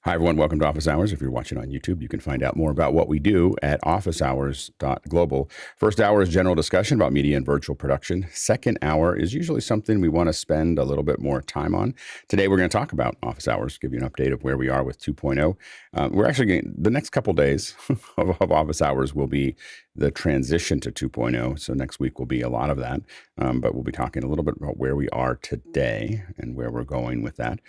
Hi, everyone. Welcome to Office Hours. If you're watching on YouTube, you can find out more about what we do at officehours.global. First hour is general discussion about media and virtual production. Second hour is usually something we want to spend a little bit more time on. Today, we're going to talk about Office Hours, give you an update of where we are with 2.0. We're actually getting the next couple days of Office Hours will be the transition to 2.0. So next week will be a lot of that, but we'll be talking a little bit about where we are today and where we're going with that.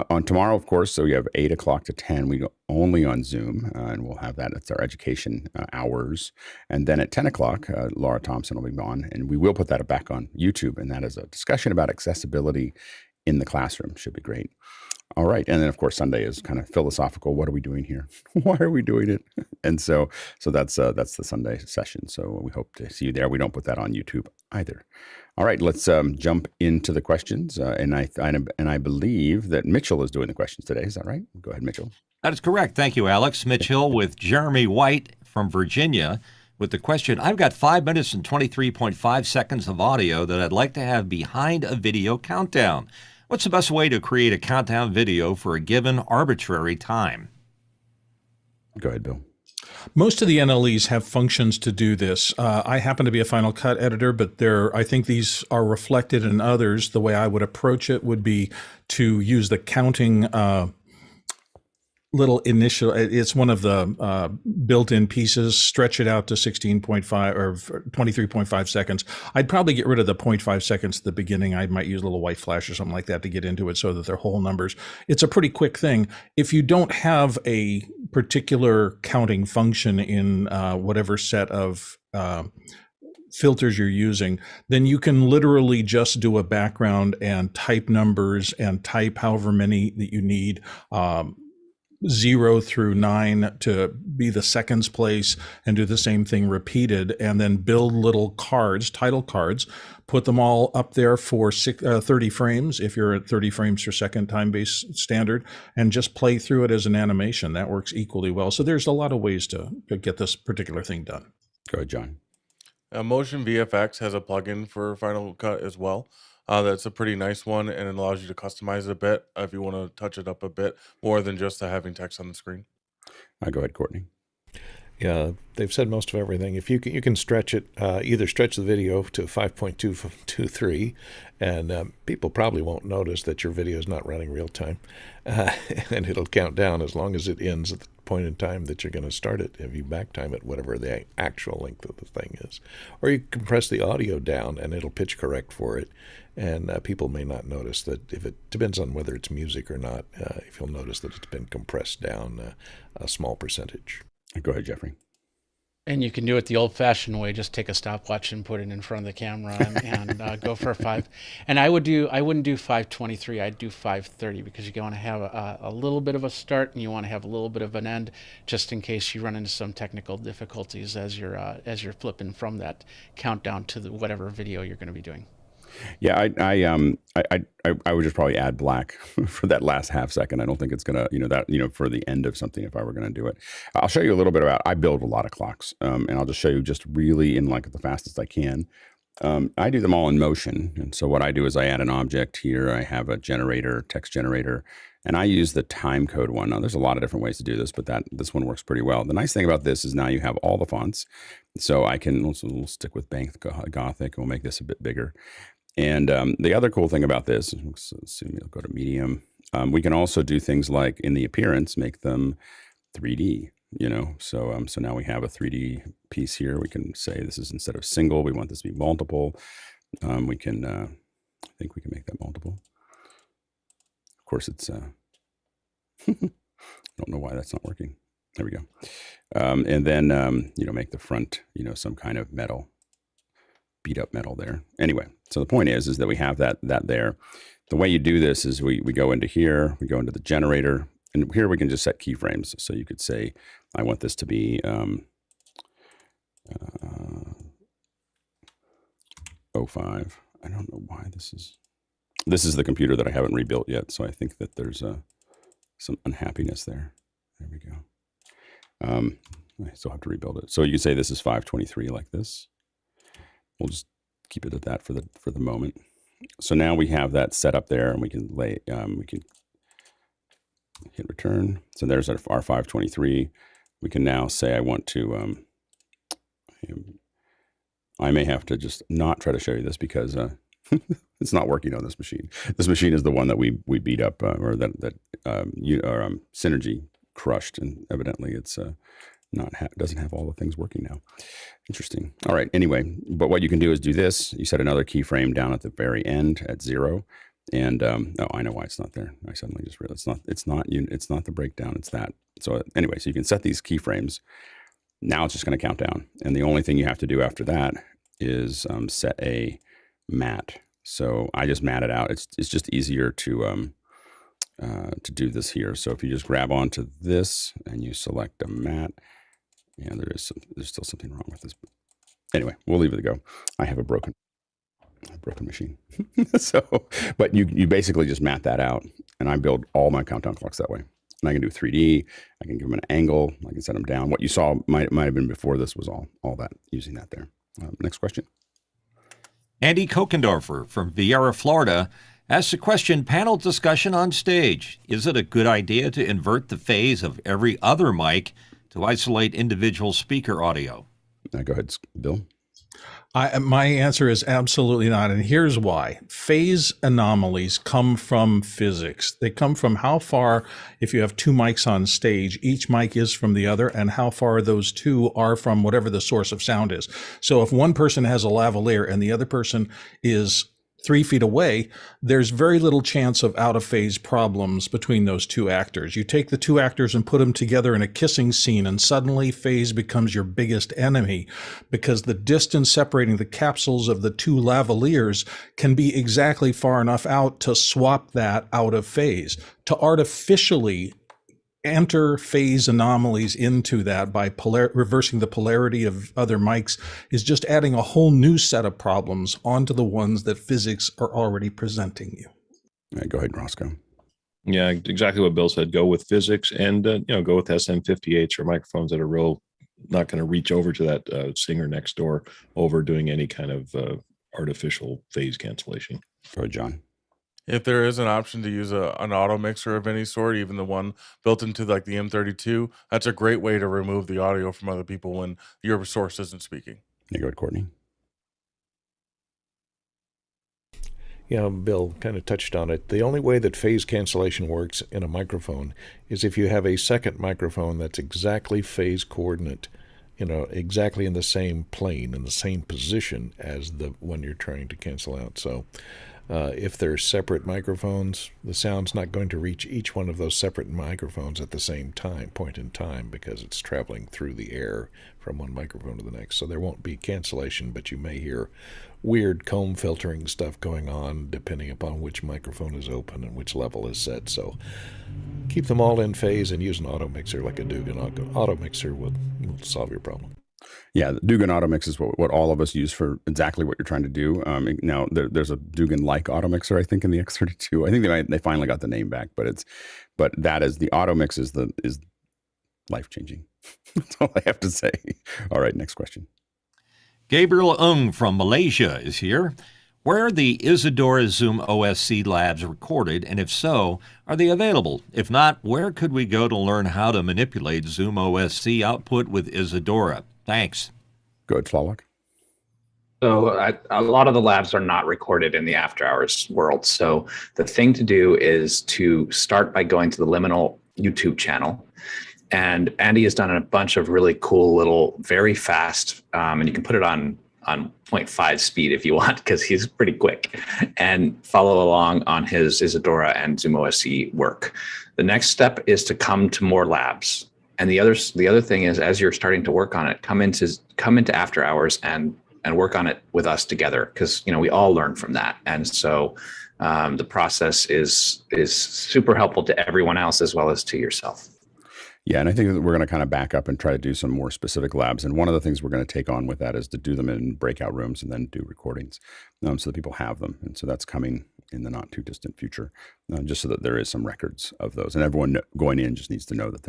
On tomorrow, of course, so we have 8 o'clock to 10, we go only on Zoom, and we'll have that. It's our education hours. And then at 10 o'clock, Laura Thompson will be on, and we will put that back on YouTube, and that is a discussion about accessibility in the classroom. Should be great. All right. And then, of course, Sunday is kind of philosophical. What are we doing here? Why are we doing it? And so that's the Sunday session. So we hope to see you there. We don't put that on YouTube either. All right. Let's jump into the questions. And I believe that Mitchell is doing the questions today. Is that right? Go ahead, Mitchell. That is correct. Thank you, Alex. Mitchell with Jeremy White from Virginia with the question. I've got 5 minutes and 23.5 seconds of audio that I'd like to have behind a video countdown. What's the best way to create a countdown video for a given arbitrary time? Go ahead, Bill. Most of the NLEs have functions to do this. I happen to be a Final Cut editor, but I think these are reflected in others. The way I would approach it would be to use the counting little initial, it's one of the built-in pieces, stretch it out to 16.5 or 23.5 seconds. I'd probably get rid of the 0.5 seconds at the beginning. I might use a little white flash or something like that to get into it so that they're whole numbers. It's a pretty quick thing. If you don't have a particular counting function in whatever set of filters you're using, then you can literally just do a background and type numbers and type however many that you need. 0 through 9 to be the seconds place, and do the same thing repeated, and then build little cards, title cards, put them all up there for 30 frames if you're at 30 frames per second time-based standard, and just play through it as an animation. That works equally well. So there's a lot of ways to get this particular thing done. Go ahead, John. Motion VFX has a plugin for Final Cut as well. That's a pretty nice one, and it allows you to customize it a bit if you want to touch it up a bit more than just having text on the screen. Go ahead, Courtney. Yeah, they've said most of everything. If you can stretch it, either stretch the video to 5.223, and people probably won't notice that your video is not running real time, and it'll count down as long as it ends at the point in time that you're going to start it. If you back time it, whatever the actual length of the thing is, or you compress the audio down, and it'll pitch correct for it. And people may not notice that. If it depends on whether it's music or not, if you'll notice that it's been compressed down a small percentage. Go ahead, Jeffrey. And you can do it the old-fashioned way. Just take a stopwatch and put it in front of the camera and go for a 5. And I wouldn't do 5:23. I'd do 5:30 because you want to have a little bit of a start and you want to have a little bit of an end, just in case you run into some technical difficulties as you're flipping from that countdown to whatever video you're going to be doing. Yeah, I would just probably add black for that last half second. I don't think it's gonna, for the end of something if I were gonna do it. I'll show you a little bit about. I build a lot of clocks, and I'll just show you just really in like the fastest I can. I do them all in motion, and so what I do is I add an object here. I have a generator, text generator, and I use the time code one. Now, there's a lot of different ways to do this, but this one works pretty well. The nice thing about this is now you have all the fonts, so I can. We'll stick with Bank Gothic, and we'll make this a bit bigger. And the other cool thing about this, let's see, we'll go to medium. We can also do things like in the appearance, make them 3D, So now we have a 3D piece here. We can say this is instead of single, we want this to be multiple. We can, I think we can make that multiple. Of course, it's, I don't know why that's not working. There we go. And then, make the front, some kind of metal. Beat up metal there. Anyway, so the point is that we have that there. The way you do this is we go into here, we go into the generator, and here we can just set keyframes. So you could say, I want this to be 05. I don't know why this is the computer that I haven't rebuilt yet. So I think that there's some unhappiness there. There we go. I still have to rebuild it. So you can say this is 523 like this. We'll just keep it at that for the moment. So now we have that set up there, and we can Hit return. So there's our 523. We can now say I want to, I may have to just not try to show you this because it's not working on this machine. This machine is the one that we beat up or that Synergy crushed, and evidently it's doesn't have all the things working now. Interesting. All right. Anyway, but what you can do is do this. You set another keyframe down at the very end at 0. And oh, I know why it's not there. I suddenly just realized it's not the breakdown. It's that. So anyway, so you can set these keyframes. Now it's just going to count down, and the only thing you have to do after that is set a mat. So I just mat it out. It's just easier to do this here. So if you just grab onto this and you select a mat, yeah, there's still something wrong with this. Anyway, we'll leave it to go. I have a broken machine. So, but you basically just mat that out, and I build all my countdown clocks that way. And I can do 3D. I can give them an angle. I can set them down. What you saw might have been before this was all that, using that there. Next question. Andy Kokendorfer from Viera, Florida, asks a question: panel discussion on stage. Is it a good idea to invert the phase of every other mic to isolate individual speaker audio? Go ahead, Bill. My answer is absolutely not, and here's why. Phase anomalies come from physics. They come from how far, if you have two mics on stage, each mic is from the other, and how far those two are from whatever the source of sound is. So if one person has a lavalier and the other person is 3 feet away, there's very little chance of out-of-phase problems between those two actors. You take the two actors and put them together in a kissing scene, and suddenly phase becomes your biggest enemy, because the distance separating the capsules of the two lavaliers can be exactly far enough out to swap that out of phase. To artificially enter phase anomalies into that by reversing the polarity of other mics is just adding a whole new set of problems onto the ones that physics are already presenting you. Go ahead, Roscoe. Yeah, exactly what Bill said. Go with physics, and go with SM58s or microphones that are not going to reach over to that singer next door over doing any kind of artificial phase cancellation. Go ahead, John. If there is an option to use an auto mixer of any sort, even the one built into like the M32, that's a great way to remove the audio from other people when your source isn't speaking. You go ahead, Courtney. Yeah, Bill kind of touched on it. The only way that phase cancellation works in a microphone is if you have a second microphone that's exactly phase coordinate, exactly in the same plane, in the same position as the one you're trying to cancel out. So if they're separate microphones, the sound's not going to reach each one of those separate microphones at the same point in time, because it's traveling through the air from one microphone to the next. So there won't be cancellation, but you may hear weird comb filtering stuff going on depending upon which microphone is open and which level is set. So keep them all in phase and use an auto mixer like a Dugan auto mixer will solve your problem. Yeah, the Dugan Auto Mix is what all of us use for exactly what you're trying to do. Now there's a Dugan-like Auto Mixer, I think, in the X32. I think they finally got the name back, but that is the Auto Mix is life changing. That's all I have to say. All right, next question. Gabriel Ung from Malaysia is here. Where are the Isadora-ZoomOSC labs recorded, and if so, are they available? If not, where could we go to learn how to manipulate ZoomOSC output with Isadora? Thanks. Go ahead, Flawlock. So a lot of the labs are not recorded in the after hours world. So the thing to do is to start by going to the Liminal YouTube channel. And Andy has done a bunch of really cool little, very fast, and you can put it on 0.5 speed if you want, because he's pretty quick, and follow along on his Isadora and ZoomOSC work. The next step is to come to more labs. And the other thing is, as you're starting to work on it, come into after hours and work on it with us together, because we all learn from that. And so the process is super helpful to everyone else as well as to yourself. Yeah, and I think that we're going to kind of back up and try to do some more specific labs. And one of the things we're going to take on with that is to do them in breakout rooms and then do recordings so that people have them. And so that's coming in the not too distant future, just so that there is some records of those. And everyone going in just needs to know that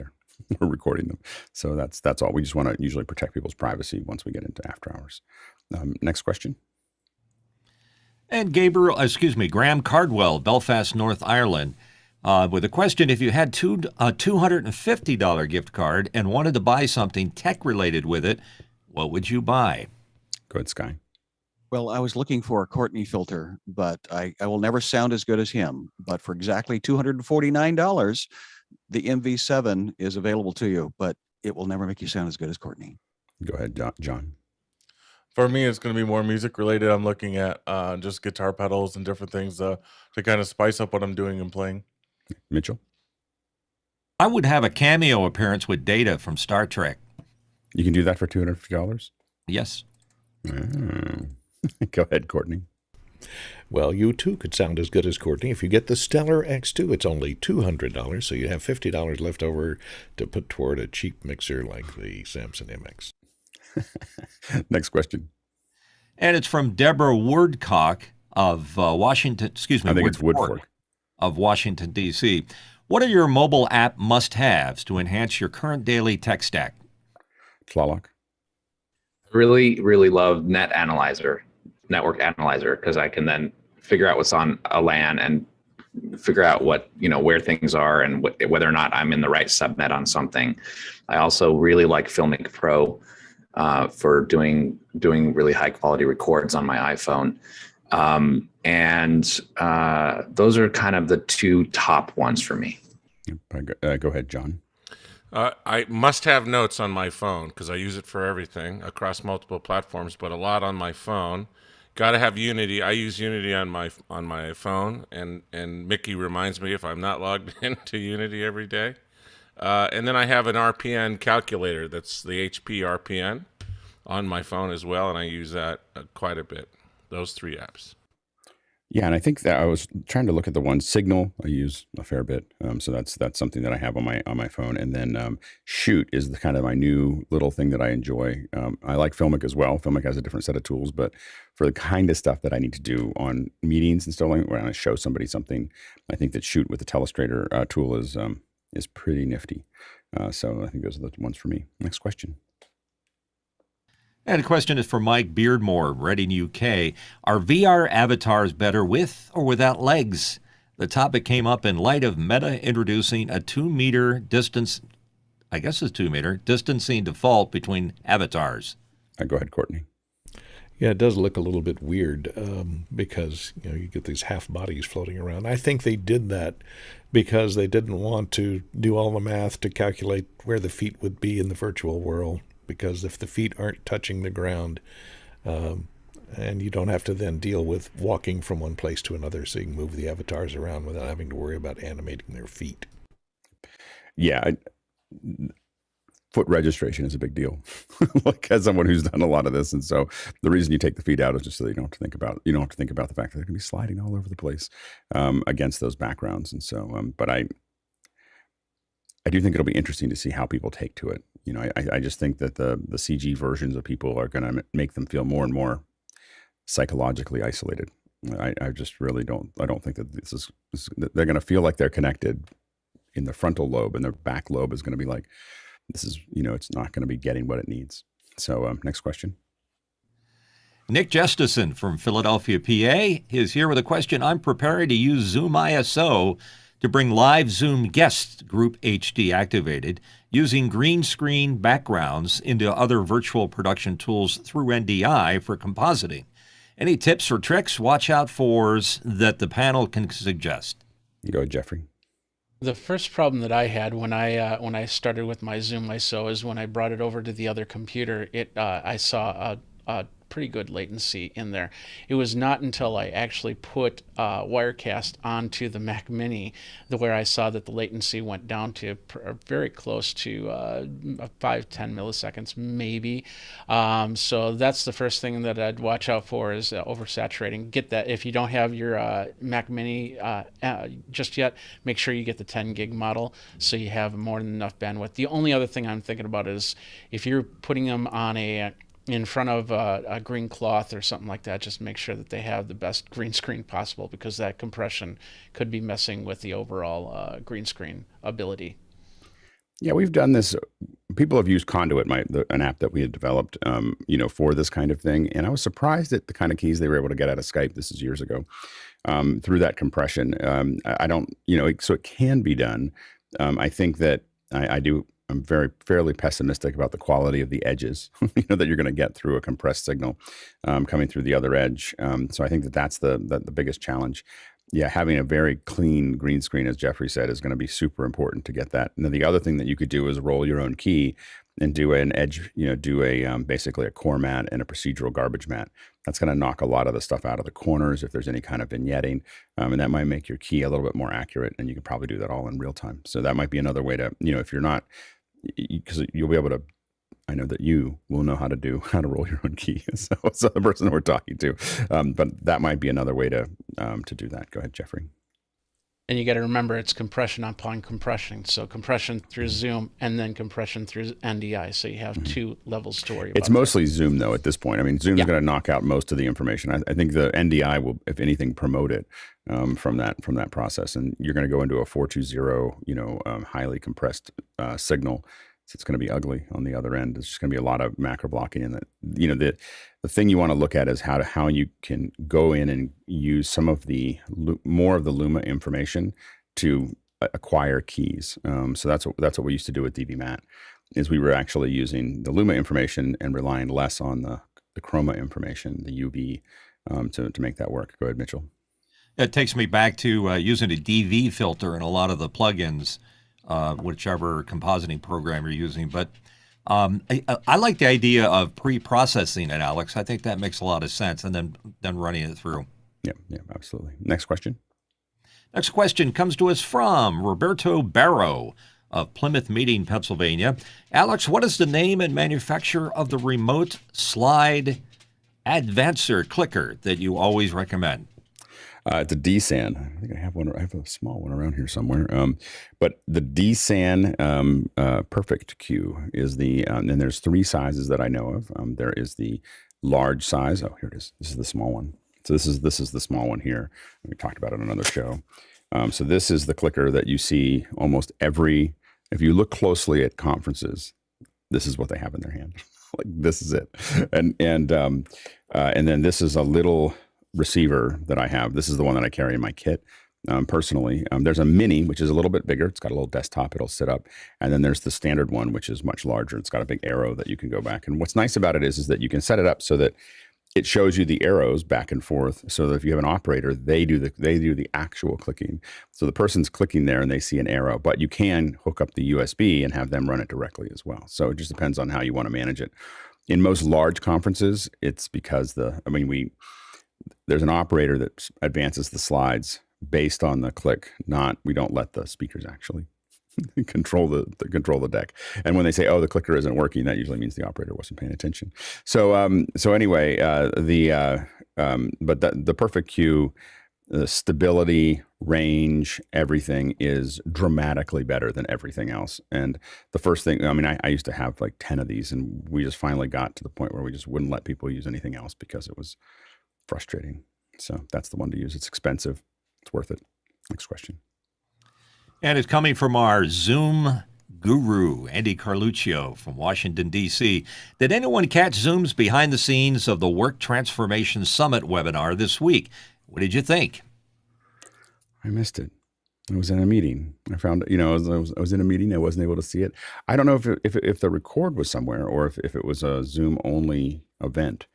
we're recording them. So that's all. We just want to usually protect people's privacy once we get into after hours. Next question. And Graham Cardwell, Belfast, North Ireland. with a question: if you had a $250 gift card and wanted to buy something tech-related with it, what would you buy? Go ahead, Sky. Well, I was looking for a Courtney filter, but I will never sound as good as him. But for exactly $249, the MV7 is available to you, but it will never make you sound as good as Courtney. Go ahead, John. For me, it's going to be more music related. I'm looking at just guitar pedals and different things to kind of spice up what I'm doing and playing. Mitchell? I would have a cameo appearance with Data from Star Trek. You can do that for $250? Yes. Go ahead, Courtney. Well, you too could sound as good as Courtney. If you get the Stellar X2, it's only $200, so you have $50 left over to put toward a cheap mixer like the Samson MX. Next question. And it's from Deborah Woodcock of Washington, excuse me, I think it's Woodfork. Of Washington, D.C. What are your mobile app must-haves to enhance your current daily tech stack? Tlaloc? Really, really love network analyzer, because I can then figure out what's on a LAN and figure out what, where things are and whether or not I'm in the right subnet on something. I also really like Filmic Pro for doing really high quality records on my iPhone. Those are kind of the two top ones for me. Go ahead, John. I must have notes on my phone because I use it for everything across multiple platforms, but a lot on my phone. Got to have Unity. I use Unity on my phone, and Mickey reminds me if I'm not logged into Unity every day. And then I have an RPN calculator. That's the HP RPN on my phone as well, and I use that quite a bit. Those three apps. Yeah, and I think that I was trying to look at the one Signal I use a fair bit, so that's something that I have on my phone. And then Shoot is the kind of my new little thing that I enjoy. I like Filmic as well. Filmic has a different set of tools, but for the kind of stuff that I need to do on meetings and stuff like when I show somebody something, I think that Shoot with the Telestrator tool is pretty nifty. So I think those are the ones for me. Next question. And a question is for Mike Beardmore, Reading, UK. Are VR avatars better with or without legs? The topic came up in light of Meta introducing a 2-meter distance, I guess it's 2-meter, distancing default between avatars. Go ahead, Courtney. Yeah, it does look a little bit weird because you get these half bodies floating around. I think they did that because they didn't want to do all the math to calculate where the feet would be in the virtual world. Because if the feet aren't touching the ground, and you don't have to then deal with walking from one place to another, so you can move the avatars around without having to worry about animating their feet. Yeah, foot registration is a big deal. Like as someone who's done a lot of this, and so the reason you take the feet out is just so you don't have to think about the fact that they're going to be sliding all over the place against those backgrounds. And so, but I do think it'll be interesting to see how people take to it. I just think that the CG versions of people are going to make them feel more and more psychologically isolated. I just really don't think that they're going to feel like they're connected in the frontal lobe, and their back lobe is going to be like, it's not going to be getting what it needs. So next question. Nick Jushchyshyn from Philadelphia, PA is here with a question. I'm preparing to use ZoomISO to bring live Zoom guests group HD activated using green screen backgrounds into other virtual production tools through NDI for compositing. Any tips or tricks, watch out fors that the panel can suggest? Go ahead, Jeffrey. The first problem that I had when I started with my ZoomISO is when I brought it over to the other computer, I saw a pretty good latency in there. It was not until I actually put Wirecast onto the Mac Mini where I saw that the latency went down to very close to 5-10 milliseconds maybe. So that's the first thing that I'd watch out for is oversaturating. Get that if you don't have your Mac Mini just yet, make sure you get the 10 gig model so you have more than enough bandwidth. The only other thing I'm thinking about is if you're putting them on in front of a green cloth or something like that, just make sure that they have the best green screen possible, because that compression could be messing with the overall green screen ability. Yeah, we've done this. People have used Conduit, an app that we had developed, for this kind of thing. And I was surprised at the kind of keys they were able to get out of Skype. This is years ago, through that compression. I don't, so it can be done. I think that I'm fairly pessimistic about the quality of the edges, that you're going to get through a compressed signal coming through the other edge. So I think that's the biggest challenge. Yeah, having a very clean green screen, as Jeffrey said, is going to be super important to get that. And then the other thing that you could do is roll your own key and do an edge, basically a core mat and a procedural garbage mat. That's going to knock a lot of the stuff out of the corners if there's any kind of vignetting, and that might make your key a little bit more accurate. And you can probably do that all in real time. So that might be another way to, if you're not, because you'll be able to. I know that you will know how to roll your own key. So the person we're talking to, but that might be another way to do that. Go ahead, Jeffrey. And you got to remember it's compression upon compression. So compression through Zoom and then compression through NDI. So you have two levels to worry about. It's mostly Zoom though at this point. I mean, Zoom's going to knock out most of the information. I think the NDI will, if anything, promote it from that process. And you're going to go into a 420, highly compressed signal. So it's going to be ugly on the other end. It's just going to be a lot of macro blocking. And the thing you want to look at is how you can go in and use some of more of the Luma information to acquire keys. So that's what we used to do with DVMat, is we were actually using the Luma information and relying less on the Chroma information, the UV, to make that work. Go ahead, Mitchell. It takes me back to using a DV filter in a lot of the plugins. Whichever compositing program you're using. But I like the idea of pre-processing it, Alex. I think that makes a lot of sense, and then running it through. Yeah, absolutely. Next question. Next question comes to us from Roberto Barrow of Plymouth Meeting, Pennsylvania. Alex, what is the name and manufacturer of the remote slide advancer clicker that you always recommend? It's a DSAN. I think I have one. I have a small one around here somewhere. But the DSAN Perfect Q is the, and there's three sizes that I know of. There is the large size. Oh, here it is. This is the small one. So this is the small one here. We talked about it on another show. So this is the clicker that you see almost if you look closely at conferences, this is what they have in their hand. Like this is it. And then this is a little receiver that I have. This is the one that I carry in my kit personally. There's a mini, which is a little bit bigger. It's got a little desktop. It'll sit up. And then there's the standard one, which is much larger. It's got a big arrow that you can go back. And what's nice about it is that you can set it up so that it shows you the arrows back and forth. So that if you have an operator, they do the actual clicking. So the person's clicking there and they see an arrow, but you can hook up the USB and have them run it directly as well. So it just depends on how you want to manage it. In most large conferences, it's because there's an operator that advances the slides based on the click. We don't let the speakers actually control the deck. And when they say, "Oh, the clicker isn't working," that usually means the operator wasn't paying attention. So anyway, but the Perfect Q, the stability, range, everything is dramatically better than everything else. And the first thing, I used to have like 10 of these, and we just finally got to the point where we just wouldn't let people use anything else because it was frustrating. So that's the one to use. It's expensive. It's worth it. Next question. And it's coming from our Zoom guru, Andy Carluccio from Washington, D.C. Did anyone catch Zoom's behind the scenes of the Work Transformation Summit webinar this week? What did you think? I missed it. I was in a meeting. I found, I was in a meeting. I wasn't able to see it. I don't know if the record was somewhere or if it was a Zoom only event.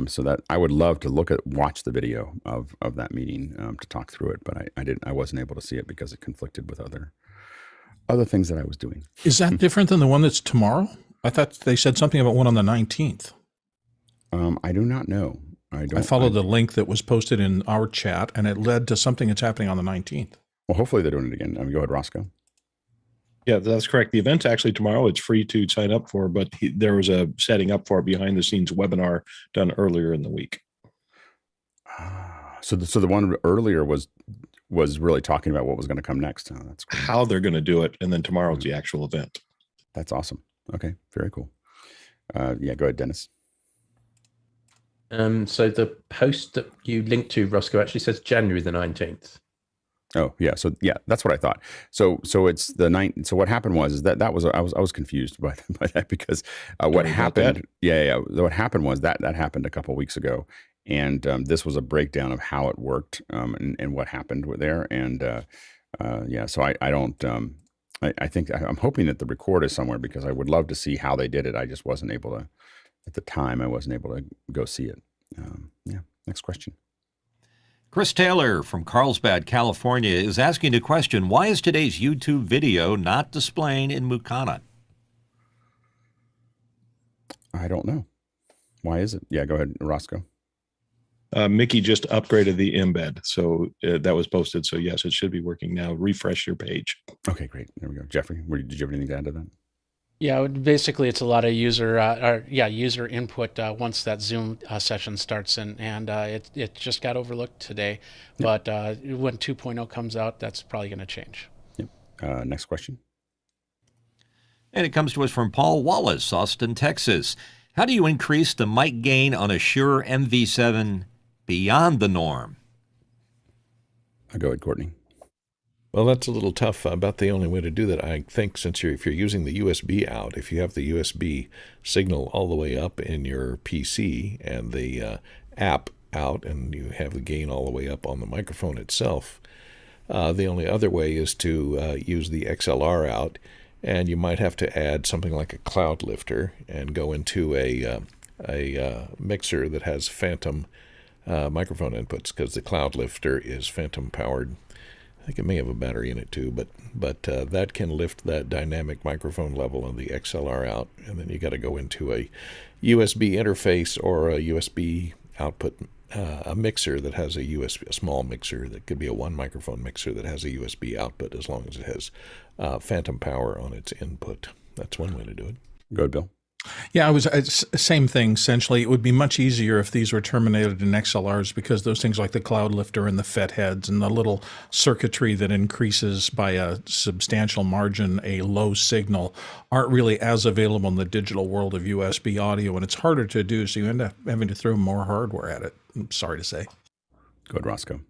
So that I would love to watch the video of that meeting to talk through it, but I wasn't able to see it because it conflicted with other things that I was doing. Is that different than the one that's tomorrow? I thought they said something about one on the 19th. I do not know. I followed the link that was posted in our chat, and it led to something that's happening on the 19th. Well, hopefully they're doing it again. Go ahead, Roscoe. Yeah, that's correct. The event's actually tomorrow. It's free to sign up for, but there was a setting up for a behind the scenes webinar done earlier in the week. So the one earlier was really talking about what was going to come next. Oh, that's cool. How they're going to do it, and then tomorrow's the actual event. That's awesome. Okay, very cool. Yeah, go ahead, Dennis. So the post that you linked to, Roscoe, actually says January the 19th. Oh yeah, so yeah, that's what I thought. So it's the ninth. So what happened was that was I was confused by that because what Sorry about happened? that. Yeah. What happened was that happened a couple of weeks ago, and this was a breakdown of how it worked and what happened there. And yeah, so I don't. I think I'm hoping that the record is somewhere because I would love to see how they did it. I just wasn't able to at the time. I wasn't able to go see it. Yeah. Next question. Chris Taylor from Carlsbad, California, is asking the question, why is today's YouTube video not displaying in Mukana? I don't know. Why is it? Yeah, go ahead, Roscoe. Mickey just upgraded the embed, so that was posted. So yes, it should be working now. Refresh your page. Okay, great. There we go. Jeffrey, did you have anything to add to that? Yeah, basically it's a lot of user input once that Zoom session starts, and it just got overlooked today. Yep. But when 2.0 comes out, that's probably going to change. Yep. Next question. And it comes to us from Paul Wallace, Austin, Texas. How do you increase the mic gain on a Shure MV7 beyond the norm? Go ahead, Courtney. Well, that's a little tough. About the only way to do that, I think, if you're using the USB out, if you have the USB signal all the way up in your PC and the app out, and you have the gain all the way up on the microphone itself, the only other way is to use the XLR out, and you might have to add something like a cloud lifter and go into a mixer that has phantom microphone inputs, because the cloud lifter is phantom powered. I think it may have a battery in it too, but that can lift that dynamic microphone level of the XLR out, and then you got to go into a USB interface or a USB output, a mixer that has a small mixer that could be a one microphone mixer that has a USB output, as long as it has phantom power on its input. That's one way to do it. Go ahead, Bill. Yeah, same thing. Essentially, it would be much easier if these were terminated in XLRs, because those things like the cloud lifter and the FET heads and the little circuitry that increases by a substantial margin a low signal aren't really as available in the digital world of USB audio, and it's harder to do, so you end up having to throw more hardware at it. I'm sorry to say. Go ahead, Roscoe.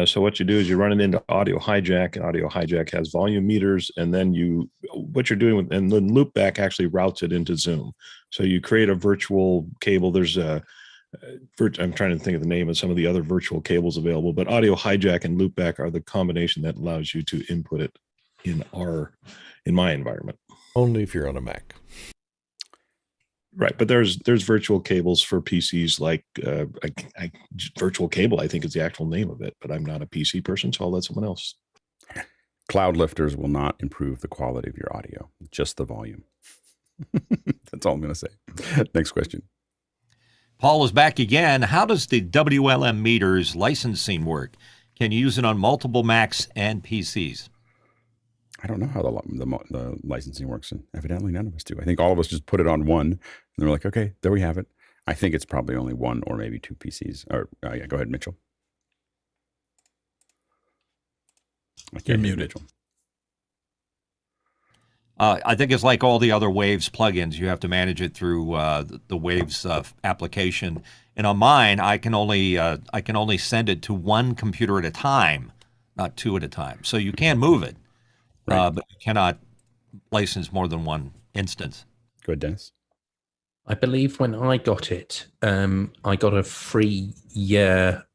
So what you do is you run it into Audio Hijack, and Audio Hijack has volume meters, and then what you're doing and then Loopback actually routes it into Zoom. So you create a virtual cable. There's I'm trying to think of the name of some of the other virtual cables available, but Audio Hijack and Loopback are the combination that allows you to input it in my environment. Only if you're on a Mac. Right, but there's virtual cables for PCs, like virtual cable, I think is the actual name of it, but I'm not a PC person, so I'll let someone else. Cloud lifters will not improve the quality of your audio, just the volume. That's all I'm going to say. Next question. Paul is back again. How does the WLM Meters licensing work? Can you use it on multiple Macs and PCs? I don't know how the licensing works, and evidently none of us do. I think all of us just put it on one, and they're like, okay, there we have it. I think it's probably only one or maybe two PCs. Or yeah, go ahead, Mitchell. You're muted. Mitchell. I think it's like all the other Waves plugins. You have to manage it through the Waves application. And on mine, I can only send it to one computer at a time, not two at a time. So you can move it. Right. But you cannot license more than one instance. Go ahead, Dennis. I believe when I got it, I got a free year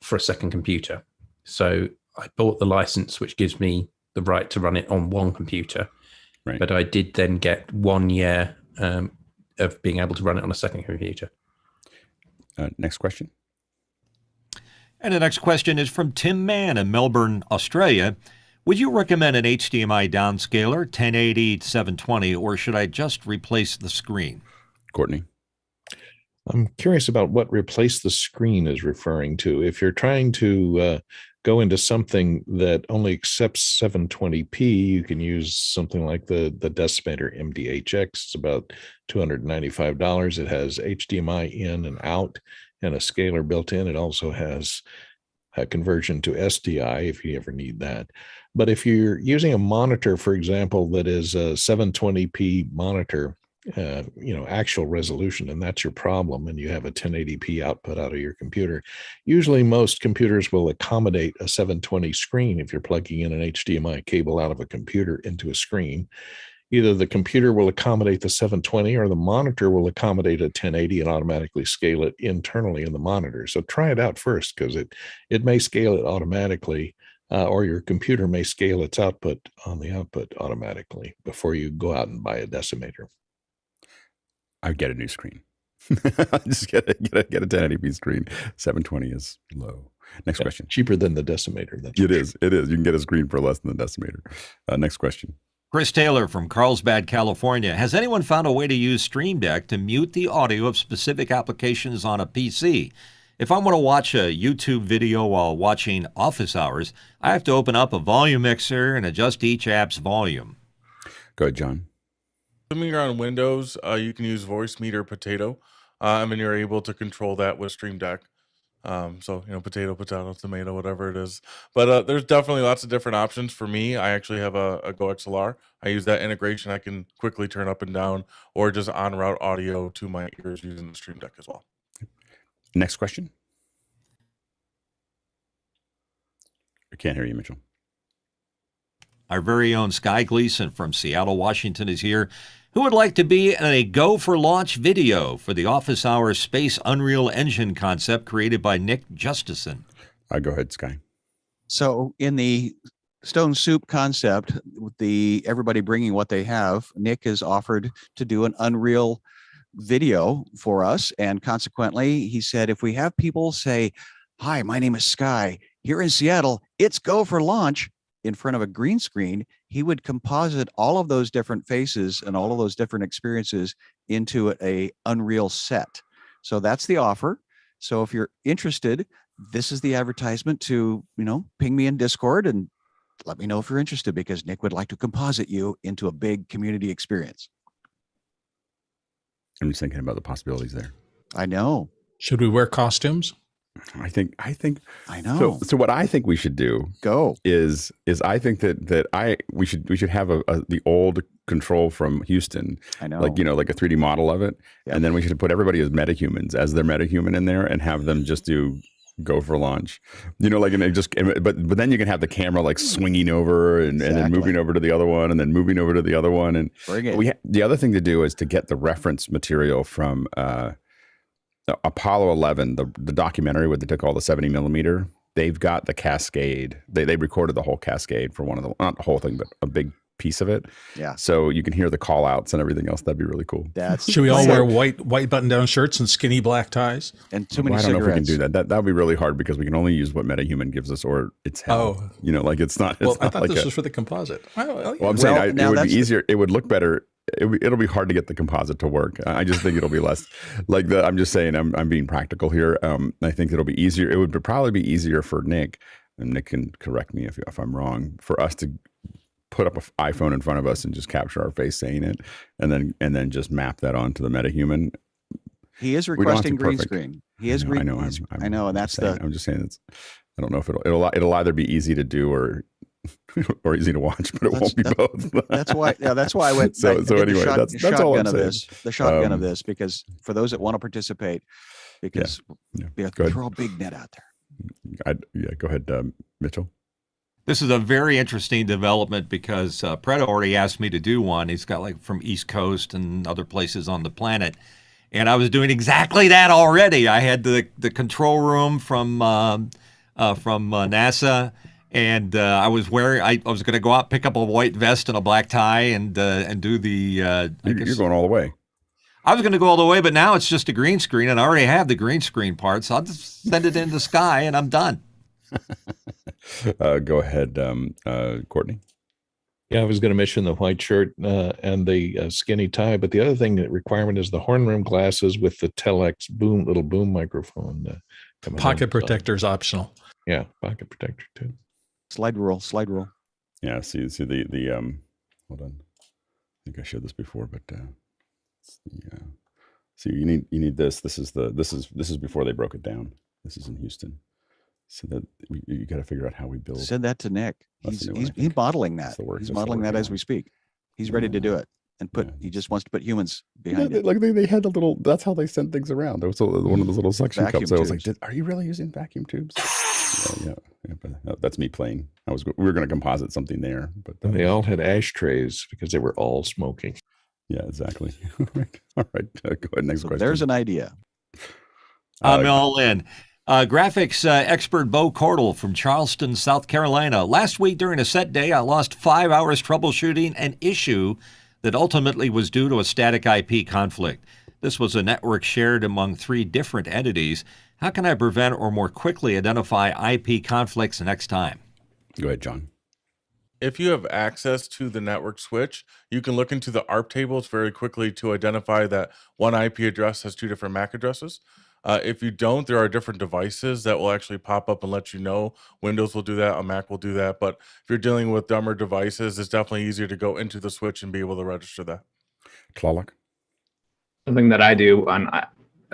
for a second computer. So I bought the license, which gives me the right to run it on one computer. Right. But I did then get 1 year of being able to run it on a second computer. Next question. And the next question is from Tim Mann in Melbourne, Australia. Would you recommend an HDMI downscaler, 1080 720, or should I just replace the screen? Courtney. I'm curious about what replace the screen is referring to. If you're trying to go into something that only accepts 720p, you can use something like the Decimator MDHX. It's about $295. It has HDMI in and out and a scaler built in. It also has a conversion to SDI if you ever need that. But if you're using a monitor, for example, that is a 720p monitor, actual resolution, and that's your problem, and you have a 1080p output out of your computer. Usually most computers will accommodate a 720 screen if you're plugging in an HDMI cable out of a computer into a screen. Either the computer will accommodate the 720 or the monitor will accommodate a 1080 and automatically scale it internally in the monitor. So try it out first, because it may scale it automatically, or your computer may scale its output on the output automatically before you go out and buy a decimator. I'd get a new screen. Just get a 1080p screen. 720 is low. Next question. Cheaper than the decimator. It is. You can get a screen for less than the decimator. Next question. Chris Taylor from Carlsbad, California. Has anyone found a way to use StreamDeck to mute the audio of specific applications on a PC? If I want to watch a YouTube video while watching Office Hours, I have to open up a volume mixer and adjust each app's volume. Go ahead, John. Assuming you're on Windows, you can use Voice Meter Potato, and then you're able to control that with StreamDeck. So, potato, tomato, whatever it is. But there's definitely lots of different options. For me, I actually have a Go XLR. I use that integration. I can quickly turn up and down, or just on route audio to my ears using the StreamDeck as well. Next question. I can't hear you, Mitchell. Our very own Sky Gleason from Seattle, Washington is here. Who would like to be in a Go for Launch video for the Office Hours Space Unreal Engine concept created by Nick Jushchyshyn? Go ahead, Sky. So in the Stone Soup concept, with everybody bringing what they have, Nick has offered to do an Unreal video for us. And consequently, he said, if we have people say, "Hi, my name is Sky. Here in Seattle, it's Go for Launch," in front of a green screen, he would composite all of those different faces and all of those different experiences into a Unreal set. So that's the offer. So if you're interested, this is the advertisement to, ping me in Discord and let me know if you're interested, because Nick would like to composite you into a big community experience. I'm just thinking about the possibilities there. I know. Should we wear costumes? I think I know. So what I think we should do is I think that we should have the old control from Houston. I know. Like a 3D model of it. Yep. And then we should put everybody as metahumans, as their metahuman in there, and have them just do Go for Launch. But then you can have the camera like swinging over and then moving over to the other one, and then moving over to the other one. And the other thing to do is to get the reference material from Apollo 11, the documentary where they took all the 70 millimeter. They've got the cascade. They recorded the whole cascade for one of the, not the whole thing, but a big piece of it. Yeah. So you can hear the call outs and everything else. That'd be really cool. Should we all wear white button down shirts and skinny black ties? And too many I don't know if we can cigarettes. do that. That would be really hard, because we can only use what MetaHuman gives us, or it's hell. Oh. It's not. Well, I thought this was for the composite. Well, I'm saying it would be easier. It would look better. It'll be hard to get the composite to work. I just think it'll be less like that. I'm just saying, I'm being practical here. I think it'll be easier. It would probably be easier for Nick, and Nick can correct me if I'm wrong, for us to put up an iPhone in front of us and just capture our face saying it, and then just map that onto the MetaHuman. He is requesting green screen. He is green. I know, and that's I'm just saying I don't know if it'll either be easy to do or easy to watch, but it won't be both. That's why I went. So anyway, that's all I'm saying. The shotgun of this, because for those that want to participate, because throw a big net out there. Go ahead, Mitchell. This is a very interesting development, because Preto already asked me to do one. He's got from East Coast and other places on the planet. And I was doing exactly that already. I had the control room from NASA. And I was going to go out, pick up a white vest and a black tie, and do the. You're going all the way. I was going to go all the way, but now it's just a green screen, and I already have the green screen part, so I'll just send it into Sky, and I'm done. Go ahead, Courtney. Yeah, I was going to mention the white shirt and the skinny tie, but the other thing that requirement is the horn rim glasses with the Telex little boom microphone. Pocket protector is optional. Yeah, pocket protector too. Slide rule. Yeah, see the hold on. I think I showed this before, but see, you need this. This is before they broke it down. This is in Houston. So that you got to figure out how we build. Send that to Nick. He's modeling that. He's modeling that as we speak. He's ready to do it. and put. Yeah. He just wants to put humans Yeah, behind it. they had a little. That's how they sent things around. There was one of those little suction Vacuum cups. I was like, tubes. Are you really using vacuum tubes? Yeah, but that's me playing. We were going to composite something there, but And they all had ashtrays because they were all smoking. yeah, exactly. All right. Go ahead. Next So question. there's an idea. I'm all in. Graphics expert Bo Cordell from Charleston, South Carolina. Last week during a set day, I lost 5 hours troubleshooting an issue that ultimately was due to a static IP conflict. This was a network shared among 3 different entities. How can I prevent or more quickly identify IP conflicts next time? Go ahead, John. If you have access to the network switch, you can look into the ARP tables very quickly to identify that one IP address has 2 different MAC addresses. If you don't, there are different devices that will actually pop up and let you know. Windows will do that, a Mac will do that. But if you're dealing with dumber devices, it's definitely easier to go into the switch and be able to register that. Tlaloc. Something that I do on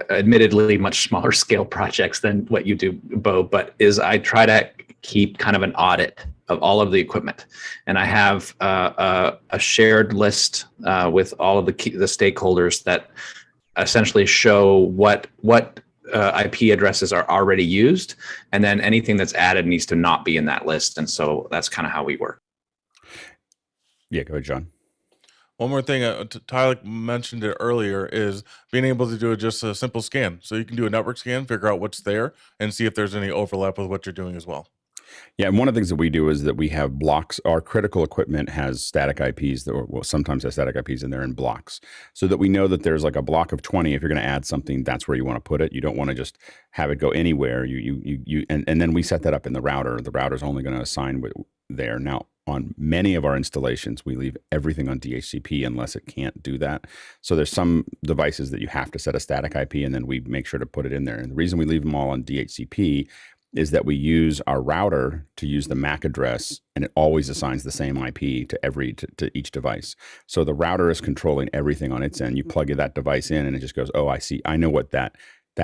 admittedly much smaller scale projects than what you do, Bo, but is I try to keep kind of an audit of all of the equipment. And I have a shared list with all of the stakeholders that essentially show what IP addresses are already used, and then anything that's added needs to not be in that list. And so that's kind of how we work. Yeah, go ahead, John. One more thing, Tyler mentioned it earlier, is being able to do just a simple scan. So you can do a network scan, figure out what's there, and see if there's any overlap with what you're doing as well. Yeah, and one of the things that we do is that we have blocks. Our critical equipment has static IPs, that will sometimes has static IPs, and they're in blocks, so that we know that there's like a block of 20. If you're going to add something, that's where you want to put it. You don't want to just have it go anywhere. And then we set that up in the router. The router's only going to assign there. Now, on many of our installations, we leave everything on DHCP unless it can't do that. So there's some devices that you have to set a static IP, and then we make sure to put it in there. And the reason we leave them all on DHCP is that we use our router to use the MAC address, and it always assigns the same IP to each device. So the router is controlling everything on its end. You plug that device in, and it just goes, oh, I see. I know what that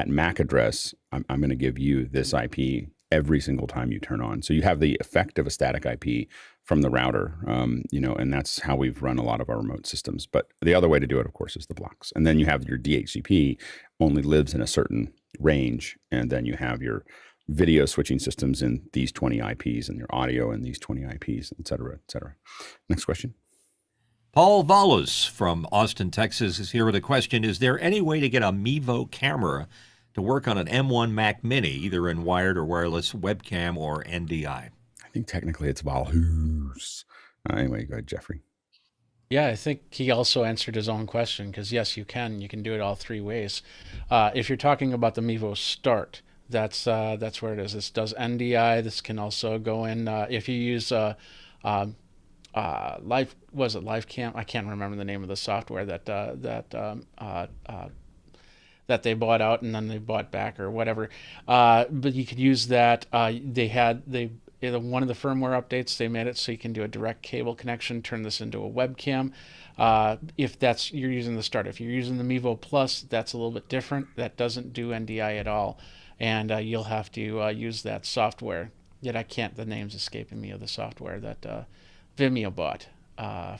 MAC address, I'm going to give you this IP every single time you turn on. So you have the effect of a static IP from the router, and that's how we've run a lot of our remote systems. But the other way to do it, of course, is the blocks. And then you have your DHCP only lives in a certain range, and then you have your video switching systems in these 20 IPs and your audio in these 20 IPs, et cetera, et cetera. Next question. Paul Valus from Austin, Texas is here with a question. Is there any way to get a Mevo camera to work on an M1 Mac Mini, either in wired or wireless webcam or NDI? I think technically it's Valhus. Anyway, go ahead, Jeffrey. Yeah, I think he also answered his own question, because yes, you can do it all 3 ways. If you're talking about the Mevo Start, that's where it is. This does NDI. This can also go in if you use LiveCam. I can't remember the name of the software that they bought out and then they bought back or whatever. But you could use that. One of the firmware updates, they made it so you can do a direct cable connection, turn this into a webcam. If you're using the Start. If you're using the Mevo Plus, that's a little bit different. That doesn't do NDI at all. And you'll have to use that software. Yet the name's escaping me of the software that Vimeo bought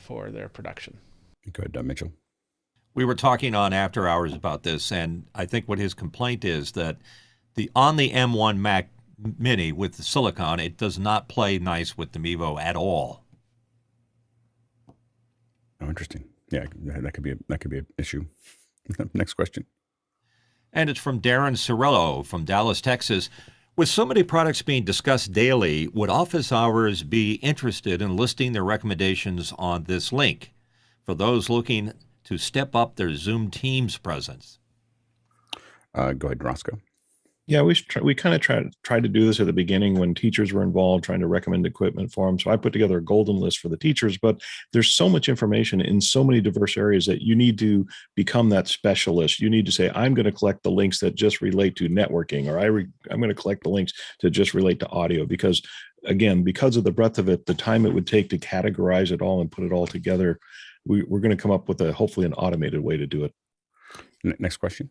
for their production. Go ahead, Mitchell. We were talking on After Hours about this, and I think what his complaint is that on the M1 Mac Mini with the silicon, it does not play nice with the Mevo at all. Oh, interesting. Yeah, that could be an issue. Next question. And it's from Darren Cirillo from Dallas, Texas. With so many products being discussed daily, would Office Hours be interested in listing their recommendations on this link for those looking to step up their Zoom Teams presence? Go ahead, Roscoe. Yeah, we kind of tried to do this at the beginning when teachers were involved, trying to recommend equipment for them. So I put together a golden list for the teachers, but there's so much information in so many diverse areas that you need to become that specialist. You need to say, I'm going to collect the links that just relate to networking, or I'm going to collect the links to just relate to audio, because again, because of the breadth of it, the time it would take to categorize it all and put it all together, we're going to come up with hopefully an automated way to do it. Next question.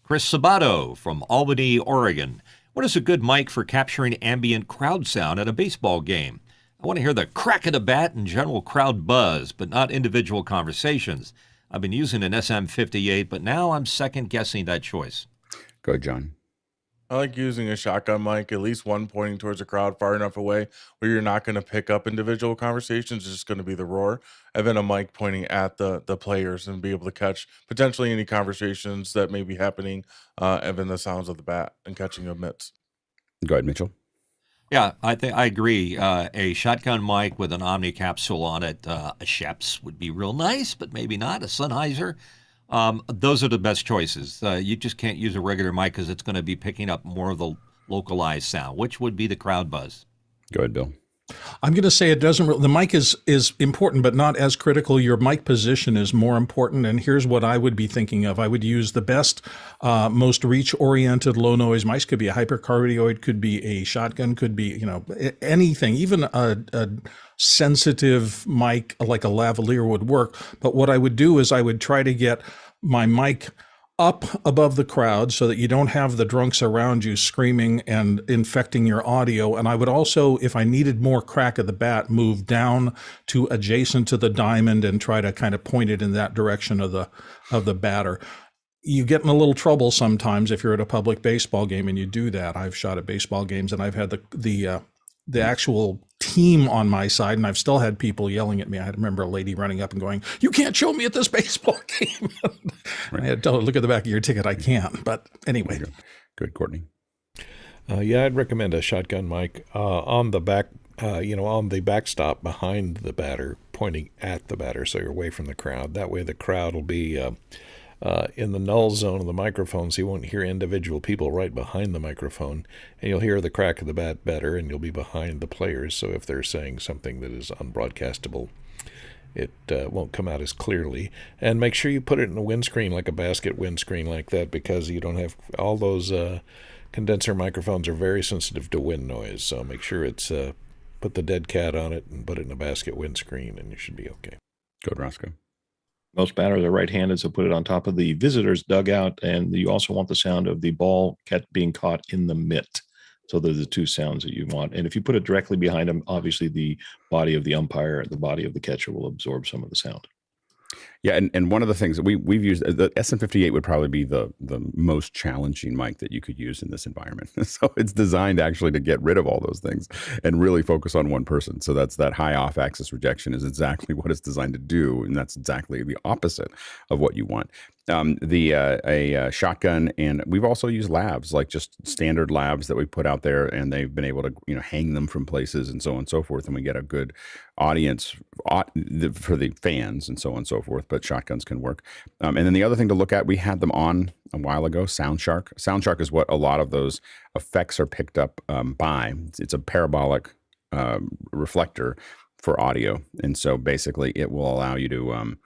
Chris Sabato from Albany, Oregon. What is a good mic for capturing ambient crowd sound at a baseball game? I want to hear the crack of the bat and general crowd buzz, but not individual conversations. I've been using an SM58, but now I'm second guessing that choice. Go ahead, John. I like using a shotgun mic, at least one pointing towards the crowd far enough away where you're not going to pick up individual conversations. It's just going to be the roar. And then a mic pointing at the players and be able to catch potentially any conversations that may be happening, and then the sounds of the bat and catching of mitts. Go ahead, Mitchell. Yeah, I agree. A shotgun mic with an Omni capsule on it, a Sheps would be real nice, but maybe not. A Sennheiser. Those are the best choices. You just can't use a regular mic because it's going to be picking up more of the localized sound, which would be the crowd buzz. Go ahead, Bill. I'm going to say it doesn't. The mic is important, but not as critical. Your mic position is more important. And here's what I would be thinking of. I would use the best, most reach-oriented low noise mics. Could be a hypercardioid, could be a shotgun, could be anything. Even a sensitive mic like a lavalier would work. But what I would do is I would try to get my mic up above the crowd so that you don't have the drunks around you screaming and infecting your audio. And I would also, if I needed more crack of the bat, move down to adjacent to the diamond and try to kind of point it in that direction of the batter. You get in a little trouble sometimes if you're at a public baseball game and you do that. I've shot at baseball games and I've had the actual team on my side, and I've still had people yelling at me. I remember a lady running up and going, "You can't show me at this baseball game." I had to tell her, "Look at the back of your ticket. I can't." But anyway. Good, Courtney. Yeah, I'd recommend a shotgun mic on the back, on the backstop behind the batter, pointing at the batter so you're away from the crowd. That way the crowd will be in the null zone of the microphone, so you won't hear individual people right behind the microphone, and you'll hear the crack of the bat better, and you'll be behind the players, so if they're saying something that is unbroadcastable, it won't come out as clearly. And make sure you put it in a windscreen, like a basket windscreen like that, because you don't have all those condenser microphones are very sensitive to wind noise, so make sure it's put the dead cat on it and put it in a basket windscreen, and you should be okay. Go ahead, Roscoe. Most batters are right-handed, so put it on top of the visitor's dugout, and you also want the sound of the ball being caught in the mitt. So those are the two sounds that you want. And if you put it directly behind them, obviously the body of the umpire, the body of the catcher will absorb some of the sound. Yeah, and one of the things that we've used, the SM58 would probably be the most challenging mic that you could use in this environment. So it's designed actually to get rid of all those things and really focus on one person. So that's that high off-axis rejection is exactly what it's designed to do, and that's exactly the opposite of what you want. A shotgun, and we've also used labs, like just standard labs that we put out there, and they've been able to hang them from places and so on and so forth, and we get a good audience for the fans and so on and so forth. But shotguns can work. And then the other thing to look at, we had them on a while ago, SoundShark. SoundShark is what a lot of those effects are picked up by. It's a parabolic reflector for audio, and so basically it will allow you to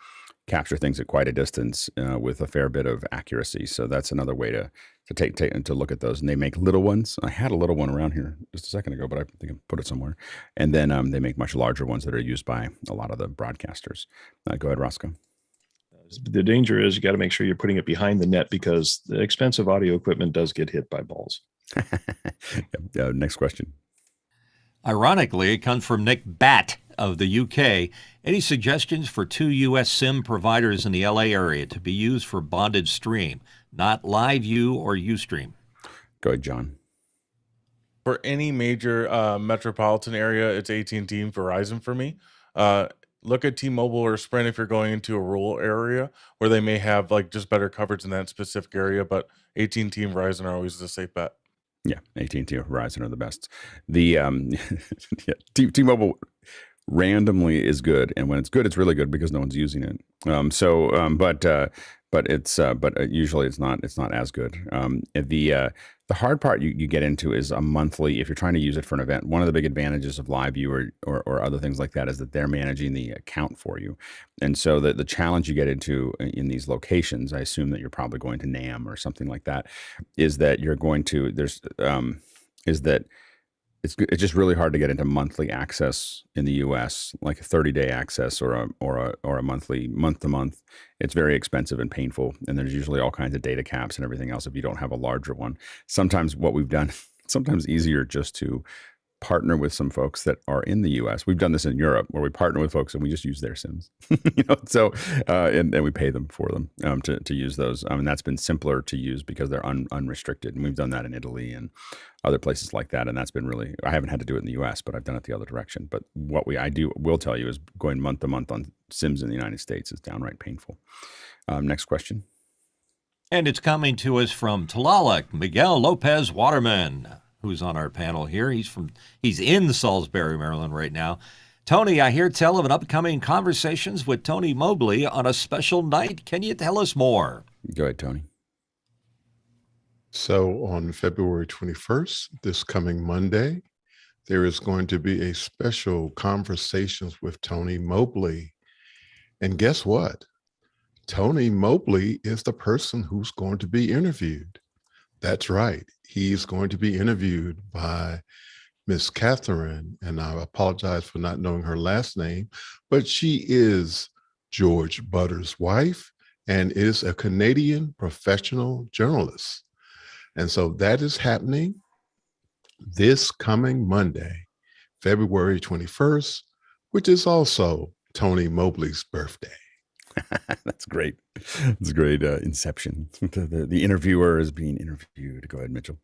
capture things at quite a distance with a fair bit of accuracy. So that's another way to look at those. And they make little ones. I had a little one around here just a second ago, but I think I put it somewhere. And then they make much larger ones that are used by a lot of the broadcasters. Go ahead, Roscoe. The danger is you got to make sure you're putting it behind the net, because the expensive audio equipment does get hit by balls. Next question. Ironically, it comes from Nick Batt of the UK. Any suggestions for 2 U.S. SIM providers in the LA area to be used for bonded stream, not LiveU or Ustream? Go ahead, John. For any major metropolitan area, it's AT&T and Verizon for me. Look at T-Mobile or Sprint if you're going into a rural area where they may have like just better coverage in that specific area, but AT&T and Verizon are always the safe bet. Yeah, AT&T or Verizon are the best. The T-Mobile randomly is good, and when it's good, it's really good because no one's using it. But usually it's not as good. The hard part you get into is a monthly. If you're trying to use it for an event, one of the big advantages of LiveU or other things like that is that they're managing the account for you. And so the challenge you get into in these locations, I assume that you're probably going to NAM or something like that, is that you're going to it's just really hard to get into monthly access in the U.S., like a 30-day access or a monthly month-to-month. It's very expensive and painful, and there's usually all kinds of data caps and everything else if you don't have a larger one. Sometimes what we've done, sometimes easier just to partner with some folks that are in the U.S. We've done this in Europe, where we partner with folks and we just use their SIMs, So and we pay them for them to use those. And that's been simpler to use because they're unrestricted. And we've done that in Italy and other places like that. And that's been really, I haven't had to do it in the U.S., but I've done it the other direction. But what I will tell you is going month to month on SIMs in the United States is downright painful. Next question. And it's coming to us from Tlaloc, Miguel Lopez Waterman, who's on our panel here. He's in Salisbury, Maryland right now. Tony, I hear tell of an upcoming Conversations with Tony Mobley on a special night. Can you tell us more? Go ahead, Tony. So on February 21st, this coming Monday, there is going to be a special Conversations with Tony Mobley. And guess what? Tony Mobley is the person who's going to be interviewed. That's right. He's going to be interviewed by Miss Catherine, and I apologize for not knowing her last name, but she is George Butter's wife and is a Canadian professional journalist. And so that is happening this coming Monday, February 21st, which is also Tony Mobley's birthday. That's great. That's great. Inception. The interviewer is being interviewed. Go ahead, Mitchell.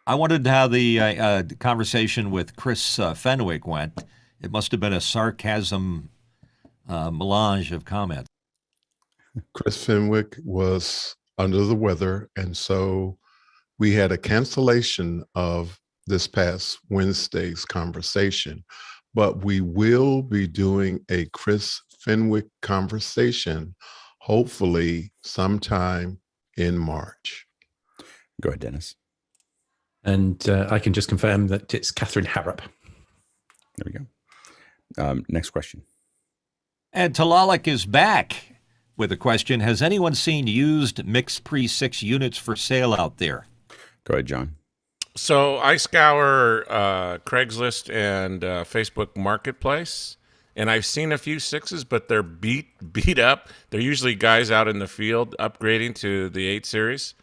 I wondered how the conversation with Chris Fenwick went. It must have been a sarcasm melange of comments. Chris Fenwick was under the weather, and so we had a cancellation of this past Wednesday's conversation, but we will be doing a Chris Fenwick conversation, hopefully sometime in March. Go ahead, Dennis. And I can just confirm that it's Catherine Harrop. There we go. Next question. And Tlaloc is back with a question. Has anyone seen used mixed pre-6 units for sale out there? Go ahead, John. So I scour Craigslist and Facebook Marketplace, and I've seen a few 6s, but they're beat up. They're usually guys out in the field upgrading to the 8 series,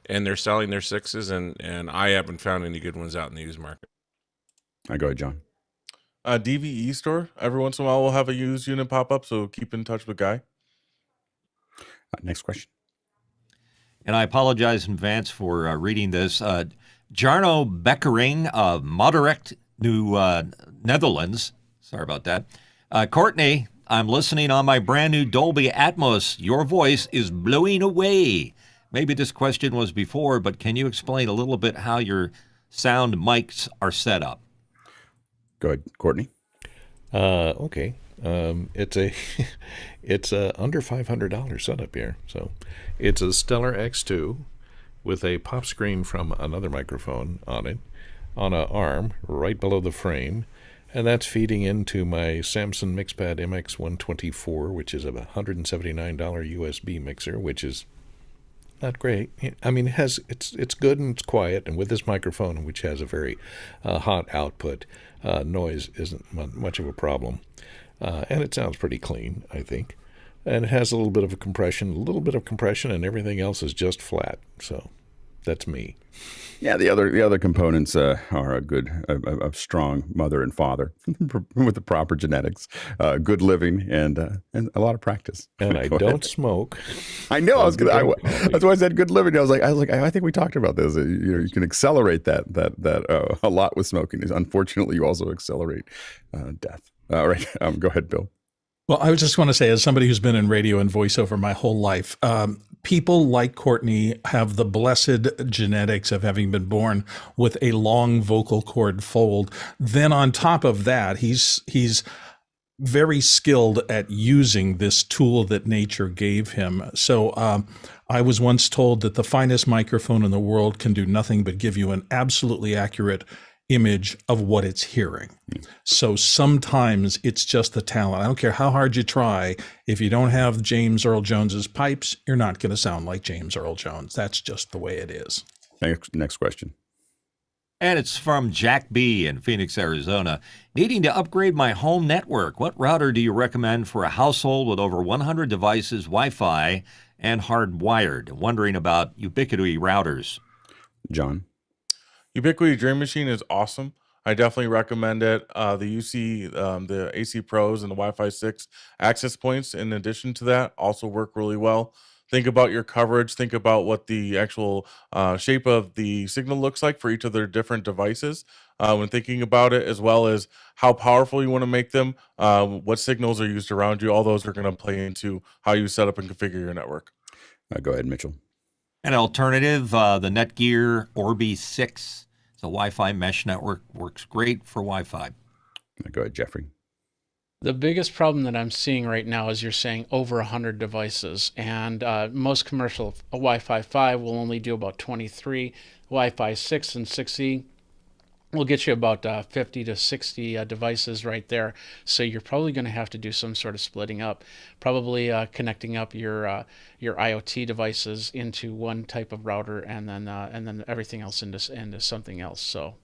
and they're selling their 6s, and I haven't found any good ones out in the used market. Go ahead, John. DVE store. Every once in a while, we'll have a used unit pop up, so keep in touch with Guy. Next question. And I apologize in advance for reading this. Jarno Beckering of Moderect, New Netherlands. Sorry about that. Courtney, I'm listening on my brand new Dolby Atmos. Your voice is blowing away. Maybe this question was before, but can you explain a little bit how your sound mics are set up? Go ahead, Courtney. Okay. It's a under $500 setup here. So it's a Stellar X2 with a pop screen from another microphone on it, on an arm right below the frame. And that's feeding into my Samson Mixpad MX124, which is a $179 USB mixer, which is not great. I mean, it's good and it's quiet, and with this microphone, which has a very hot output, noise isn't much of a problem. And it sounds pretty clean, I think. And it has a little bit of compression, and everything else is just flat. So that's me. Yeah, the other components are a strong mother and father with the proper genetics, good living, and a lot of practice. And I don't smoke. I know. That's why I said good living. I was like, I think we talked about this. You can accelerate that a lot with smoking. Unfortunately, you also accelerate death. All right, go ahead, Bill. Well, I just want to say, as somebody who's been in radio and voiceover my whole life, people like Courtney have the blessed genetics of having been born with a long vocal cord fold. Then on top of that, he's very skilled at using this tool that nature gave him. So I was once told that the finest microphone in the world can do nothing but give you an absolutely accurate image of what it's hearing. So sometimes it's just the talent. I don't care how hard you try. If you don't have James Earl Jones's pipes, you're not going to sound like James Earl Jones. That's just the way it is. Next question. And it's from Jack B. in Phoenix, Arizona. Needing to upgrade my home network. What router do you recommend for a household with over 100 devices, Wi-Fi, and hardwired? Wondering about Ubiquiti routers. John. Ubiquiti Dream Machine is awesome. I definitely recommend it. The AC Pros and the Wi-Fi 6 access points, in addition to that, also work really well. Think about your coverage. Think about what the actual shape of the signal looks like for each of their different devices when thinking about it, as well as how powerful you want to make them, what signals are used around you. All those are going to play into how you set up and configure your network. Go ahead, Mitchell. An alternative, the Netgear Orbi 6. It's a Wi-Fi mesh network. Works great for Wi-Fi. Go ahead, Jeffrey. The biggest problem that I'm seeing right now is you're saying over 100 devices, and most commercial Wi-Fi 5 will only do about 23. Wi-Fi 6 and 6E will get you about 50 to 60 devices right there. So you're probably going to have to do some sort of splitting up, probably connecting up your IoT devices into one type of router, and then everything else into something else. So.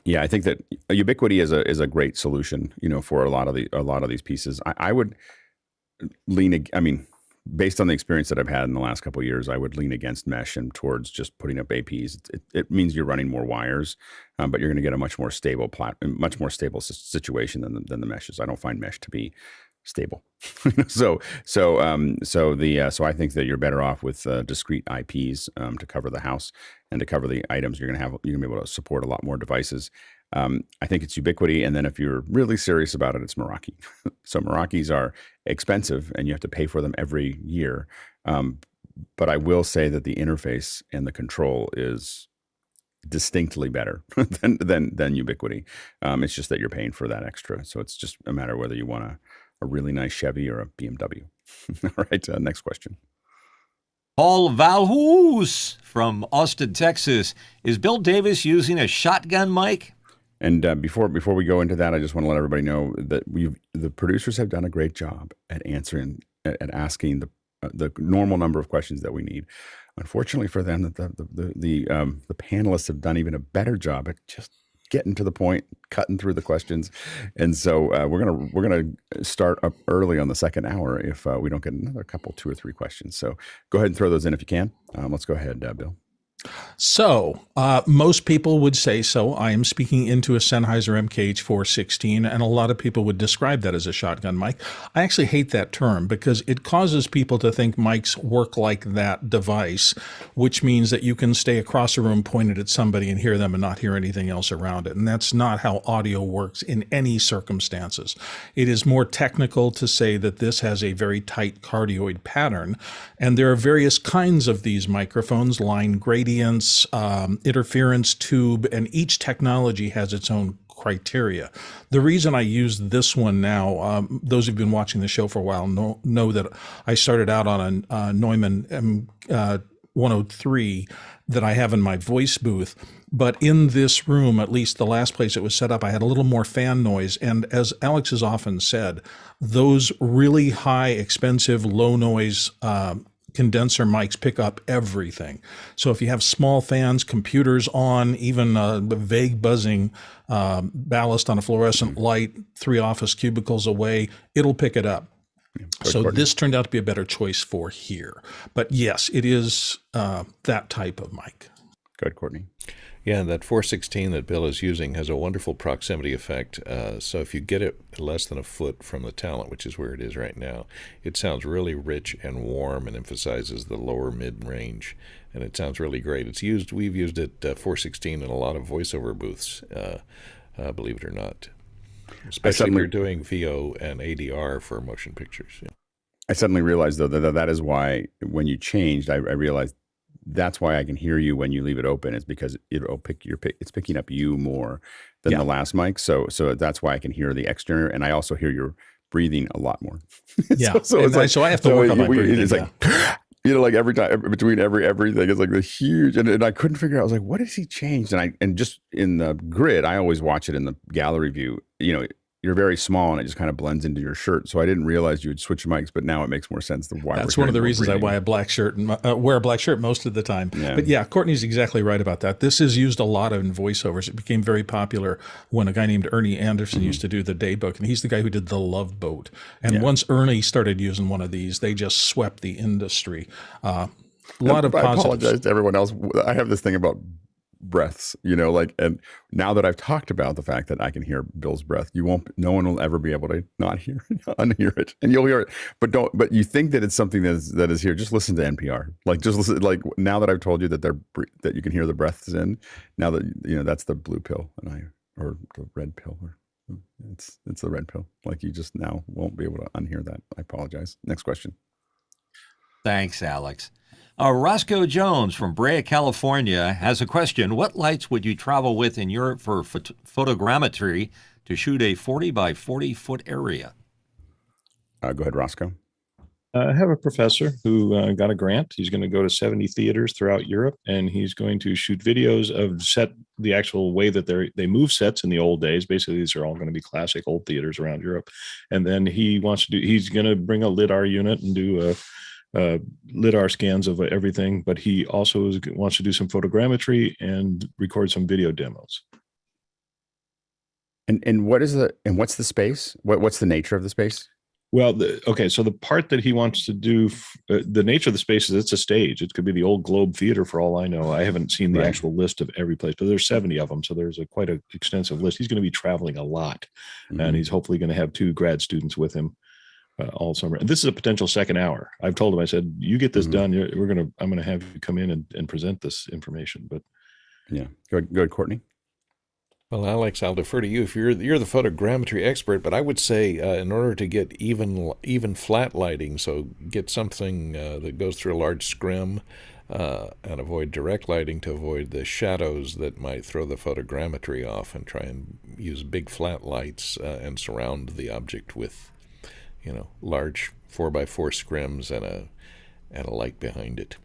Yeah, I think that Ubiquiti is a great solution, for a lot of these pieces. I would lean. I mean, based on the experience that I've had in the last couple of years, I would lean against mesh and towards just putting up APs. It means you're running more wires, but you're going to get a much more stable situation than the meshes. I don't find mesh to be stable. So I think that you're better off with discrete IPs to cover the house and to cover the items. You're gonna be able to support a lot more devices. I think it's Ubiquiti, and then if you're really serious about it, it's Meraki. So Merakis are expensive, and you have to pay for them every year. But I will say that the interface and the control is distinctly better than Ubiquiti. It's just that you're paying for that extra. So it's just a matter of whether you want a really nice Chevy or a BMW. All right, next question. Paul Valhoos from Austin, Texas. Is Bill Davis using a shotgun mic? And before we go into that, I just want to let everybody know that the producers have done a great job at asking the normal number of questions that we need. Unfortunately for them, the panelists have done even a better job at just getting to the point, cutting through the questions, and so we're gonna start up early on the second hour if we don't get another couple, 2 or 3 questions. So go ahead and throw those in if you can. Let's go ahead, Bill. So most people would say so. I am speaking into a Sennheiser MKH416, and a lot of people would describe that as a shotgun mic. I actually hate that term because it causes people to think mics work like that device, which means that you can stay across a room pointed at somebody and hear them and not hear anything else around it. And that's not how audio works in any circumstances. It is more technical to say that this has a very tight cardioid pattern, and there are various kinds of these microphones, line gradient, interference tube, and each technology has its own criteria. The reason I use this one now, those who've been watching the show for a while know that I started out on a Neumann M103 that I have in my voice booth. But in this room, at least the last place it was set up, I had a little more fan noise. And as Alex has often said, those really high, expensive, low noise condenser mics pick up everything. So if you have small fans, computers on, even the vague buzzing ballast on a fluorescent light 3 office cubicles away, it'll pick it up. So this turned out to be a better choice for here. But yes, it is that type of mic. Go ahead, Courtney. Yeah, that 416 that Bill is using has a wonderful proximity effect. So if you get it less than a foot from the talent, which is where it is right now, it sounds really rich and warm and emphasizes the lower mid-range. And it sounds really great. We've used it 416 in a lot of voiceover booths, believe it or not. Especially if you're doing VO and ADR for motion pictures. Yeah. I suddenly realized, though, that is why when you changed, I realized that's why I can hear you when you leave it open. It's because it's picking up you more than the last mic. So that's why I can hear the exterior, and I also hear your breathing a lot more. Yeah. so I have to work on my breathing. It's like, like every time between everything, it's like the huge, and I couldn't figure out. I was like, what has he changed? And just in the grid, I always watch it in the gallery view. You're very small, and it just kind of blends into your shirt. So I didn't realize you would switch mics, but now it makes more sense. That's one of the reasons I wear a black shirt and wear a black shirt most of the time. Yeah. But yeah, Courtney's exactly right about that. This is used a lot in voiceovers. It became very popular when a guy named Ernie Anderson used to do the Daybook, and he's the guy who did the Love Boat. And once Ernie started using one of these, they just swept the industry. A lot of positives. I apologize to everyone else. I have this thing about breaths, like, and now that I've talked about the fact that I can hear Bill's breath, no one will ever be able to not hear, unhear it, and you'll hear it. But you think that it's something that is here. Just listen to NPR. Like, just listen, like, now that I've told you that that you can hear the breaths in, now that, that's the blue pill or the red pill, or it's the red pill. Like, you just now won't be able to unhear that. I apologize. Next question. Thanks, Alex. Roscoe Jones from Brea, California has a question. What lights would you travel with in Europe for photogrammetry to shoot a 40 by 40 foot area? Go ahead, Roscoe. I have a professor who got a grant. He's going to go to 70 theaters throughout Europe, and he's going to shoot videos of the actual way that they move sets in the old days. Basically, these are all going to be classic old theaters around Europe. And then he's going to bring a LiDAR unit and do LiDAR scans of everything, but he also wants to do some photogrammetry and record some video demos. And what's the space? What's the nature of the space? Well, so the part that he wants to do, the nature of the space is it's a stage. It could be the old Globe Theater for all I know. I haven't seen the actual list of every place, but there's 70 of them. So there's quite an extensive list. He's going to be traveling a lot, and he's hopefully going to have 2 grad students with him all summer. And this is a potential second hour. I've told him, I said, you get this done. I'm going to have you come in and present this information. But yeah, go ahead, Courtney. Well, Alex, I'll defer to you. If you're the photogrammetry expert, but I would say in order to get even flat lighting, so get something that goes through a large scrim and avoid direct lighting to avoid the shadows that might throw the photogrammetry off, and try and use big flat lights and surround the object with, large 4x4 scrims and a light behind it.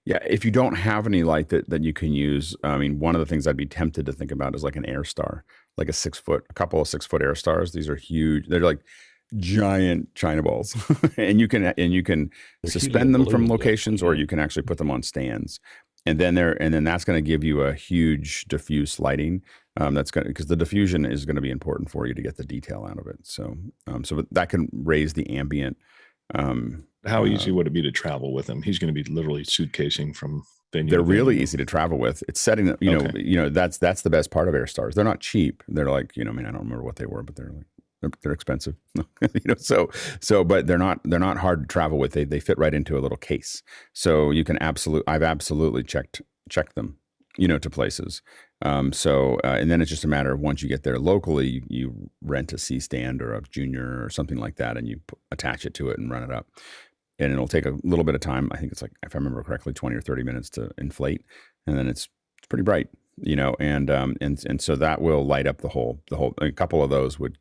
Yeah, if you don't have any light that you can use, I mean, one of the things I'd be tempted to think about is like an air star, like a couple of 6 foot air stars. These are huge. They're like giant China balls, and you can suspend them from locations, or you can actually put them on stands. And then that's going to give you a huge diffuse lighting. Because the diffusion is going to be important for you to get the detail out of it. So that can raise the ambient. How easy would it be to travel with him? He's going to be literally suitcasing from venue. They're really easy to travel with. It's setting them, that's the best part of air stars. They're not cheap. They're like, I don't remember what they were, but they're expensive. But they're not hard to travel with. They fit right into a little case. So you can I've absolutely checked them, to places. And then it's just a matter of, once you get there locally, you rent a C stand or a Junior or something like that, and you attach it to it and run it up. And it'll take a little bit of time. I think it's like, if I remember correctly, 20 or 30 minutes to inflate, and then it's pretty bright, and so that will light up the whole. A couple of those would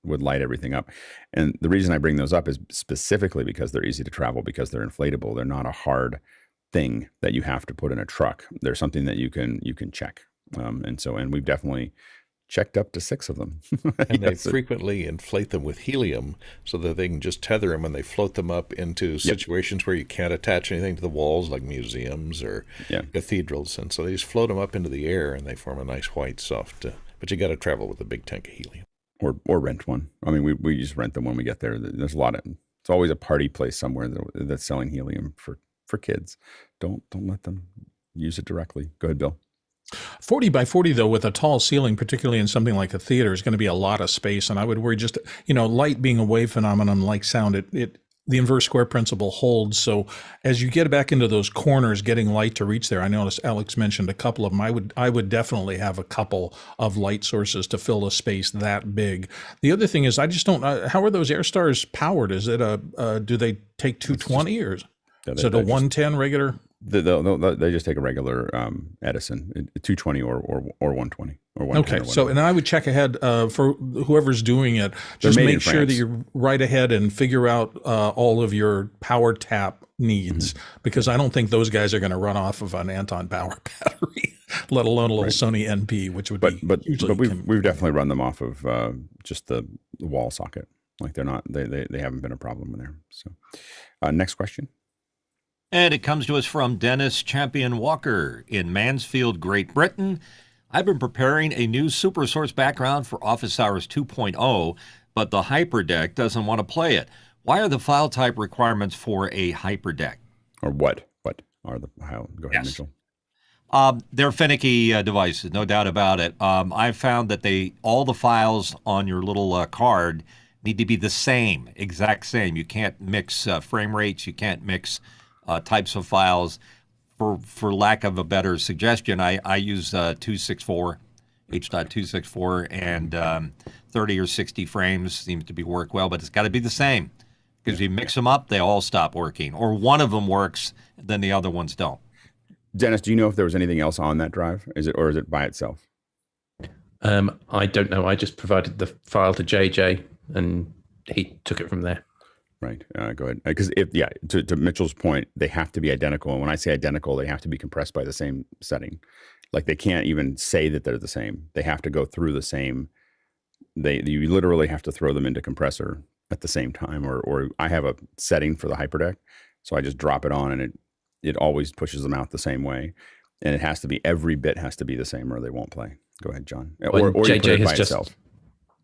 light everything up. And the reason I bring those up is specifically because they're easy to travel, because they're inflatable. They're not a hard thing that you have to put in a truck. They're something that you can check. And we've definitely checked up to 6 of them. And they frequently inflate them with helium so that they can just tether them, and they float them up into situations where you can't attach anything to the walls, like museums or cathedrals. And so they just float them up into the air, and they form a nice white soft, but you got to travel with a big tank of helium. Or rent one. I mean, we just rent them when we get there. There's it's always a party place somewhere that's selling helium for kids. Don't let them use it directly. Go ahead, Bill. 40 by 40, though, with a tall ceiling, particularly in something like a theater, is going to be a lot of space. And I would worry just, light being a wave phenomenon like sound, the inverse square principle holds. So as you get back into those corners, getting light to reach there, I noticed Alex mentioned a couple of them. I would definitely have a couple of light sources to fill a space that big. The other thing is, I just don't, how are those air stars powered? Is it do they take 220 or is it a 110 regular? They just take a regular Edison, 220 or 120 or 110. Okay, and I would check ahead for whoever's doing it. Just make sure that you're right ahead and figure out all of your power tap needs, because I don't think those guys are going to run off of an Anton power battery, let alone a little Sony NP, which would be. But we've definitely run them off of just the wall socket. Like they haven't been a problem there. So, next question. And it comes to us from Dennis Champion Walker in Mansfield, Great Britain. I've been preparing a new supersource background for Office Hours 2.0, but the Hyperdeck doesn't want to play it. Why are the file type requirements for a Hyperdeck? Or what? What are the? Go ahead, Mitchell. They're finicky devices, no doubt about it. I've found that all the files on your little card need to be the same, exact same. You can't mix frame rates. You can't mix types of files. For lack of a better suggestion, I use 264, H.264, and 30 or 60 frames seems to work well, but it's got to be the same. Because if you mix them up, they all stop working. Or one of them works, then the other ones don't. Dennis, do you know if there was anything else on that drive? Is it by itself? I don't know. I just provided the file to JJ, and he took it from there. Right. Go ahead. Because to Mitchell's point, they have to be identical. And when I say identical, they have to be compressed by the same setting. Like they can't even say that they're the same. They have to go through the same. You literally have to throw them into compressor at the same time. Or I have a setting for the Hyperdeck, so I just drop it on, and it always pushes them out the same way. And it has to be, every bit has to be the same, or they won't play. Go ahead, John. Or JJ has just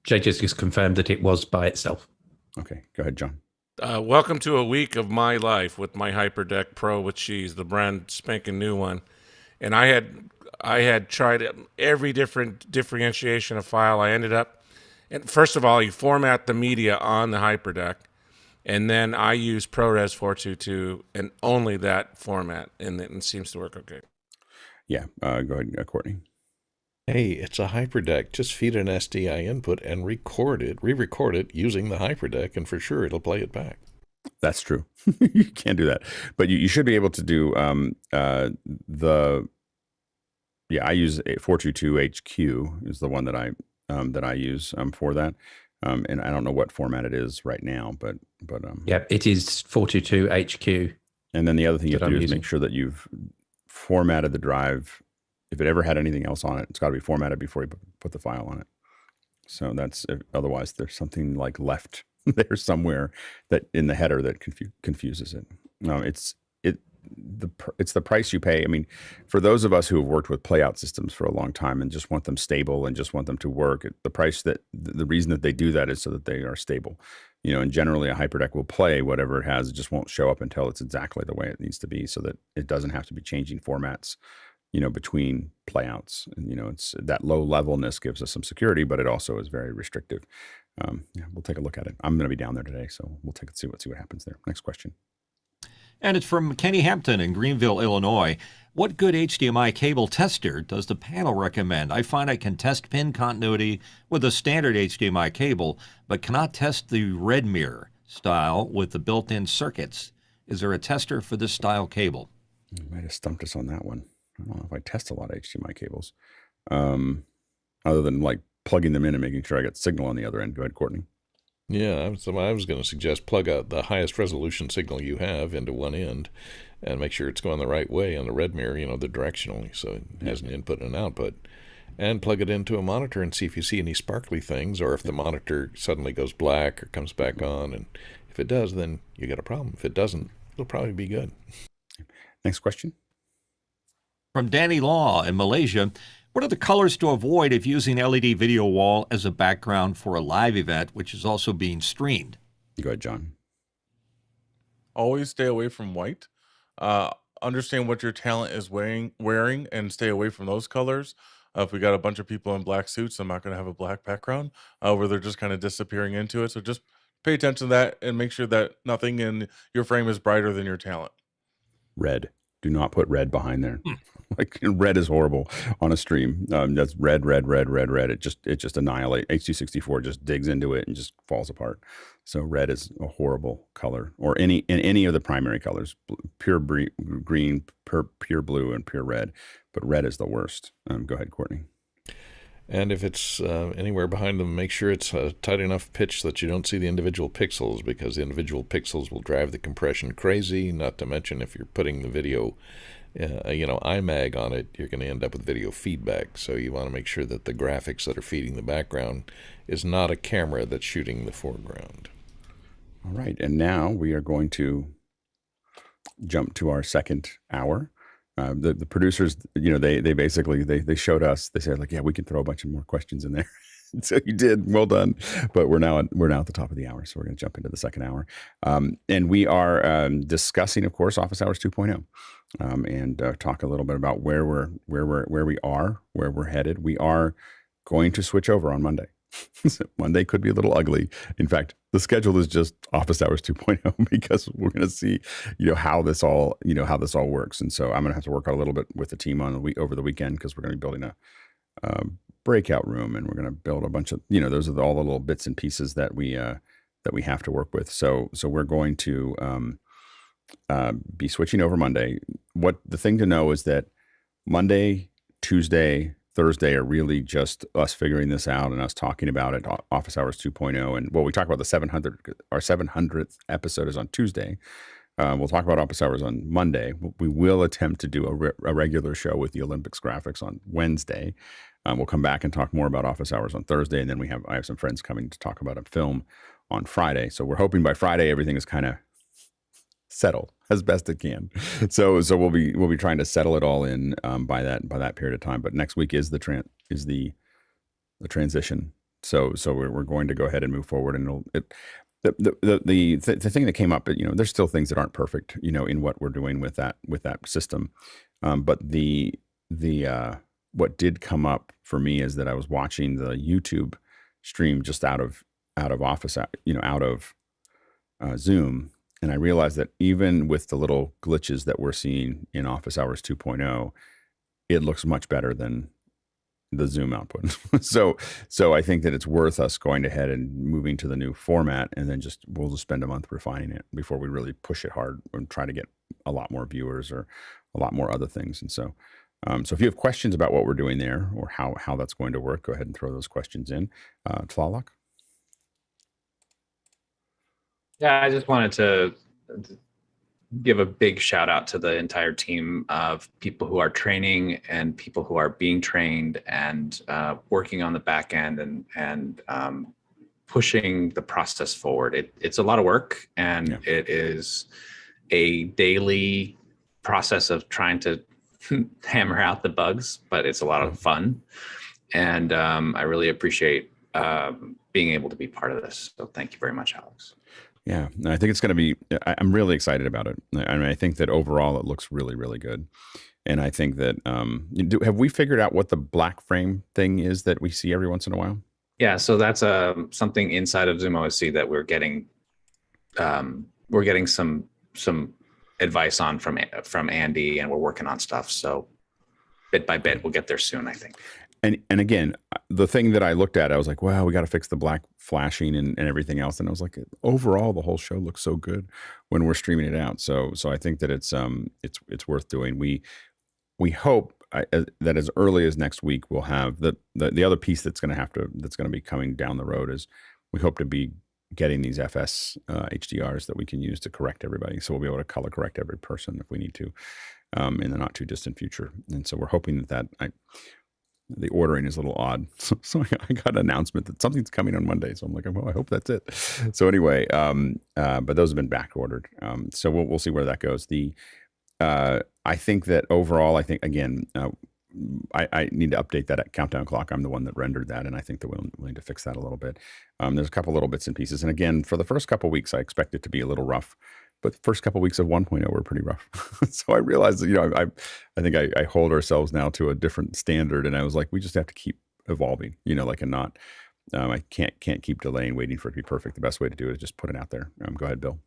JJ's just confirmed that it was by itself. Okay, go ahead, John. Welcome to a week of my life with my Hyperdeck Pro with cheese, the brand spanking new one. And I had tried every different differentiation of file. I ended up, and first of all, you format the media on the Hyperdeck, and then I use ProRes 422 and only that format, and it seems to work okay. Yeah, go ahead, Courtney. Hey, it's a Hyperdeck. Just feed an SDI input and re-record it using the Hyperdeck, and for sure it'll play it back. That's true. You can't do that, but you should be able to do I use 422HQ is the one that I use for that, and I don't know what format it is right now, but yeah, it is 422HQ. And then the other thing you have to do is make sure that you've formatted the drive. If it ever had anything else on it, it's got to be formatted before you put the file on it. So otherwise there's something like left there somewhere that in the header that confuses it. It's the price you pay. I mean, for those of us who have worked with playout systems for a long time and just want them stable and just want them to work, the reason that they do that is so that they are stable. And generally a Hyperdeck will play whatever it has. It just won't show up until it's exactly the way it needs to be, so that it doesn't have to be changing formats between playouts. And, it's that low levelness gives us some security, but it also is very restrictive. We'll take a look at it. I'm going to be down there today, so we'll see what happens there. Next question. And it's from Kenny Hampton in Greenville, Illinois. What good HDMI cable tester does the panel recommend? I find I can test pin continuity with a standard HDMI cable, but cannot test the Redmere style with the built-in circuits. Is there a tester for this style cable? You might have stumped us on that one. I don't know if I test a lot of HDMI cables, other than like plugging them in and making sure I got signal on the other end. Go ahead, Courtney. Yeah, I was going to suggest plug out the highest resolution signal you have into one end and make sure it's going the right way on the Redmere, the directionally, so it has an input and an output. And plug it into a monitor and see if you see any sparkly things, or if the monitor suddenly goes black or comes back on. And if it does, then you got a problem. If it doesn't, it'll probably be good. Next question. From Danny Law in Malaysia, what are the colors to avoid if using LED video wall as a background for a live event, which is also being streamed? Go ahead, John. Always stay away from white. Understand what your talent is wearing and stay away from those colors. If we got a bunch of people in black suits, I'm not going to have a black background where they're just kind of disappearing into it. So just pay attention to that and make sure that nothing in your frame is brighter than your talent. Red. Do not put red behind there. Like red is horrible on a stream. That's red. It just annihilates. H.264 just digs into it and just falls apart. So red is a horrible color, or any of the primary colors, pure green, pure blue, and pure red. But red is the worst. Go ahead, Courtney. And if it's anywhere behind them, make sure it's a tight enough pitch that you don't see the individual pixels, because the individual pixels will drive the compression crazy. Not to mention, if you're putting the video, iMag on it, you're going to end up with video feedback. So you want to make sure that the graphics that are feeding the background is not a camera that's shooting the foreground. All right, and now we are going to jump to our second hour. The producers, they basically, they showed us, they said, like, yeah, we can throw a bunch of more questions in there. So you did. Well done. But we're now at the top of the hour, so we're going to jump into the second hour, and we are discussing, of course, Office Hours 2.0, and talk a little bit about where we are, where we're headed. We are going to switch over on Monday. Monday could be a little ugly. In fact, the schedule is just Office Hours 2.0 because we're going to see, how this all works. And so I'm going to have to work out a little bit with the team over the weekend, because we're going to be building a breakout room, and we're going to build a bunch of, those are all the little bits and pieces that we have to work with. So we're going to be switching over Monday. What the thing to know is that Monday, Tuesday, Thursday are really just us figuring this out and us talking about it. Office Hours 2.0, and we talk about our 700th episode is on Tuesday. We'll talk about Office Hours on Monday. We will attempt to do a regular show with the Olympics graphics on Wednesday. We'll come back and talk more about Office Hours on Thursday, and then I have some friends coming to talk about a film on Friday. So we're hoping by Friday everything is kind of settled as best it can. So we'll be trying to settle it all in by that period of time. But next week is the transition. So we're going to go ahead and move forward, and the thing that came up, there's still things that aren't perfect, in what we're doing with that system. But what did come up for me is that I was watching the YouTube stream just out of Office, out of Zoom. And I realized that even with the little glitches that we're seeing in Office Hours 2.0, it looks much better than the Zoom output. So I think that it's worth us going ahead and moving to the new format, and then we'll just spend a month refining it before we really push it hard and try to get a lot more viewers or a lot more other things. And so if you have questions about what we're doing there or how that's going to work, go ahead and throw those questions in. Tlaloc? Yeah, I just wanted to give a big shout out to the entire team of people who are training and people who are being trained and working on the back end and pushing the process forward. It's a lot of work, and it is a daily process of trying to hammer out the bugs, but it's a lot of fun. And I really appreciate being able to be part of this. So thank you very much, Alex. Yeah, I think it's going to be, I'm really excited about it. I mean, I think that overall it looks really, really good. And I think that, have we figured out what the black frame thing is that we see every once in a while? Yeah, so that's something inside of ZoomOSC that we're getting some advice on from Andy, and we're working on stuff. So bit by bit, we'll get there soon, I think. And again, the thing that I looked at, I was like, wow, we got to fix the black flashing and everything else. And I was like, overall, the whole show looks so good when we're streaming it out. So I think that it's worth doing. We hope that as early as next week, we'll have the other piece that's going to be coming down the road is we hope to be getting these FS HDRs that we can use to correct everybody. So we'll be able to color correct every person if we need to in the not too distant future. And so we're hoping that the ordering is a little odd. So I got an announcement that something's coming on Monday. So I'm like, well, I hope that's it. So anyway, but those have been back ordered. So we'll see where that goes. I think that overall, again, I need to update that countdown clock. I'm the one that rendered that, and I think that we'll need to fix that a little bit. There's a couple little bits and pieces. And again, for the first couple of weeks, I expect it to be a little rough. But the first couple of weeks of 1.0 were pretty rough. So I realized that, I think I hold ourselves now to a different standard. And I was like, we just have to keep evolving, and not, I can't keep delaying, waiting for it to be perfect. The best way to do it is just put it out there. Go ahead, Bill.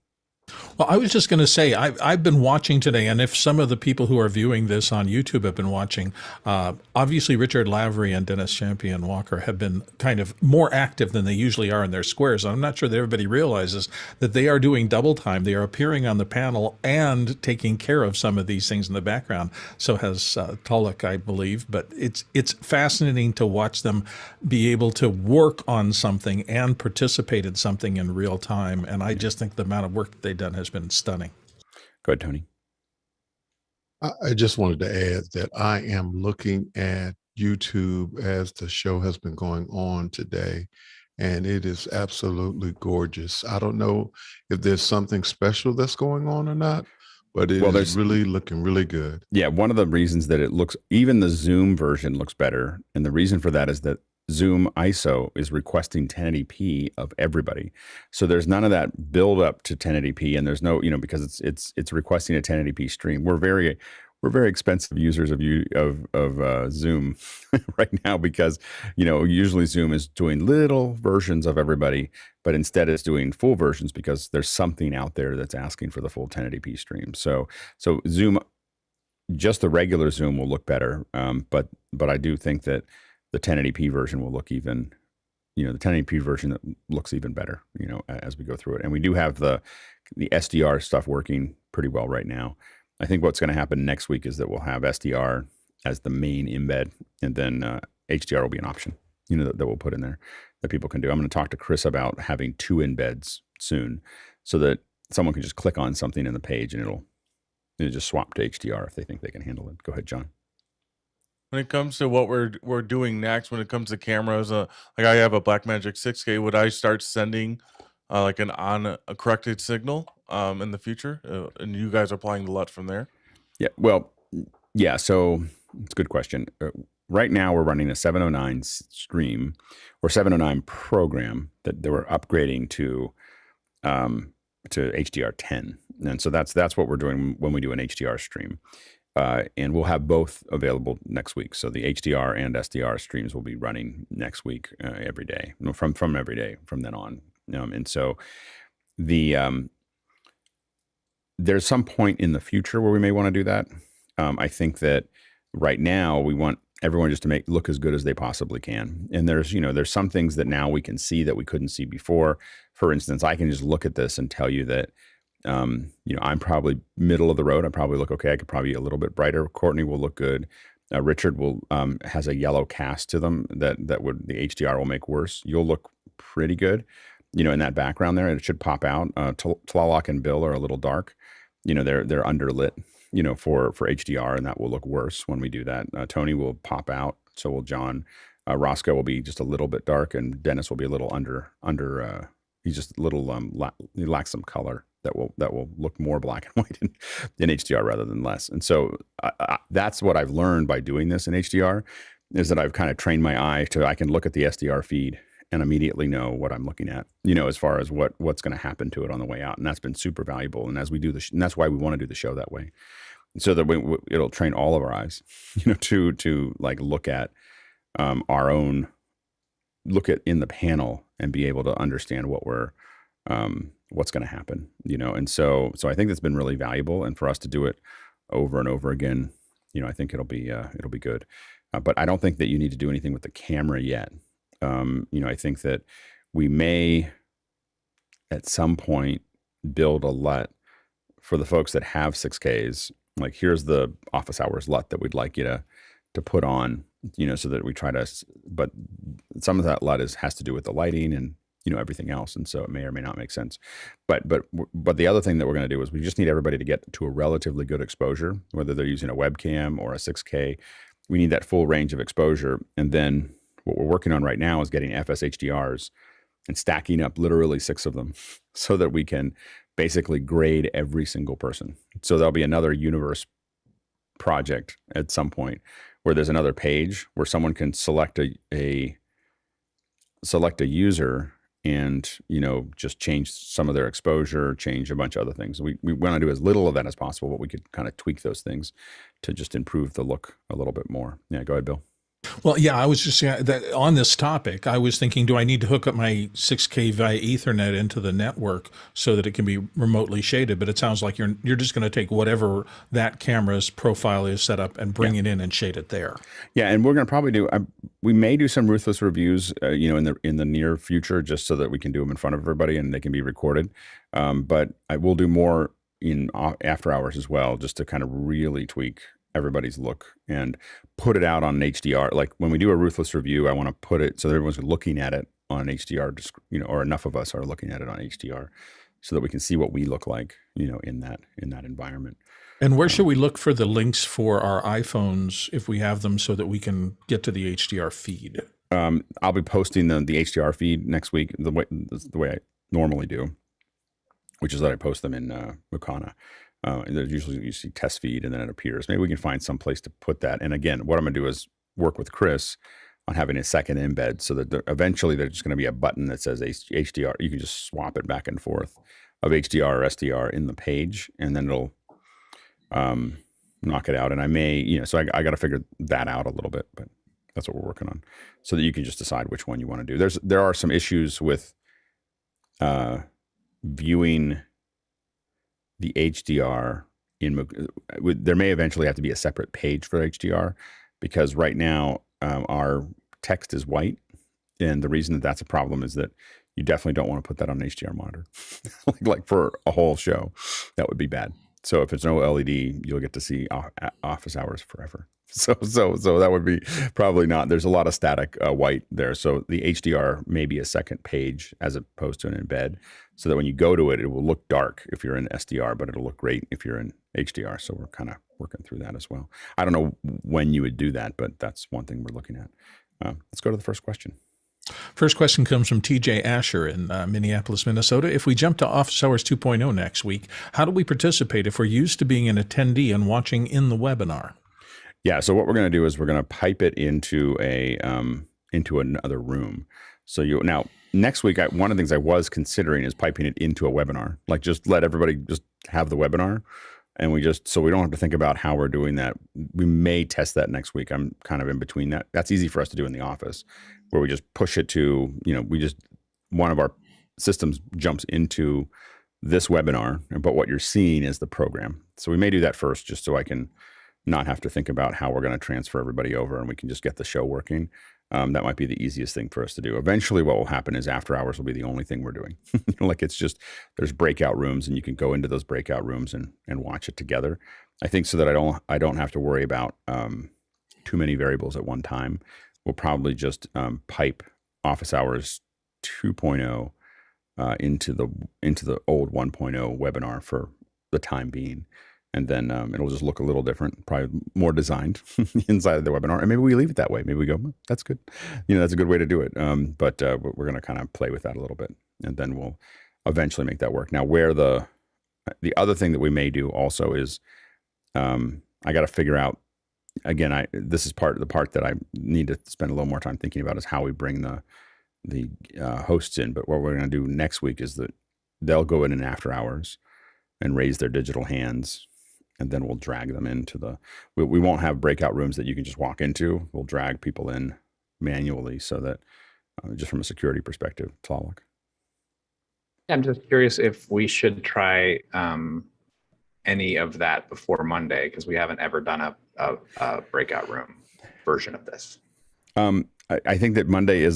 Well, I was just going to say, I've been watching today, and if some of the people who are viewing this on YouTube have been watching, obviously Richard Lavery and Dennis Champion Walker have been kind of more active than they usually are in their squares. I'm not sure that everybody realizes that they are doing double time. They are appearing on the panel and taking care of some of these things in the background. So has Tulloch, I believe. But it's fascinating to watch them be able to work on something and participate in something in real time. And I just think the amount of work that they've done has been stunning. Go ahead, Tony. I just wanted to add that I am looking at YouTube as the show has been going on today, and it is absolutely gorgeous. I don't know if there's something special that's going on or not, but it is really looking really good. Yeah, one of the reasons that it looks, even the Zoom version looks better, and the reason for that is that ZoomISO is requesting 1080p of everybody. So there's none of that build up to 1080p, and there's no, because it's requesting a 1080p stream. We're very expensive users of Zoom right now because usually Zoom is doing little versions of everybody, but instead it's doing full versions because there's something out there that's asking for the full 1080p stream. So Zoom, just the regular Zoom will look better, but I do think that the 1080p version will look even, the 1080p version that looks even better, as we go through it. And we do have the SDR stuff working pretty well right now. I think what's going to happen next week is that we'll have SDR as the main embed, and then HDR will be an option, that we'll put in there that people can do. I'm going to talk to Chris about having 2 embeds soon so that someone can just click on something in the page and it'll just swap to HDR if they think they can handle it. Go ahead, John. When it comes to what we're doing next, when it comes to cameras, like I have a Blackmagic 6K, would I start sending like an corrected signal in the future, and you guys are applying the LUT from there? Yeah, well, yeah. So it's a good question. Right now, we're running a 709 stream or 709 program that we're upgrading to HDR10, and so that's what we're doing when we do an HDR stream. And we'll have both available next week. So the HDR and SDR streams will be running next week every day, from every day from then on. And so there's some point in the future where we may want to do that. I think that right now we want everyone just to look as good as they possibly can. And there's some things that now we can see that we couldn't see before. For instance, I can just look at this and tell you that I'm probably middle of the road. I probably look okay. I could probably be a little bit brighter. Courtney will look good. Richard has a yellow cast to them that the HDR will make worse. You'll look pretty good, in that background there, and it should pop out. Tlaloc and Bill are a little dark. They're underlit, for HDR, and that will look worse when we do that. Tony will pop out. So will John. Roscoe will be just a little bit dark, and Dennis will be a little under. He's just a little he lacks some color. That will look more black and white in HDR rather than less. And so that's what I've learned by doing this in HDR, is that I've kind of trained my eye to, I can look at the SDR feed and immediately know what I'm looking at, as far as what's going to happen to it on the way out. And that's been super valuable. And as we do and that's why we want to do the show that way, so that it'll train all of our eyes, to like look at our own, look at in the panel and be able to understand what's going to happen, and so I think that's been really valuable, and for us to do it over and over again, I think it'll be good, but I don't think that you need to do anything with the camera yet. I think that we may at some point build a LUT for the folks that have 6Ks. Like, here's the office hours LUT that we'd like you to put on, so that we try to, but some of that LUT has to do with the lighting and everything else, and so it may or may not make sense. But the other thing that we're going to do is we just need everybody to get to a relatively good exposure, whether they're using a webcam or a 6K. We need that full range of exposure, and then what we're working on right now is getting FS-HDRs and stacking up literally 6 of them, so that we can basically grade every single person. So there'll be another universe project at some point where there's another page where someone can select a user and just change some of their exposure, change a bunch of other things. We want to do as little of that as possible, but we could kind of tweak those things to just improve the look a little bit more. Yeah, go ahead, Bill. Well, yeah, I was just that on this topic, I was thinking, do I need to hook up my 6K via Ethernet into the network so that it can be remotely shaded? But it sounds like you're just going to take whatever that camera's profile is set up and bring it in and shade it there. Yeah, and we're going to probably we may do some ruthless reviews, in the near future, just so that we can do them in front of everybody and they can be recorded. But I will do more in after hours as well, just to kind of really tweak everybody's look and put it out on an HDR. Like when we do a ruthless review, I want to put it so that everyone's looking at it on an HDR, or enough of us are looking at it on HDR, so that we can see what we look like, in that environment. And where should we look for the links for our iPhones if we have them, so that we can get to the HDR feed? I'll be posting the HDR feed next week the way I normally do, which is that I post them in Mukana. There's usually, you see test feed and then it appears. Maybe we can find some place to put that. And again, what I'm going to do is work with Chris on having a second embed, so that eventually there's just going to be a button that says HDR. You can just swap it back and forth of HDR or SDR in the page, and then it'll knock it out. And I may, so I got to figure that out a little bit, but that's what we're working on, so that you can just decide which one you want to do. There are some issues with viewing the HDR there may eventually have to be a separate page for HDR, because right now our text is white, and the reason that that's a problem is that you definitely don't want to put that on an HDR monitor. like for a whole show, that would be bad. So if it's no LED, you'll get to see office hours forever. So that would be probably not. There's a lot of static white there. So the HDR may be a second page as opposed to an embed, so that when you go to it, it will look dark if you're in SDR, but it'll look great if you're in HDR. So we're kind of working through that as well. I don't know when you would do that, but that's one thing we're looking at. Let's go to the first question. First question comes from TJ Asher in Minneapolis, Minnesota. If we jump to Office Hours 2.0 next week, how do we participate if we're used to being an attendee and watching in the webinar? Yeah, so what we're going to do is we're going to pipe it into into another room. So now next week, one of the things I was considering is piping it into a webinar. Like, just let everybody just have the webinar, and so we don't have to think about how we're doing that. We may test that next week. I'm kind of in between that. That's easy for us to do in the office, where we just push it to, one of our systems jumps into this webinar, but what you're seeing is the program. So we may do that first, just so I can not have to think about how we're going to transfer everybody over, and we can just get the show working. That might be the easiest thing for us to do. Eventually what will happen is after hours will be the only thing we're doing. Like, it's just, there's breakout rooms, and you can go into those breakout rooms and watch it together. I think so that I don't have to worry about too many variables at one time. We'll probably just pipe Office Hours 2.0 into the old 1.0 webinar for the time being. And then it'll just look a little different, probably more designed inside of the webinar. And maybe we leave it that way. Maybe we go, that's good. That's a good way to do it. But we're going to kind of play with that a little bit, and then we'll eventually make that work. Now, where the other thing that we may do also is I got to figure out, again, this is the part that I need to spend a little more time thinking about, is how we bring the hosts in. But what we're going to do next week is that they'll go in after hours and raise their digital hands, and then we'll drag them into we won't have breakout rooms that you can just walk into. We'll drag people in manually, so that just from a security perspective, it's all look. I'm just curious if we should try any of that before Monday, because we haven't ever done a breakout room version of this. I think that Monday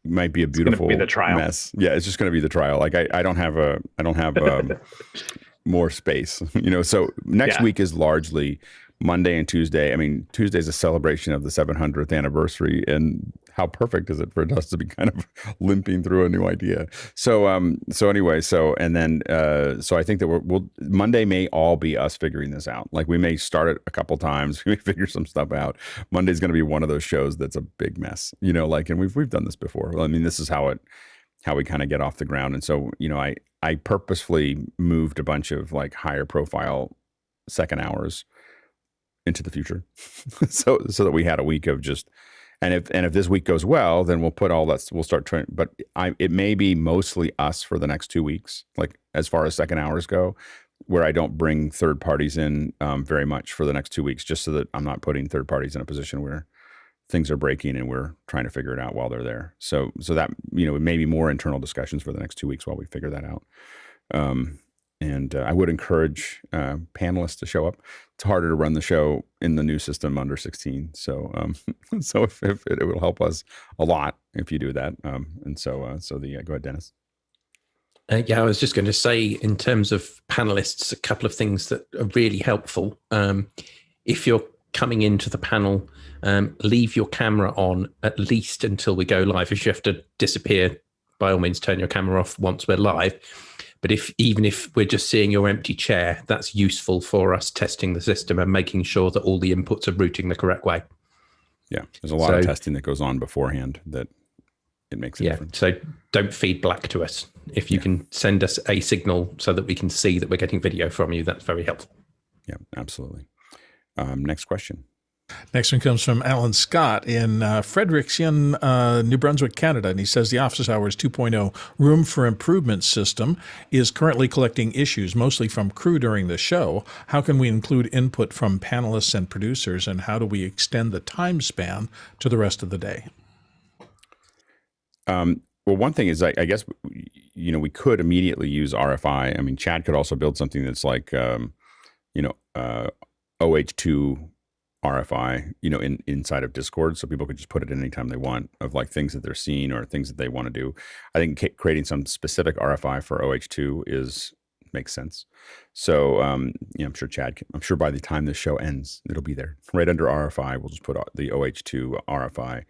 might be a beautiful be the trial. Mess. Yeah, it's just going to be the trial. Like, I don't have more space, So next week is largely Monday and Tuesday. I mean, Tuesday is a celebration of the 700th anniversary, and how perfect is it for us to be kind of limping through a new idea? So anyway, and then I think that Monday may all be us figuring this out. Like, we may start it a couple times, we may figure some stuff out. Monday's going to be one of those shows that's a big mess, and we've done this before. I mean, this is how we kind of get off the ground. And so, I purposefully moved a bunch of like higher profile second hours into the future, so that we had a week of just. And if this week goes well, then we'll put all that. We'll start trying. But it may be mostly us for the next 2 weeks, like as far as second hours go, where I don't bring third parties in very much for the next 2 weeks, just so that I'm not putting third parties in a position where things are breaking and we're trying to figure it out while they're there. So that, it may be more internal discussions for the next 2 weeks while we figure that out. And I would encourage panelists to show up. It's harder to run the show in the new system under 16. So if it will help us a lot if you do that. Go ahead, Dennis. Yeah, I was just going to say, in terms of panelists, a couple of things that are really helpful. If you're coming into the panel, leave your camera on at least until we go live. If you have to disappear, by all means, turn your camera off once we're live. But even if we're just seeing your empty chair, that's useful for us testing the system and making sure that all the inputs are routing the correct way. Yeah, there's a lot of testing that goes on beforehand that it makes a difference. So don't feed black to us. If you can send us a signal so that we can see that we're getting video from you, that's very helpful. Yeah, absolutely. Next question. Next one comes from Alan Scott in Fredericton, New Brunswick, Canada. And he says the Office Hours 2.0 Room for Improvement system is currently collecting issues, mostly from crew during the show. How can we include input from panelists and producers, and how do we extend the time span to the rest of the day? Well, one thing is, I guess, we could immediately use RFI. I mean, Chad could also build something that's like, OH2 RFI, inside of Discord, so people could just put it in anytime they want, of like things that they're seeing or things that they want to do. I think creating some specific RFI for OH2 makes sense. So, I'm sure by the time this show ends, it'll be there right under RFI. We'll just put the OH2 RFI.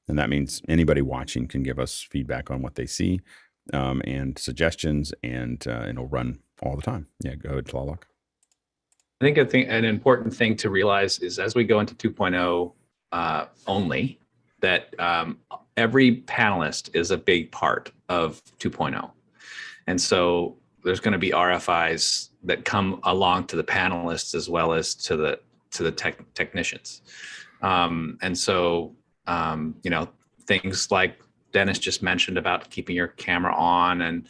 And that means anybody watching can give us feedback on what they see, and suggestions, and it'll run all the time. Yeah, go ahead, Tlaloc. I think an important thing to realize is as we go into 2.0 only, that every panelist is a big part of 2.0. And so there's going to be RFIs that come along to the panelists as well as to the technicians. And so things like Dennis just mentioned about keeping your camera on, and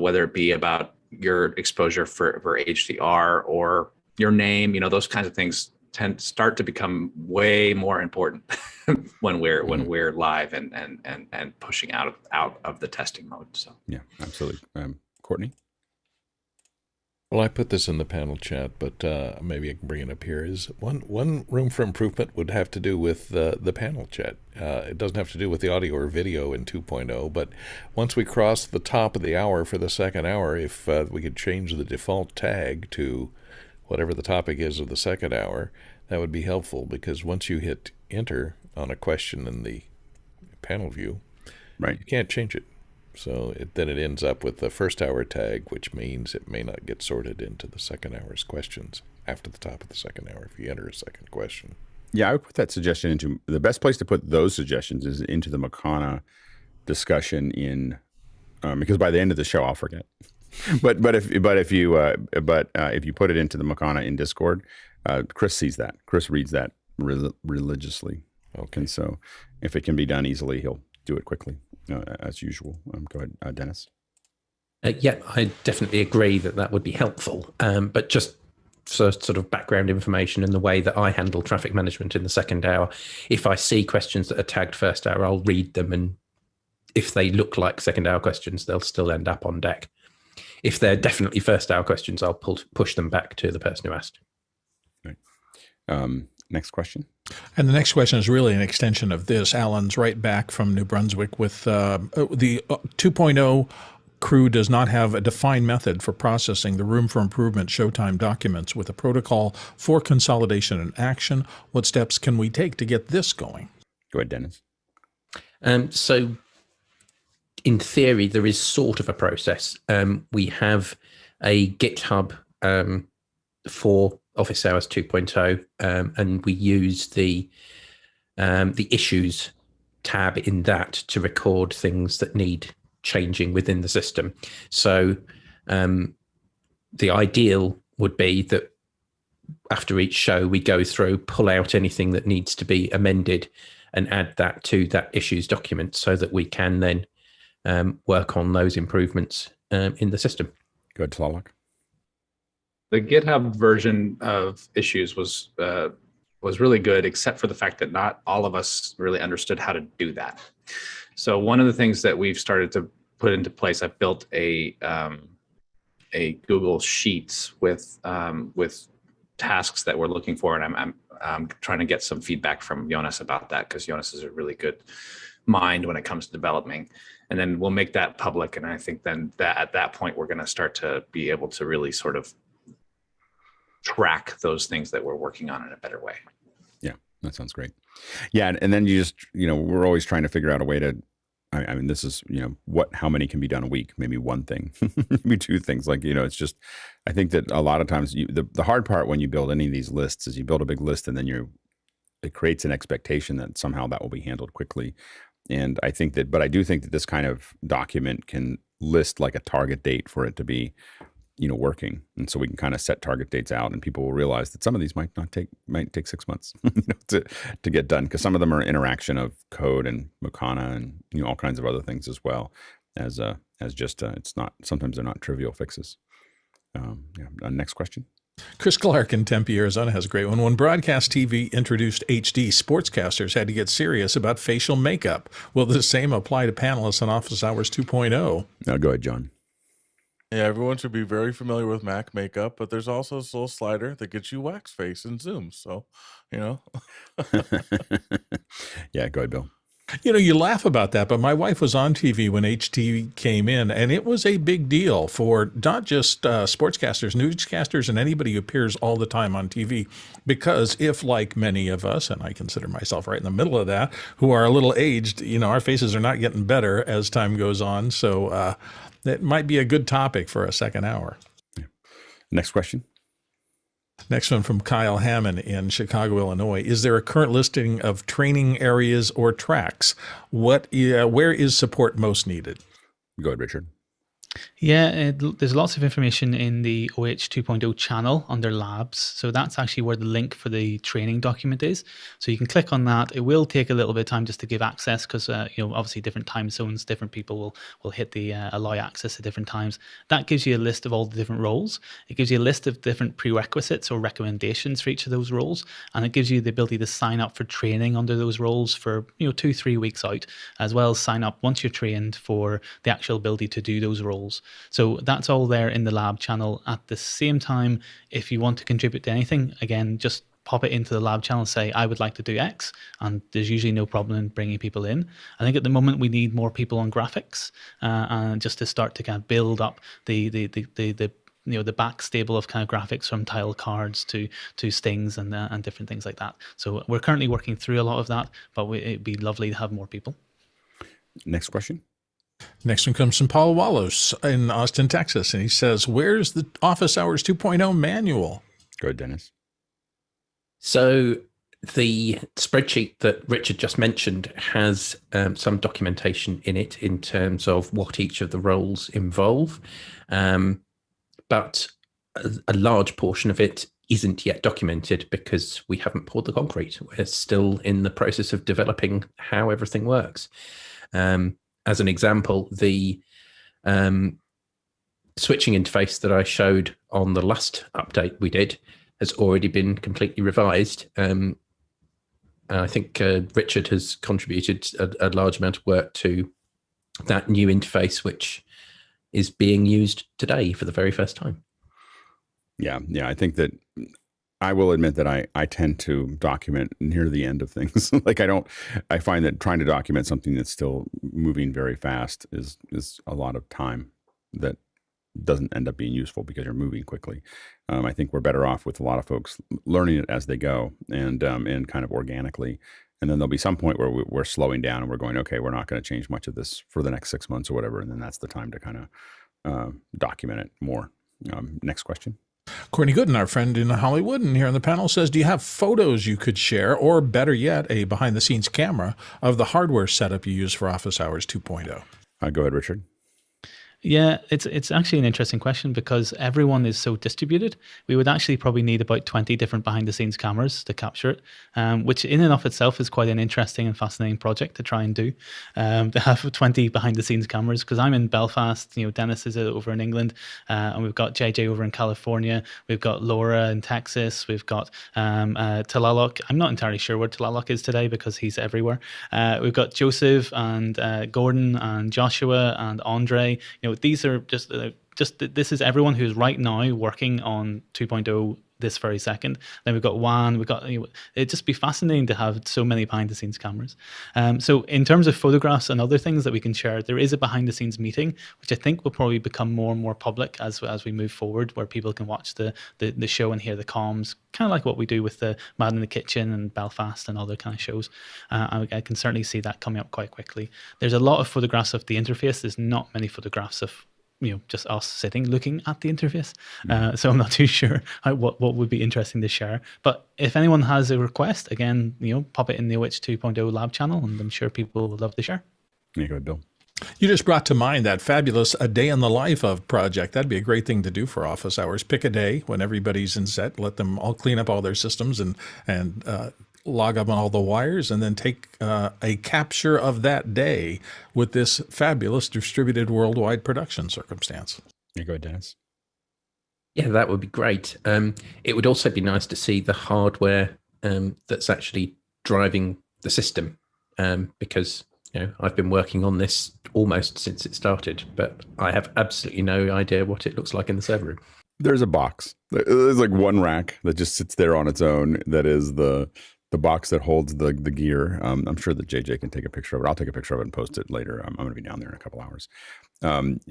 whether it be about your exposure for HDR or your name, those kinds of things start to become way more important when we're live and pushing out of the testing mode. So yeah, absolutely. Courtney? Well, I put this in the panel chat, but maybe I can bring it up here. Is one room for improvement would have to do with the panel chat. It doesn't have to do with the audio or video in 2.0, but once we cross the top of the hour for the second hour, if we could change the default tag to whatever the topic is of the second hour, that would be helpful, because once you hit enter on a question in the panel view, right, you can't change it. So then it ends up with the first hour tag, which means it may not get sorted into the second hour's questions after the top of the second hour if you enter a second question. Yeah, I would put that suggestion into the best place to put those suggestions is into the Mukana discussion because by the end of the show I'll forget. but if you put it into the Mukana in Discord, Chris sees that. Chris reads that religiously. Okay, and so if it can be done easily, he'll do it quickly, as usual. Go ahead, Dennis. Yeah, I definitely agree that would be helpful. But just for sort of background information and the way that I handle traffic management in the second hour, if I see questions that are tagged first hour, I'll read them, and if they look like second hour questions, they'll still end up on deck. If they're definitely first hour questions, I'll push them back to the person who asked. Right. Next question. And the next question is really an extension of this. Alan's right back from New Brunswick with the 2.0 crew does not have a defined method for processing the room for improvement showtime documents with a protocol for consolidation and action. What steps can we take to get this going? Go ahead, Dennis. So in theory, there is sort of a process. We have a GitHub for Office Hours 2.0, and we use the issues tab in that to record things that need changing within the system. So the ideal would be that after each show, we go through, pull out anything that needs to be amended and add that to that issues document so that we can then work on those improvements in the system. Go ahead, Tlaloc. The GitHub version of issues was really good, except for the fact that not all of us really understood how to do that. So one of the things that we've started to put into place, I've built a Google Sheets with tasks that we're looking for, and I'm trying to get some feedback from Jonas about that, because Jonas is a really good mind when it comes to developing. And then we'll make that public, and I think then that at that point we're going to start to be able to really sort of track those things that we're working on in a better way. Yeah, that sounds great. Yeah, and then you just, we're always trying to figure out a way to, I mean, this is, how many can be done a week? Maybe one thing, maybe two things. Like, it's just, I think that a lot of times the hard part when you build any of these lists is you build a big list and then it creates an expectation that somehow that will be handled quickly. And I do think that this kind of document can list like a target date for it to be working. And so we can kind of set target dates out, and people will realize that some of these might take 6 months to get done, because some of them are interaction of code and Mukana and all kinds of other things as well as just it's not, sometimes they're not trivial fixes. Next question. Chris Clark in Tempe, Arizona has a great one. When broadcast TV introduced HD, sportscasters had to get serious about facial makeup. Will the same apply to panelists in Office Hours 2.0? Now go ahead, John. Yeah, everyone should be very familiar with Mac makeup, but there's also this little slider that gets you wax face in Zoom. So, Yeah, go ahead, Bill. You laugh about that, but my wife was on TV when HT came in, and it was a big deal for not just sportscasters, newscasters, and anybody who appears all the time on TV. Because if, like many of us, and I consider myself right in the middle of that, who are a little aged, our faces are not getting better as time goes on. So that might be a good topic for a second hour. Yeah. Next question. Next one from Kyle Hammond in Chicago, Illinois. Is there a current listing of training areas or tracks? Where is support most needed? Go ahead, Richard. Yeah, there's lots of information in the OH 2.0 channel under labs. So that's actually where the link for the training document is. So you can click on that. It will take a little bit of time just to give access, because obviously different time zones, different people will hit the allow access at different times. That gives you a list of all the different roles. It gives you a list of different prerequisites or recommendations for each of those roles, and it gives you the ability to sign up for training under those roles for 2-3 weeks out, as well as sign up once you're trained for the actual ability to do those roles. So that's all there in the lab channel. At the same time, if you want to contribute to anything, again, just pop it into the lab channel and say, I would like to do X, and there's usually no problem in bringing people in. I think at the moment we need more people on graphics, and just to start to kind of build up the back stable of kind of graphics, from tile cards to stings and different things like that. So we're currently working through a lot of that, but it'd be lovely to have more people. Next question. Next one comes from Paul Wallos in Austin, Texas, and he says, where's the Office Hours 2.0 manual? Go ahead, Dennis. So the spreadsheet that Richard just mentioned has some documentation in it in terms of what each of the roles involve, but a large portion of it isn't yet documented because we haven't poured the concrete. We're still in the process of developing how everything works. As an example, the switching interface that I showed on the last update we did has already been completely revised. I think Richard has contributed a large amount of work to that new interface, which is being used today for the very first time. Yeah. I think that I will admit that I tend to document near the end of things. I find that trying to document something that's still moving very fast is a lot of time that doesn't end up being useful because you're moving quickly. I think we're better off with a lot of folks learning it as they go and kind of organically. And then there'll be some point where we're slowing down and we're going, okay, we're not going to change much of this for the next 6 months or whatever. And then that's the time to kind of document it more. Next question. Courtney Gooden, our friend in Hollywood and here on the panel, says, do you have photos you could share, or better yet, a behind-the-scenes camera of the hardware setup you use for Office Hours 2.0? Go ahead, Richard. Yeah, it's actually an interesting question because everyone is so distributed. We would actually probably need about 20 different behind-the-scenes cameras to capture it, which in and of itself is quite an interesting and fascinating project to try and do. To have 20 behind-the-scenes cameras, because I'm in Belfast, Dennis is over in England, and we've got JJ over in California, we've got Laura in Texas, we've got Talalok. I'm not entirely sure where Talalok is today because he's everywhere. We've got Joseph and Gordon and Joshua and Andre. These are just this is everyone who's right now working on 2.0 this very second. Then we've got Juan. We've got it'd just be fascinating to have so many behind the scenes cameras. So in terms of photographs and other things that we can share, there is a behind the scenes meeting, which I think will probably become more and more public as we move forward, where people can watch the show and hear the comms, kind of like what we do with the Mad in the Kitchen and Belfast and other kind of shows. I can certainly see that coming up quite quickly. There's a lot of photographs of the interface. There's not many photographs of just us sitting looking at the interface. So I'm not too sure what would be interesting to share. But if anyone has a request, again, pop it in the OH 2.0 lab channel, and I'm sure people would love to share. Yeah, go ahead, Bill. You just brought to mind that fabulous A Day in the Life of project. That'd be a great thing to do for office hours. Pick a day when everybody's in set, let them all clean up all their systems and log up on all the wires, and then take a capture of that day with this fabulous distributed worldwide production circumstance. Yeah, go ahead, Dennis. Yeah, that would be great. It would also be nice to see the hardware that's actually driving the system, because I've been working on this almost since it started, but I have absolutely no idea what it looks like in the server room. There's a box. There's like one rack that just sits there on its own. That is the box that holds the gear. I'm sure that JJ can take a picture of it. I'll take a picture of it and post it later. I'm going to be down there in a couple hours. And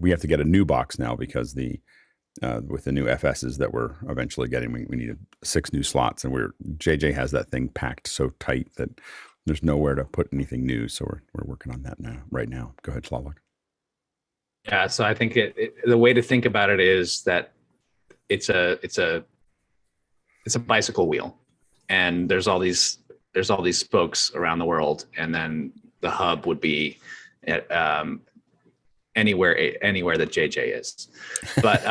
we have to get a new box now because with the new FSs that we're eventually getting, we needed 6 new slots, and JJ has that thing packed so tight that there's nowhere to put anything new. So we're working on that right now. Go ahead, Slavok. Yeah, so I think the way to think about it is that it's a bicycle wheel, and there's all these spokes around the world, and then the hub would be at, anywhere that JJ is. But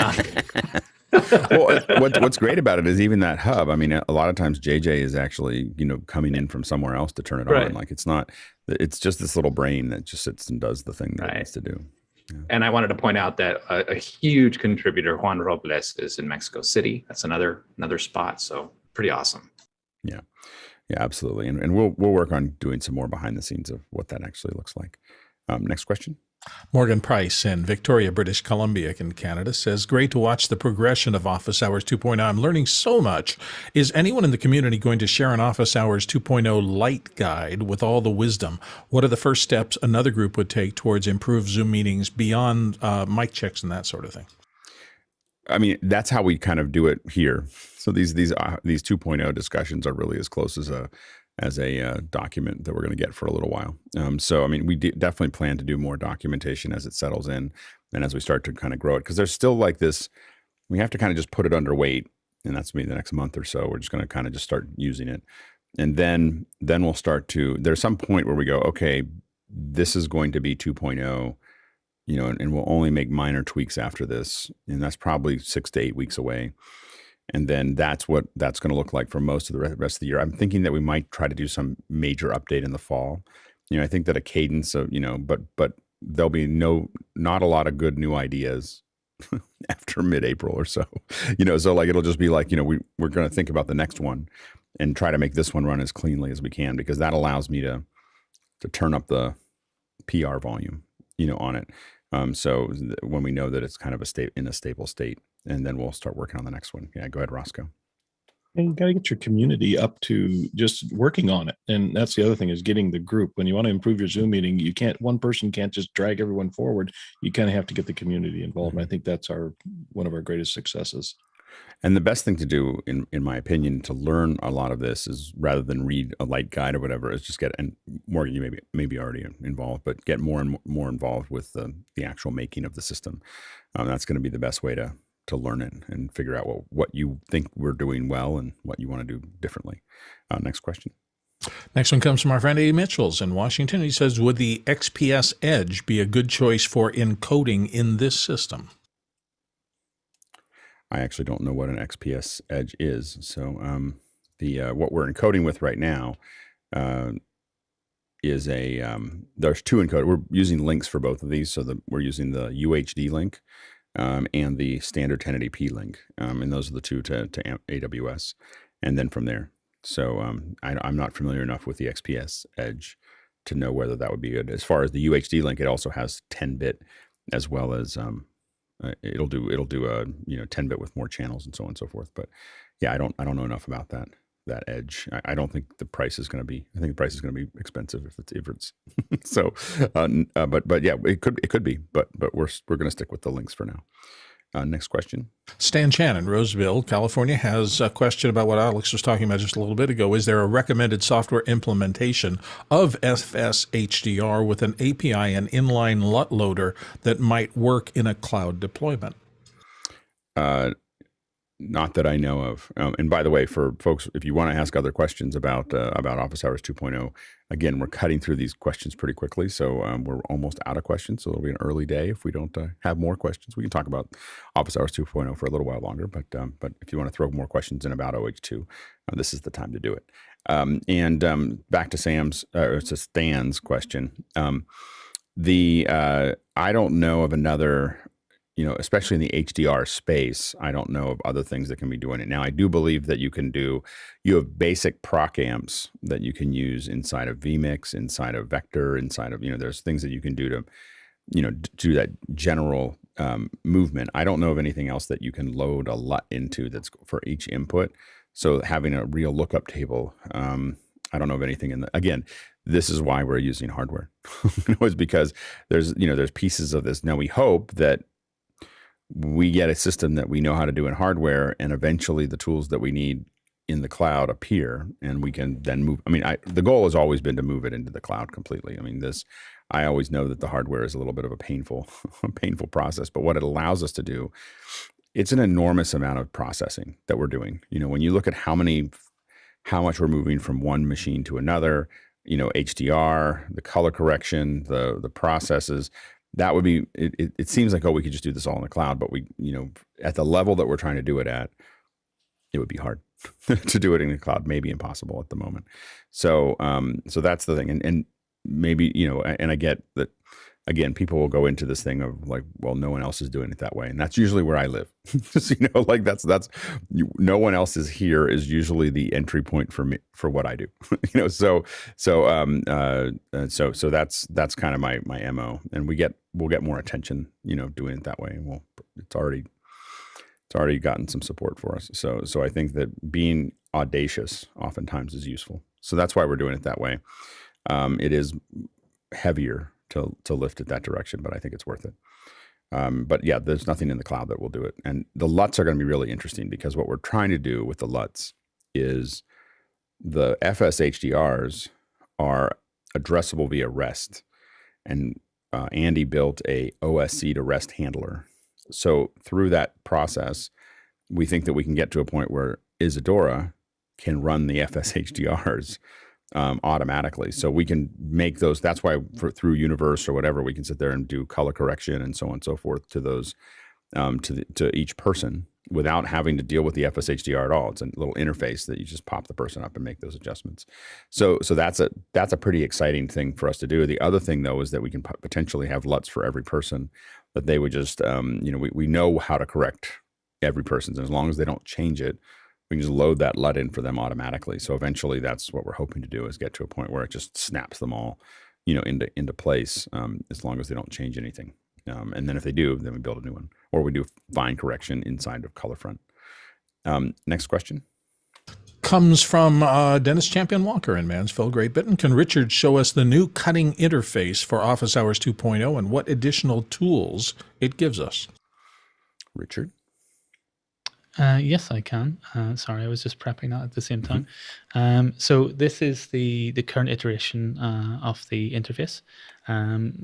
well, what's great about it is even that hub. I mean, a lot of times JJ is actually coming in from somewhere else to turn it on. Like it's just this little brain that just sits and does the thing that it needs to do. Yeah. And I wanted to point out that a huge contributor, Juan Robles, is in Mexico City. That's another spot. So pretty awesome. Yeah, absolutely. And we'll work on doing some more behind the scenes of what that actually looks like. Next question. Morgan Price in Victoria, British Columbia in Canada says, great to watch the progression of Office Hours 2.0. I'm learning so much. Is anyone in the community going to share an Office Hours 2.0 light guide with all the wisdom? What are the first steps another group would take towards improved Zoom meetings beyond mic checks and that sort of thing? I mean, that's how we kind of do it here. So these 2.0 discussions are really as close as a document that we're going to get for a little while. So, I mean, we definitely plan to do more documentation as it settles in and as we start to kind of grow it, because there's still like this, we have to kind of just put it under weight, and that's maybe the next month or so. We're just going to kind of just start using it. And then we'll start to, there's some point where we go, okay, this is going to be 2.0, and we'll only make minor tweaks after this. And that's probably 6 to 8 weeks away. And then that's what that's going to look like for most of the rest of the year. I'm thinking that we might try to do some major update in the fall. I think that a cadence of, but there'll be not a lot of good new ideas after mid-April or so. So like it'll just be like, we're going to think about the next one and try to make this one run as cleanly as we can, because that allows me to turn up the PR volume, on it. So when we know that it's kind of in a stable state, and then we'll start working on the next one. Yeah, go ahead, Roscoe. And you got to get your community up to just working on it. And that's the other thing, is getting the group. When you want to improve your Zoom meeting, one person can't just drag everyone forward. You kind of have to get the community involved. And I think that's one of our greatest successes. And the best thing to do, in my opinion, to learn a lot of this is, rather than read a light guide or whatever, is just get, and Morgan, you maybe already involved, but get more and more involved with the actual making of the system. That's going to be the best way to learn it and figure out what you think we're doing well and what you want to do differently. Next question. Next one comes from our friend A. Mitchells in Washington. He says, would the XPS Edge be a good choice for encoding in this system? I actually don't know what an XPS Edge is. So what we're encoding with right now is there's 2 encoders. We're using links for both of these. So we're using the UHD link and the standard 1080p link. And those are the 2 to AWS. And then from there. So I'm not familiar enough with the XPS Edge to know whether that would be good. As far as the UHD link, it also has 10-bit as well as it'll do a 10-bit with more channels and so on and so forth. But yeah, I don't know enough about that Edge. I don't think the price is going to be. I think the price is going to be expensive if it's so. But yeah, it could be. But we're going to stick with the links for now. Next question. Stan Chan in Roseville, California, has a question about what Alex was talking about just a little bit ago. Is there a recommended software implementation of FS-HDR with an API and inline LUT loader that might work in a cloud deployment? Not that I know of. And by the way, for folks, if you want to ask other questions about Office Hours 2.0, again, we're cutting through these questions pretty quickly, so we're almost out of questions. So it'll be an early day if we don't have more questions. We can talk about Office Hours 2.0 for a little while longer, but if you want to throw more questions in about OH2, this is the time to do it. Back to Stan's question. I don't know of another, especially in the HDR space, I don't know of other things that can be doing it. Now, I do believe that you have basic proc amps that you can use inside of vMix, inside of Vector, inside of, there's things that you can do to, do that general movement. I don't know of anything else that you can load a LUT into that's for each input. So having a real lookup table, I don't know of anything again, this is why we're using hardware. It's because there's pieces of this. Now we hope that we get a system that we know how to do in hardware, and eventually the tools that we need in the cloud appear, and we can then move. The goal has always been to move it into the cloud completely. I always know that the hardware is a little bit of a painful process, but what it allows us to do, it's an enormous amount of processing that we're doing. When you look at how much we're moving from one machine to another, HDR, the color correction, the processes, that would be, it seems like, we could just do this all in the cloud, but we, at the level that we're trying to do it at, it would be hard to do it in the cloud, maybe impossible at the moment. So that's the thing. And maybe, and I get that, again, people will go into this thing of like, well, no one else is doing it that way. And that's usually where I live. So, that's no one else is here is usually the entry point for me, for what I do, so that's kind of my MO, and we'll get more attention, doing it that way. And it's already gotten some support for us. So I think that being audacious oftentimes is useful. So that's why we're doing it that way. It is heavier to lift it that direction, but I think it's worth it. But yeah, there's nothing in the cloud that will do it. And the LUTs are going to be really interesting, because what we're trying to do with the LUTs is the FS-HDRs are addressable via REST. And Andy built a OSC to REST handler. So through that process, we think that we can get to a point where Isadora can run the FS-HDRs automatically. So we can make those. That's why through Universe or whatever, we can sit there and do color correction and so on and so forth to those, to each person without having to deal with the FS-HDR at all. It's a little interface that you just pop the person up and make those adjustments. So that's a pretty exciting thing for us to do. The other thing, though, is that we can potentially have LUTs for every person, that they would just, we know how to correct every person's, and as long as they don't change it, we can just load that LUT in for them automatically. So eventually that's what we're hoping to do, is get to a point where it just snaps them all, into place, as long as they don't change anything. And then if they do, then we build a new one, or we do fine correction inside of ColorFront. Next question. Comes from Dennis Champion Walker in Mansfield, Great Britain. Can Richard show us the new cutting interface for Office Hours 2.0 and what additional tools it gives us? Richard? Yes, I can. Sorry, I was just prepping that at the same time. So this is the current iteration of the interface.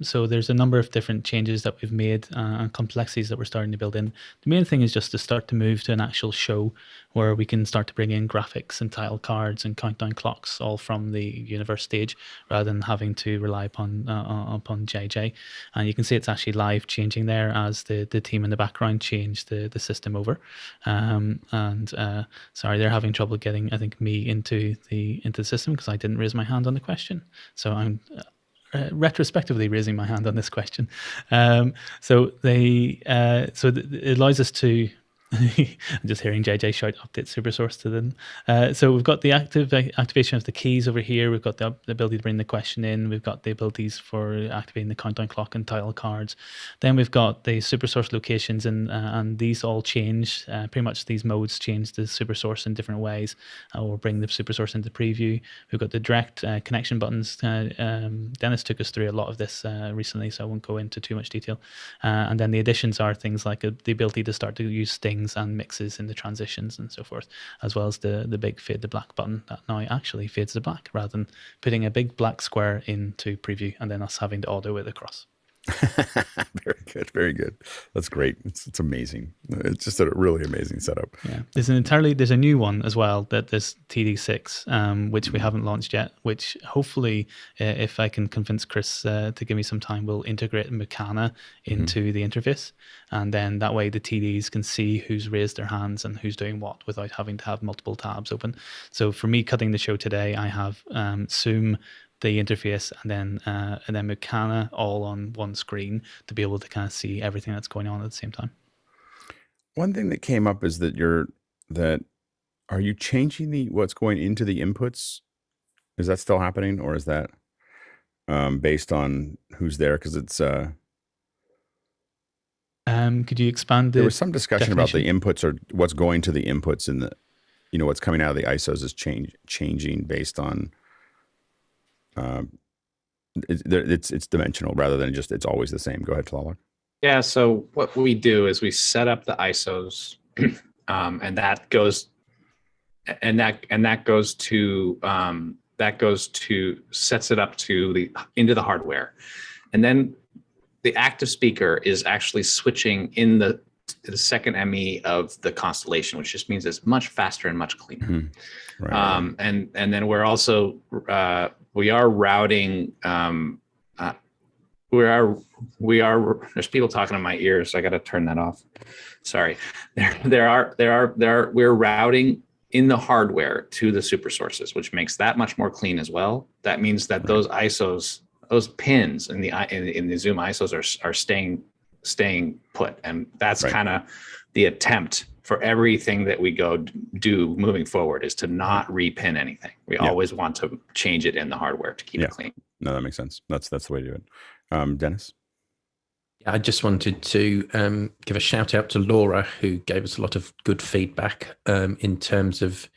So there's a number of different changes that we've made and complexities that we're starting to build in. The main thing is just to start to move to an actual show where we can start to bring in graphics and title cards and countdown clocks all from the Universe stage, rather than having to rely upon JJ. And you can see it's actually live changing there as the team in the background change the system over. Sorry, they're having trouble getting, I think, me into the system because I didn't raise my hand on the question. So I'm retrospectively raising my hand on this question. So it allows us to I'm just hearing JJ shout update supersource to them. So we've got the activation of the keys over here. We've got the ability to bring the question in. We've got the abilities for activating the countdown clock and title cards. Then we've got the supersource locations, and these all change. Pretty much these modes change the supersource in different ways, or bring the supersource into preview. We've got the direct connection buttons. Dennis took us through a lot of this recently, so I won't go into too much detail. And then the additions are things like the ability to start to use stings and mixes in the transitions and so forth, as well as the big fade to black button that now actually fades to black, rather than putting a big black square into preview and then us having to auto it across. Very good, very good. That's great. It's amazing. It's just a really amazing setup. Yeah, there's a new one as well, that there's TD6, which we haven't launched yet. Which hopefully, if I can convince Chris to give me some time, we'll integrate Mukana into the interface, and then that way the TDs can see who's raised their hands and who's doing what without having to have multiple tabs open. So for me cutting the show today, I have Zoom, the interface, and then Mukana all on one screen to be able to kind of see everything that's going on at the same time. One thing that came up is that are you changing what's going into the inputs? Is that still happening, or is that based on who's there? Because it's could you expand? There was some discussion about the inputs, or what's going to the inputs, and what's coming out of the ISOs is changing based on. It's dimensional rather than just it's always the same. Go ahead, Tlaloc. Yeah. So what we do is we set up the ISOs, and that goes to sets it up into the hardware, and then the active speaker is actually switching in the second ME of the constellation, which just means it's much faster and much cleaner. Mm-hmm. Right. And then we're also we are routing. There's people talking in my ears, so I got to turn that off. Sorry. We're routing in the hardware to the super sources, which makes that much more clean as well. That means that those ISOs, those pins in the ZoomISOs are staying put, and that's kind of the attempt for everything that we do moving forward, is to not repin anything. We always want to change it in the hardware to keep it clean. No, that makes sense. That's the way to do it. Dennis? I just wanted to give a shout out to Laura, who gave us a lot of good feedback in terms of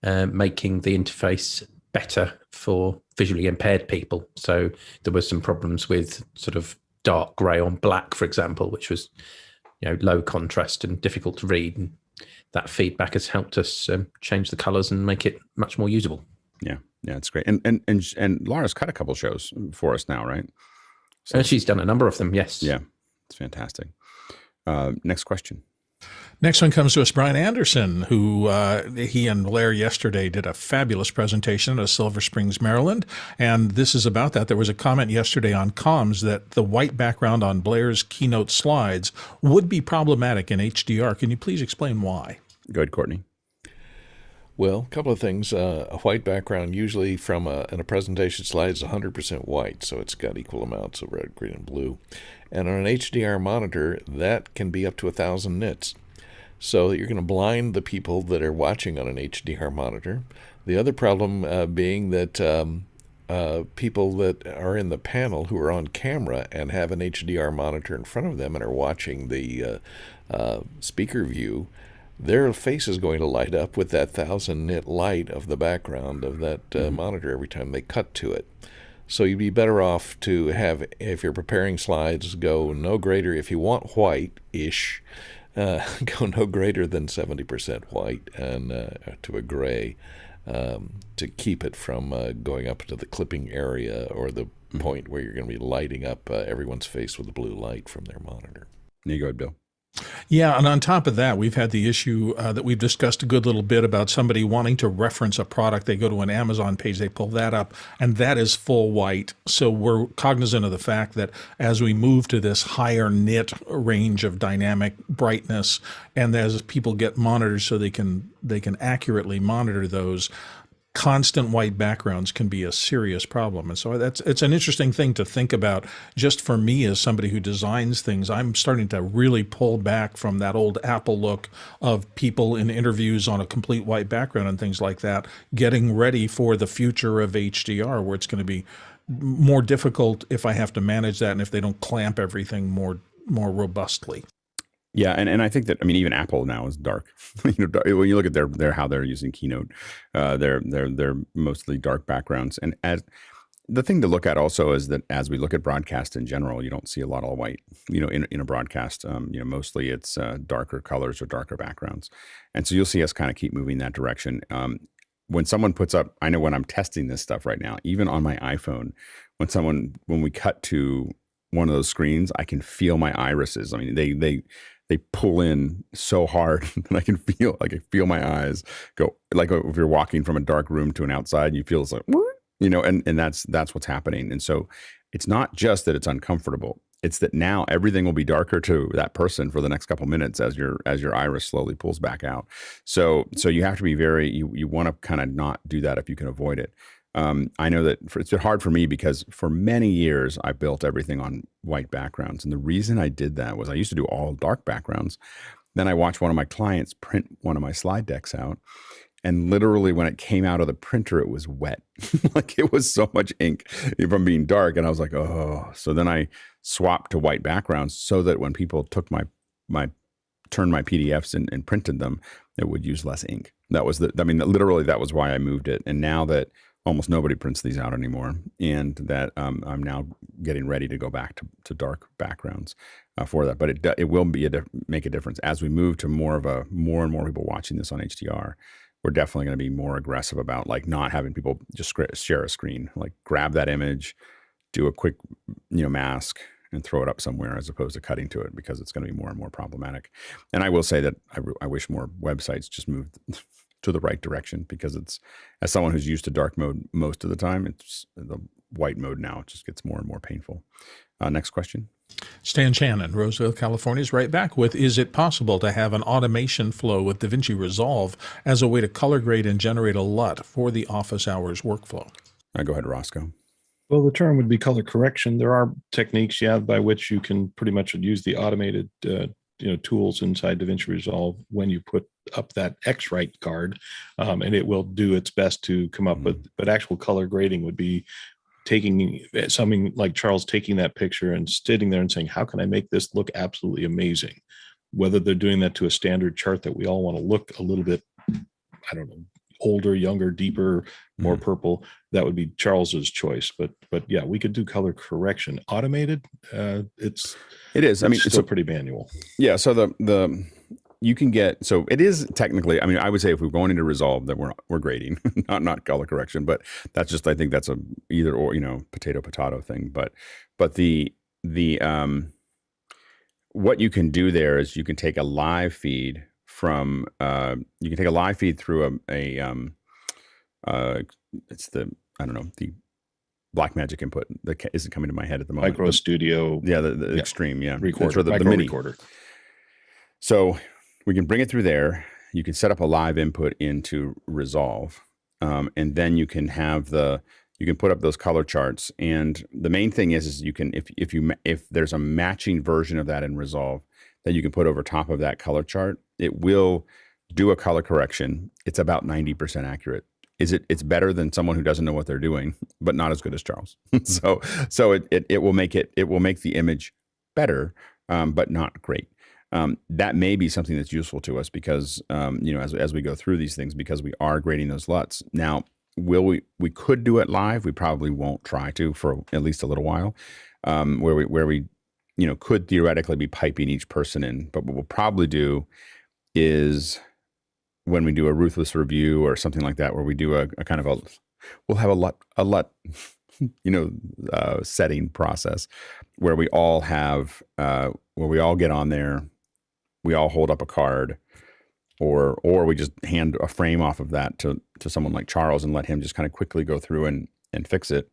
making the interface better for visually impaired people. So there were some problems with sort of dark grey on black, for example, which was low contrast and difficult to read. And that feedback has helped us change the colours and make it much more usable. Yeah, it's great. And Laura's cut a couple shows for us now, right? So she's done a number of them, yes. Yeah, it's fantastic. Next question. Next one comes to us, Brian Anderson, who he and Blair yesterday did a fabulous presentation at Silver Springs, Maryland. And this is about that. There was a comment yesterday on comms that the white background on Blair's keynote slides would be problematic in HDR. Can you please explain why? Go ahead, Courtney. Well, a couple of things. A white background usually in a presentation slide is 100% white, so it's got equal amounts of red, green, and blue. And on an HDR monitor, that can be up to 1,000 nits. So you're going to blind the people that are watching on an HDR monitor. The other problem being that people that are in the panel who are on camera and have an HDR monitor in front of them and are watching the speaker view, their face is going to light up with that 1,000 nit light of the background of that monitor every time they cut to it. So you'd be better off to have, if you're preparing slides, go no greater, if you want white-ish, go no greater than 70% white and to a gray to keep it from going up to the clipping area or the point where you're going to be lighting up everyone's face with a blue light from their monitor. There you go, Bill. Yeah, and on top of that, we've had the issue that we've discussed a good little bit about somebody wanting to reference a product. They go to an Amazon page, they pull that up, and that is full white. So we're cognizant of the fact that as we move to this higher nit range of dynamic brightness, and as people get monitors so they can accurately monitor those, constant white backgrounds can be a serious problem. And so it's an interesting thing to think about. Just for me as somebody who designs things, I'm starting to really pull back from that old Apple look of people in interviews on a complete white background and things like that, getting ready for the future of HDR, where it's going to be more difficult if I have to manage that and if they don't clamp everything more robustly. Yeah, and I think that, I mean, even Apple now is dark. When you look at their how they're using Keynote, they're mostly dark backgrounds. And as the thing to look at also is that as we look at broadcast in general, you don't see a lot of white. In a broadcast, mostly it's darker colors or darker backgrounds. And so you'll see us kind of keep moving that direction. When someone puts up, I know when I'm testing this stuff right now, even on my iPhone, when we cut to one of those screens, I can feel my irises. I mean, they pull in so hard, and I can feel my eyes go, like if you're walking from a dark room to an outside, you feel it's like, and that's what's happening. And so it's not just that it's uncomfortable. It's that now everything will be darker to that person for the next couple minutes as your iris slowly pulls back out. So you have to be you want to kind of not do that if you can avoid it. I know that it's been hard for me because for many years I built everything on white backgrounds. And the reason I did that was I used to do all dark backgrounds. Then I watched one of my clients print one of my slide decks out. And literally when it came out of the printer, it was wet. Like it was so much ink from being dark. And I was like, oh. So then I swapped to white backgrounds so that when people took turned my PDFs and printed them, it would use less ink. Literally that was why I moved it. And now that almost nobody prints these out anymore, and that I'm now getting ready to go back to dark backgrounds for that. But it will make a difference as we move to more and more people watching this on HDR. We're definitely going to be more aggressive about like not having people just share a screen, like grab that image, do a quick, mask and throw it up somewhere as opposed to cutting to it, because it's going to be more and more problematic. And I will say that I wish more websites just moved to the right direction, because it's, as someone who's used to dark mode most of the time, it's the white mode now. It just gets more and more painful. Next question. Stan Shannon, Roseville, California, is right back with, is it possible to have an automation flow with DaVinci Resolve as a way to color grade and generate a LUT for the office hours workflow? Go ahead, Roscoe. Well, the term would be color correction. There are techniques, by which you can pretty much use the automated tools inside DaVinci Resolve when you put up that X-Rite card, and it will do its best to come up with, but actual color grading would be taking something like Charles taking that picture and sitting there and saying, how can I make this look absolutely amazing? Whether they're doing that to a standard chart that we all want to look a little bit, I don't know, older, younger, deeper, more purple, that would be Charles's choice. But yeah, we could do color correction automated. It is. I mean, it's still pretty manual. Yeah. So you can get, so it is technically, I mean, I would say if we're going into Resolve that we're grading, not color correction, but that's just, I think that's a either or, potato thing. But the what you can do there is you can take a live feed from, through it's the Blackmagic input that isn't coming to my head at the moment. Micro Studio. Yeah. The Extreme. Yeah. Recorder. The mini recorder. So we can bring it through there. You can set up a live input into Resolve, and then you can you can put up those color charts. And the main thing is you can, if there's a matching version of that in Resolve that you can put over top of that color chart, it will do a color correction. It's about 90% accurate. It's better than someone who doesn't know what they're doing, but not as good as Charles. so it will make the image better, but not great. That may be something that's useful to us because, as we go through these things, because we are grading those LUTs. Now, we could do it live. We probably won't try to for at least a little while, where we could theoretically be piping each person in. But what we'll probably do is when we do a ruthless review or something like that, where we do a kind of we'll have a LUT setting process where we all have, where we all get on there, we all hold up a card, or we just hand a frame off of that to someone like Charles and let him just kind of quickly go through and fix it.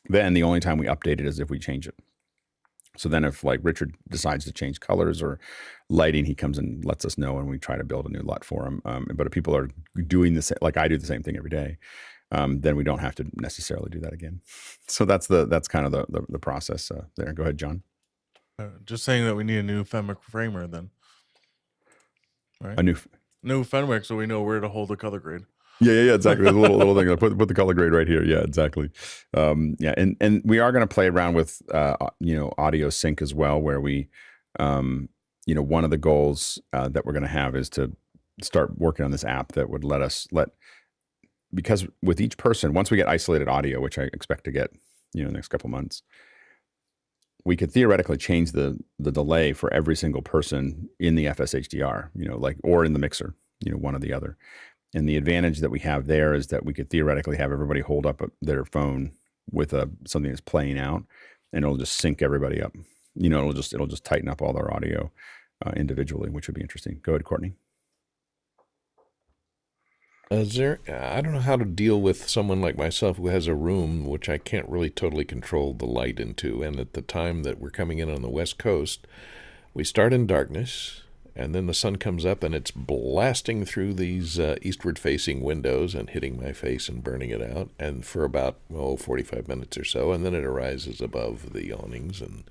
Then the only time we update it is if we change it. So then if like Richard decides to change colors or lighting, he comes and lets us know and we try to build a new LUT for him. But if people are doing the same, like I do the same thing every day, then we don't have to necessarily do that again. So that's kind of the process there. Go ahead, John. Just saying that we need a new Fenwick framer then. Right? A new Fenwick, so we know where to hold the color grade. Yeah, exactly. The little thing. Put the color grade right here. Yeah, exactly. And we are going to play around with audio sync as well, where we, one of the goals that we're going to have is to start working on this app that would because with each person, once we get isolated audio, which I expect to get, the next couple months, we could theoretically change the delay for every single person in the FSHDR, or in the mixer, one or the other. And the advantage that we have there is that we could theoretically have everybody hold up their phone with something that's playing out. and it'll just sync everybody up. It'll just tighten up all their audio individually, which would be interesting. Go ahead, Courtney. I don't know how to deal with someone like myself who has a room which I can't really totally control the light into. And at the time that we're coming in on the West Coast, we start in darkness, and then the sun comes up and it's blasting through these eastward-facing windows and hitting my face and burning it out. And for about 45 minutes or so, and then it arises above the awnings, and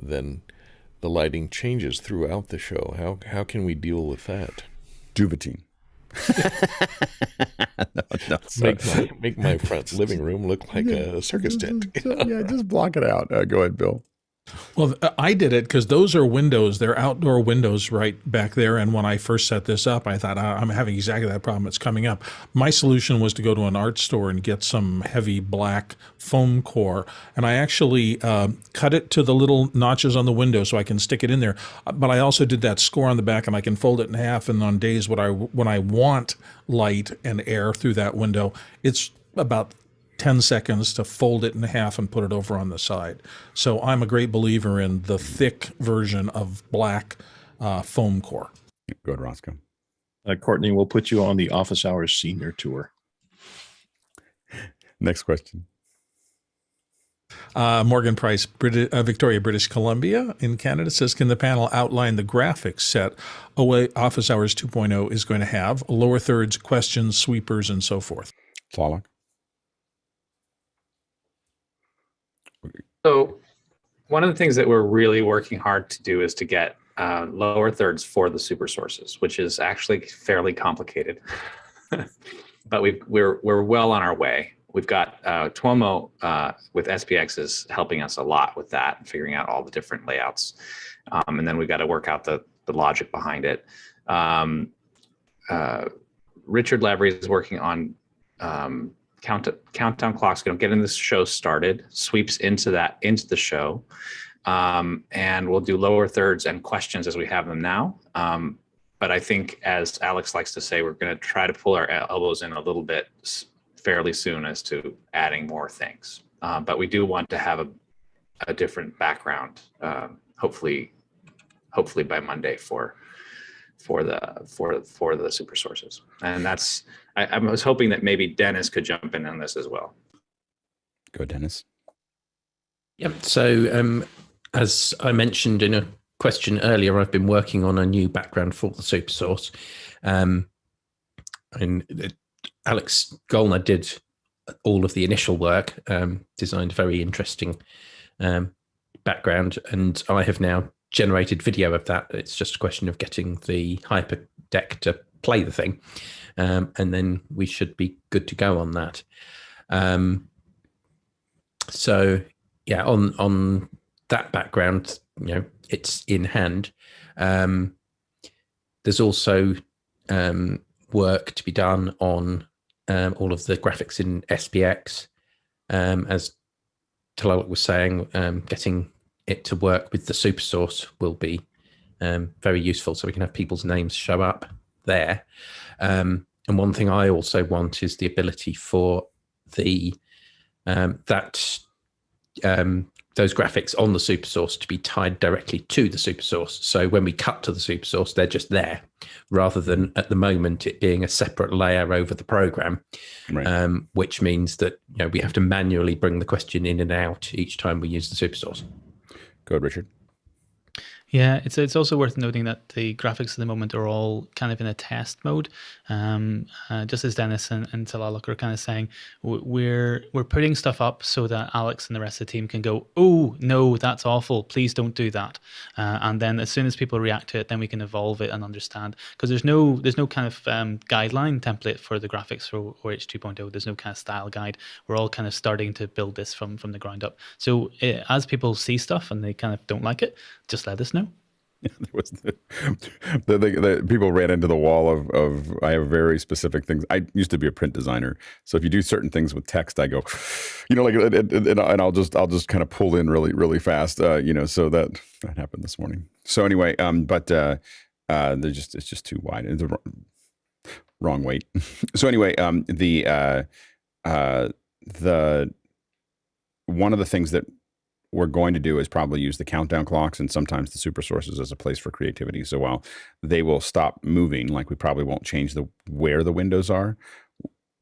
then the lighting changes throughout the show. How can we deal with that? Duvetine. Make my front living room look like a circus tent. Just block it out. Go ahead, Bill. Well, I did it because those are windows. They're outdoor windows right back there. And when I first set this up, I thought, I'm having exactly that problem. It's coming up. My solution was to go to an art store and get some heavy black foam core. And I actually cut it to the little notches on the window so I can stick it in there. But I also did that score on the back, and I can fold it in half. And on days when I want light and air through that window, it's about 10 seconds to fold it in half and put it over on the side. So I'm a great believer in the thick version of black foam core. Go ahead, Roscoe. Courtney, we'll put you on the Office Hours Senior Tour. Next question. Morgan Price, Victoria, British Columbia in Canada says, can the panel outline the graphics set Office Hours 2.0 is going to have, lower thirds, questions, sweepers, and so forth? Tlaloc. So one of the things that we're really working hard to do is to get lower thirds for the super sources, which is actually fairly complicated. But we're well on our way. We've got Tuomo with SPX is helping us a lot with that, figuring out all the different layouts. And then we've got to work out the logic behind it. Richard Lavery is working on countdown clocks, getting this show started, sweeps into the show. And we'll do lower thirds and questions as we have them now. But I think, as Alex likes to say, we're going to try to pull our elbows in a little bit fairly soon as to adding more things. But we do want to have a different background, hopefully by Monday for the super sources. And that's, I was hoping that maybe Dennis could jump in on this as well. Go, Dennis. Yep. So as I mentioned in a question earlier, I've been working on a new background for the super source. And Alex Gollner did all of the initial work, designed a very interesting background, and I have now generated video of that. It's just a question of getting the Hyperdeck to play the thing, and then we should be good to go on that. So yeah, on that background, it's in hand. There's also work to be done on all of the graphics in SPX. As Tlaloc was saying, getting it to work with the super source will be very useful, so we can have people's names show up there. And one thing I also want is the ability for the those graphics on the super source to be tied directly to the super source. So when we cut to the super source, they're just there, rather than at the moment it being a separate layer over the program, right. Which means that we have to manually bring the question in and out each time we use the super source. Go ahead, Richard. Yeah, it's also worth noting that the graphics at the moment are all kind of in a test mode. Just as Dennis and Tlaloc are kind of saying, we're putting stuff up so that Alex and the rest of the team can go, oh no, that's awful, please don't do that. And then as soon as people react to it, then we can evolve it and understand. Because there's no kind of guideline template for the graphics for OH 2.0. There's no kind of style guide. We're all kind of starting to build this from the ground up. So as people see stuff and they kind of don't like it, just let us know. There was the people ran into the wall of I have very specific things. I used to be a print designer, so if you do certain things with text, I go, and I'll just kind of pull in really fast, so that happened this morning. So anyway, but it's just too wide. It's the wrong weight. So anyway, the one of the things that we're going to do is probably use the countdown clocks and sometimes the super sources as a place for creativity. So while they will stop moving, like we probably won't change where the windows are,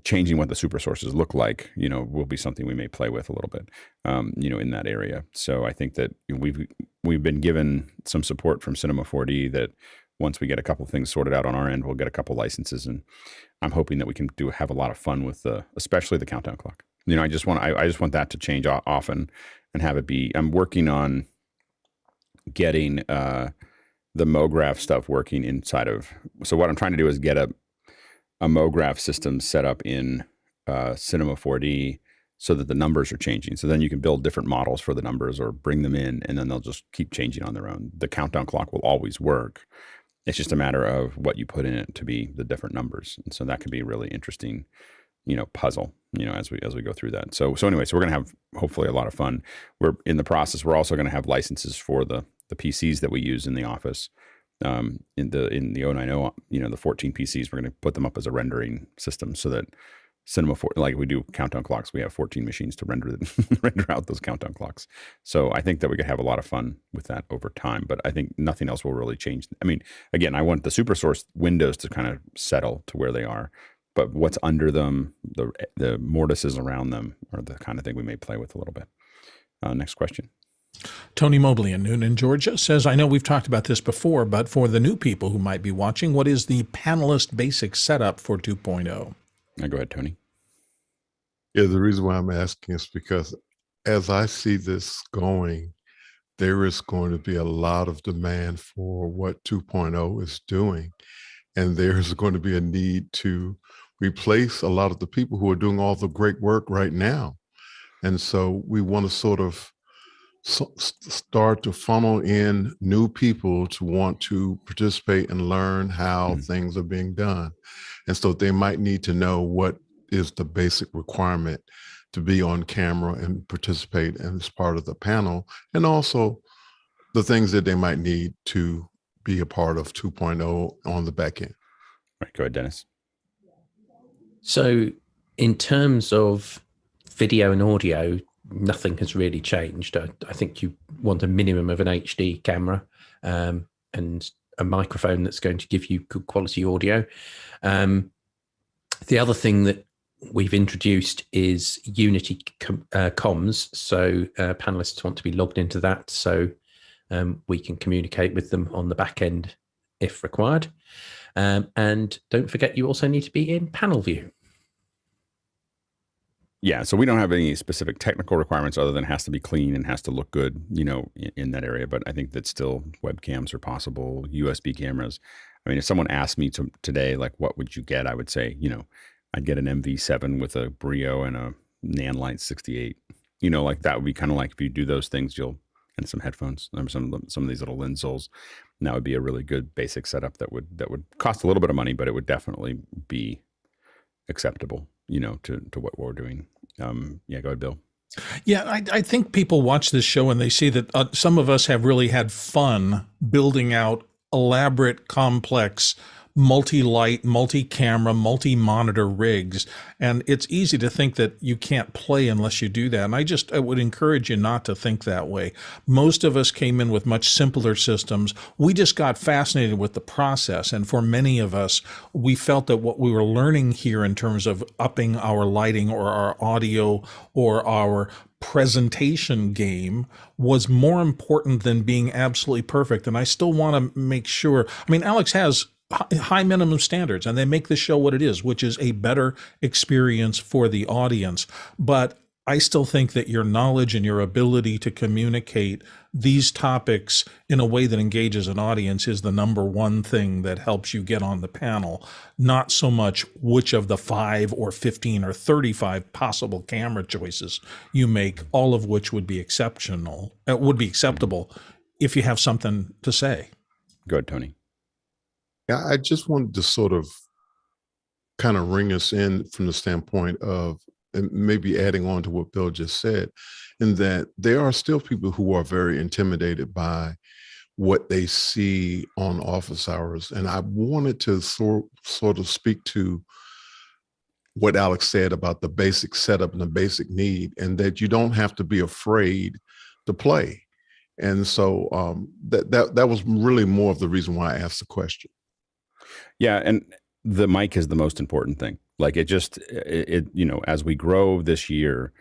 changing what the super sources look like, will be something we may play with a little bit, in that area. So I think that we've been given some support from Cinema 4D that once we get a couple things sorted out on our end, we'll get a couple licenses, and I'm hoping that we can have a lot of fun with especially the countdown clock. I just want that to change often and have it be. I'm working on getting the MoGraph stuff working inside of. So what I'm trying to do is get a MoGraph system set up in Cinema 4D so that the numbers are changing. So then you can build different models for the numbers or bring them in, and then they'll just keep changing on their own. The countdown clock will always work. It's just a matter of what you put in it to be the different numbers. And so that could be a really interesting, puzzle, as we go through that. So anyway, so we're going to have hopefully a lot of fun. We're in the process. We're also going to have licenses for the PCs that we use in the office. In the 090, the 14 PCs, we're going to put them up as a rendering system so that Cinema 4, like we do countdown clocks, we have 14 machines to render out those countdown clocks. So I think that we could have a lot of fun with that over time, but I think nothing else will really change. I mean, again, I want the super source windows to kind of settle to where they are, but what's under them, the mortises around them are the kind of thing we may play with a little bit. Next question. Tony Mobley in Noonan, Georgia says, I know we've talked about this before, but for the new people who might be watching, what is the panelist basic setup for 2.0? Go ahead, Tony. Yeah, the reason why I'm asking is because as I see this going, there is going to be a lot of demand for what 2.0 is doing. And there's going to be a need to replace a lot of the people who are doing all the great work right now. And so we want to sort of start to funnel in new people to want to participate and learn how things are being done. And so they might need to know what is the basic requirement to be on camera and participate as part of the panel, and also the things that they might need to be a part of 2.0 on the back end. All right, go ahead, Dennis. So in terms of video and audio, nothing has really changed. I think you want a minimum of an HD camera and a microphone that's going to give you good quality audio. The other thing that we've introduced is Unity comms. So panelists want to be logged into that, so we can communicate with them on the back end if required. And don't forget, you also need to be in panel view. Yeah, so we don't have any specific technical requirements other than it has to be clean and has to look good, in that area. But I think that still webcams are possible, USB cameras. I mean, if someone asked me today, like, what would you get? I would say, I'd get an MV7 with a Brio and a Nanlite 68. Like that would be kind of like if you do those things, and some headphones, some of these little Linsols. And that would be a really good basic setup that would cost a little bit of money, but it would definitely be acceptable, to what we're doing. Yeah, go ahead, Bill. Yeah, I think people watch this show and they see that some of us have really had fun building out elaborate, complex, multi-light, multi-camera, multi-monitor rigs. And it's easy to think that you can't play unless you do that. And I would encourage you not to think that way. Most of us came in with much simpler systems. We just got fascinated with the process. And for many of us, we felt that what we were learning here in terms of upping our lighting or our audio or our presentation game was more important than being absolutely perfect. And I still want to make sure, Alex has high minimum standards and they make the show what it is, which is a better experience for the audience. But I still think that your knowledge and your ability to communicate these topics in a way that engages an audience is the number one thing that helps you get on the panel, not so much which of the 5 or 15 or 35 possible camera choices you make, all of which would be acceptable if you have something to say. Go ahead, Tony. Yeah, I just wanted to sort of kind of ring us in from the standpoint of, and maybe adding on to what Bill just said, in that there are still people who are very intimidated by what they see on office hours. And I wanted to sort of speak to what Alex said about the basic setup and the basic need, and that you don't have to be afraid to play. And so that was really more of the reason why I asked the question. Yeah, and the mic is the most important thing. Like it as we grow this year,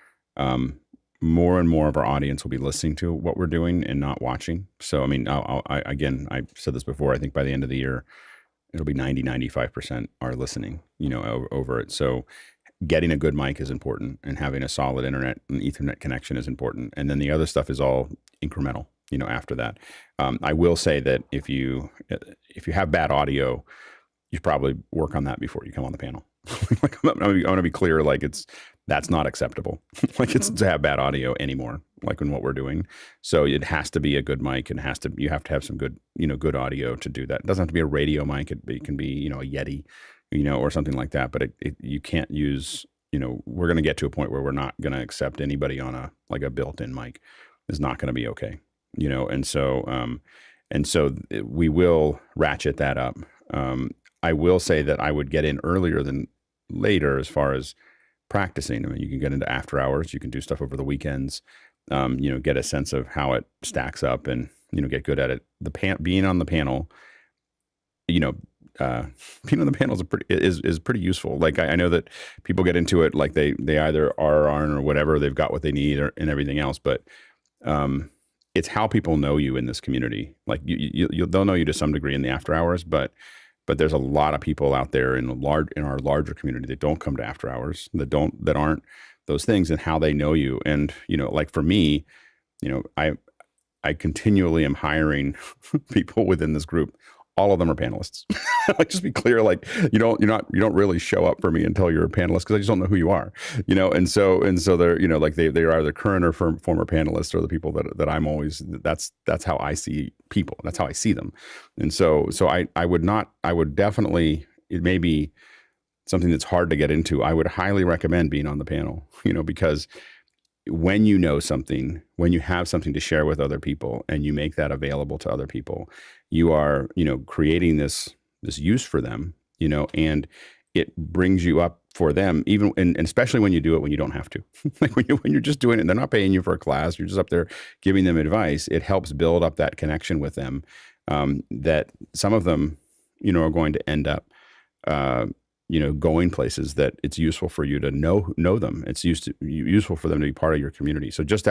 more and more of our audience will be listening to what we're doing and not watching. So, I mean, I said this before, I think by the end of the year, it'll be 95% are listening, over it. So getting a good mic is important, and having a solid internet and Ethernet connection is important. And then the other stuff is all incremental, after that. I will say that if you have bad audio, you should probably work on that before you come on the panel. Like, I want to be clear, like that's not acceptable. Like, it's to have bad audio anymore, like in what we're doing. So it has to be a good mic, and you have to have some good, good audio to do that. It doesn't have to be a radio mic. It can be, a Yeti, or something like that. But you can't use, we're going to get to a point where we're not going to accept anybody on a built-in mic. Is not going to be okay, and so we will ratchet that up. I will say that I would get in earlier than later as far as practicing. I mean, you can get into after hours, you can do stuff over the weekends, get a sense of how it stacks up, and, get good at it. Being on the panel, being on the panel is pretty useful. Like, I know that people get into it, like they either are or aren't, or whatever, they've got what they need and everything else. But, it's how people know you in this community. Like, they'll know you to some degree in the after hours, but there's a lot of people out there in our larger community that don't come to after hours, that aren't those things, and how they know you. And, like for me, I continually am hiring people within this group. All of them are panelists. Like, just be clear, like, you don't really show up for me until you're a panelist, because I just don't know who you are, and so they're, like they're either current or former panelists, or the people that I'm always, that's how I see people. That's how I see them. And so I would definitely, it may be something that's hard to get into. I would highly recommend being on the panel, because when you know something, when you have something to share with other people, and you make that available to other people, you are, creating this use for them, and it brings you up for them, even, and especially when you do it when you don't have to. Like, when you're just doing it and they're not paying you for a class, you're just up there giving them advice. It helps build up that connection with them, that some of them, are going to end up, going places that it's useful for you to know them. It's useful for them to be part of your community. So just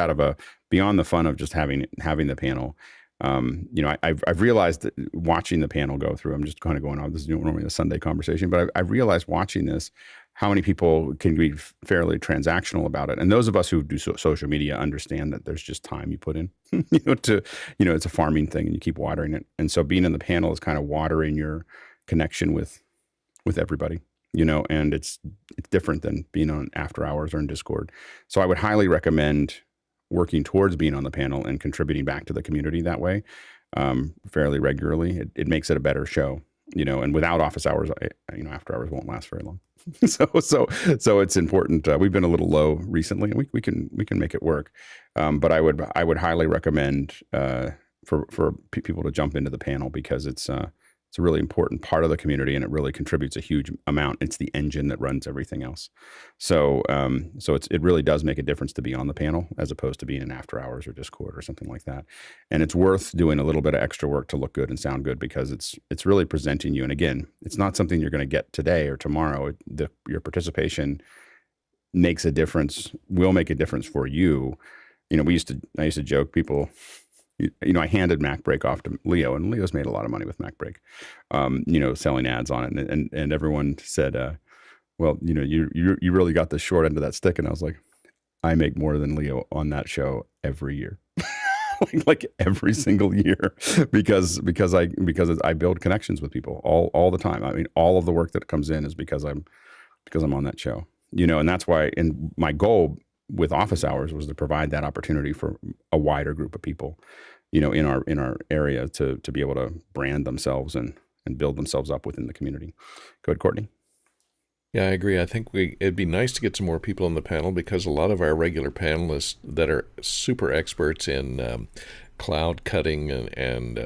beyond the fun of just having the panel, I've realized that watching the panel go through, I'm just kind of going on, this is normally a Sunday conversation, but I've realized watching this, how many people can be fairly transactional about it. And those of us who do social media understand that there's just time you put in, it's a farming thing, and you keep watering it. And so being in the panel is kind of watering your connection with everybody, and it's different than being on after hours or in Discord. So I would highly recommend working towards being on the panel and contributing back to the community that way, fairly regularly. It makes it a better show, and without office hours, after hours won't last very long. So it's important. We've been a little low recently, and we can make it work. But I would highly recommend for people to jump into the panel, because it's a really important part of the community, and it really contributes a huge amount. It's the engine that runs everything else. So it really does make a difference to be on the panel, as opposed to being in after hours or Discord or something like that. And it's worth doing a little bit of extra work to look good and sound good, because it's really presenting you. And again, it's not something you're going to get today or tomorrow. Your participation makes a difference, will make a difference for you. I used to joke, people, I handed MacBreak off to Leo, and Leo's made a lot of money with MacBreak, selling ads on it. And everyone said, well, you really got the short end of that stick. And I was like, I make more than Leo on that show every year. like every single year, because I build connections with people all the time. I mean, all of the work that comes in is because I'm on that show, and that's why, and my goal with office hours was to provide that opportunity for a wider group of people, in our area to be able to brand themselves and build themselves up within the community. Go ahead, Courtney. Yeah, I agree. I think it'd be nice to get some more people on the panel, because a lot of our regular panelists that are super experts in cloud cutting and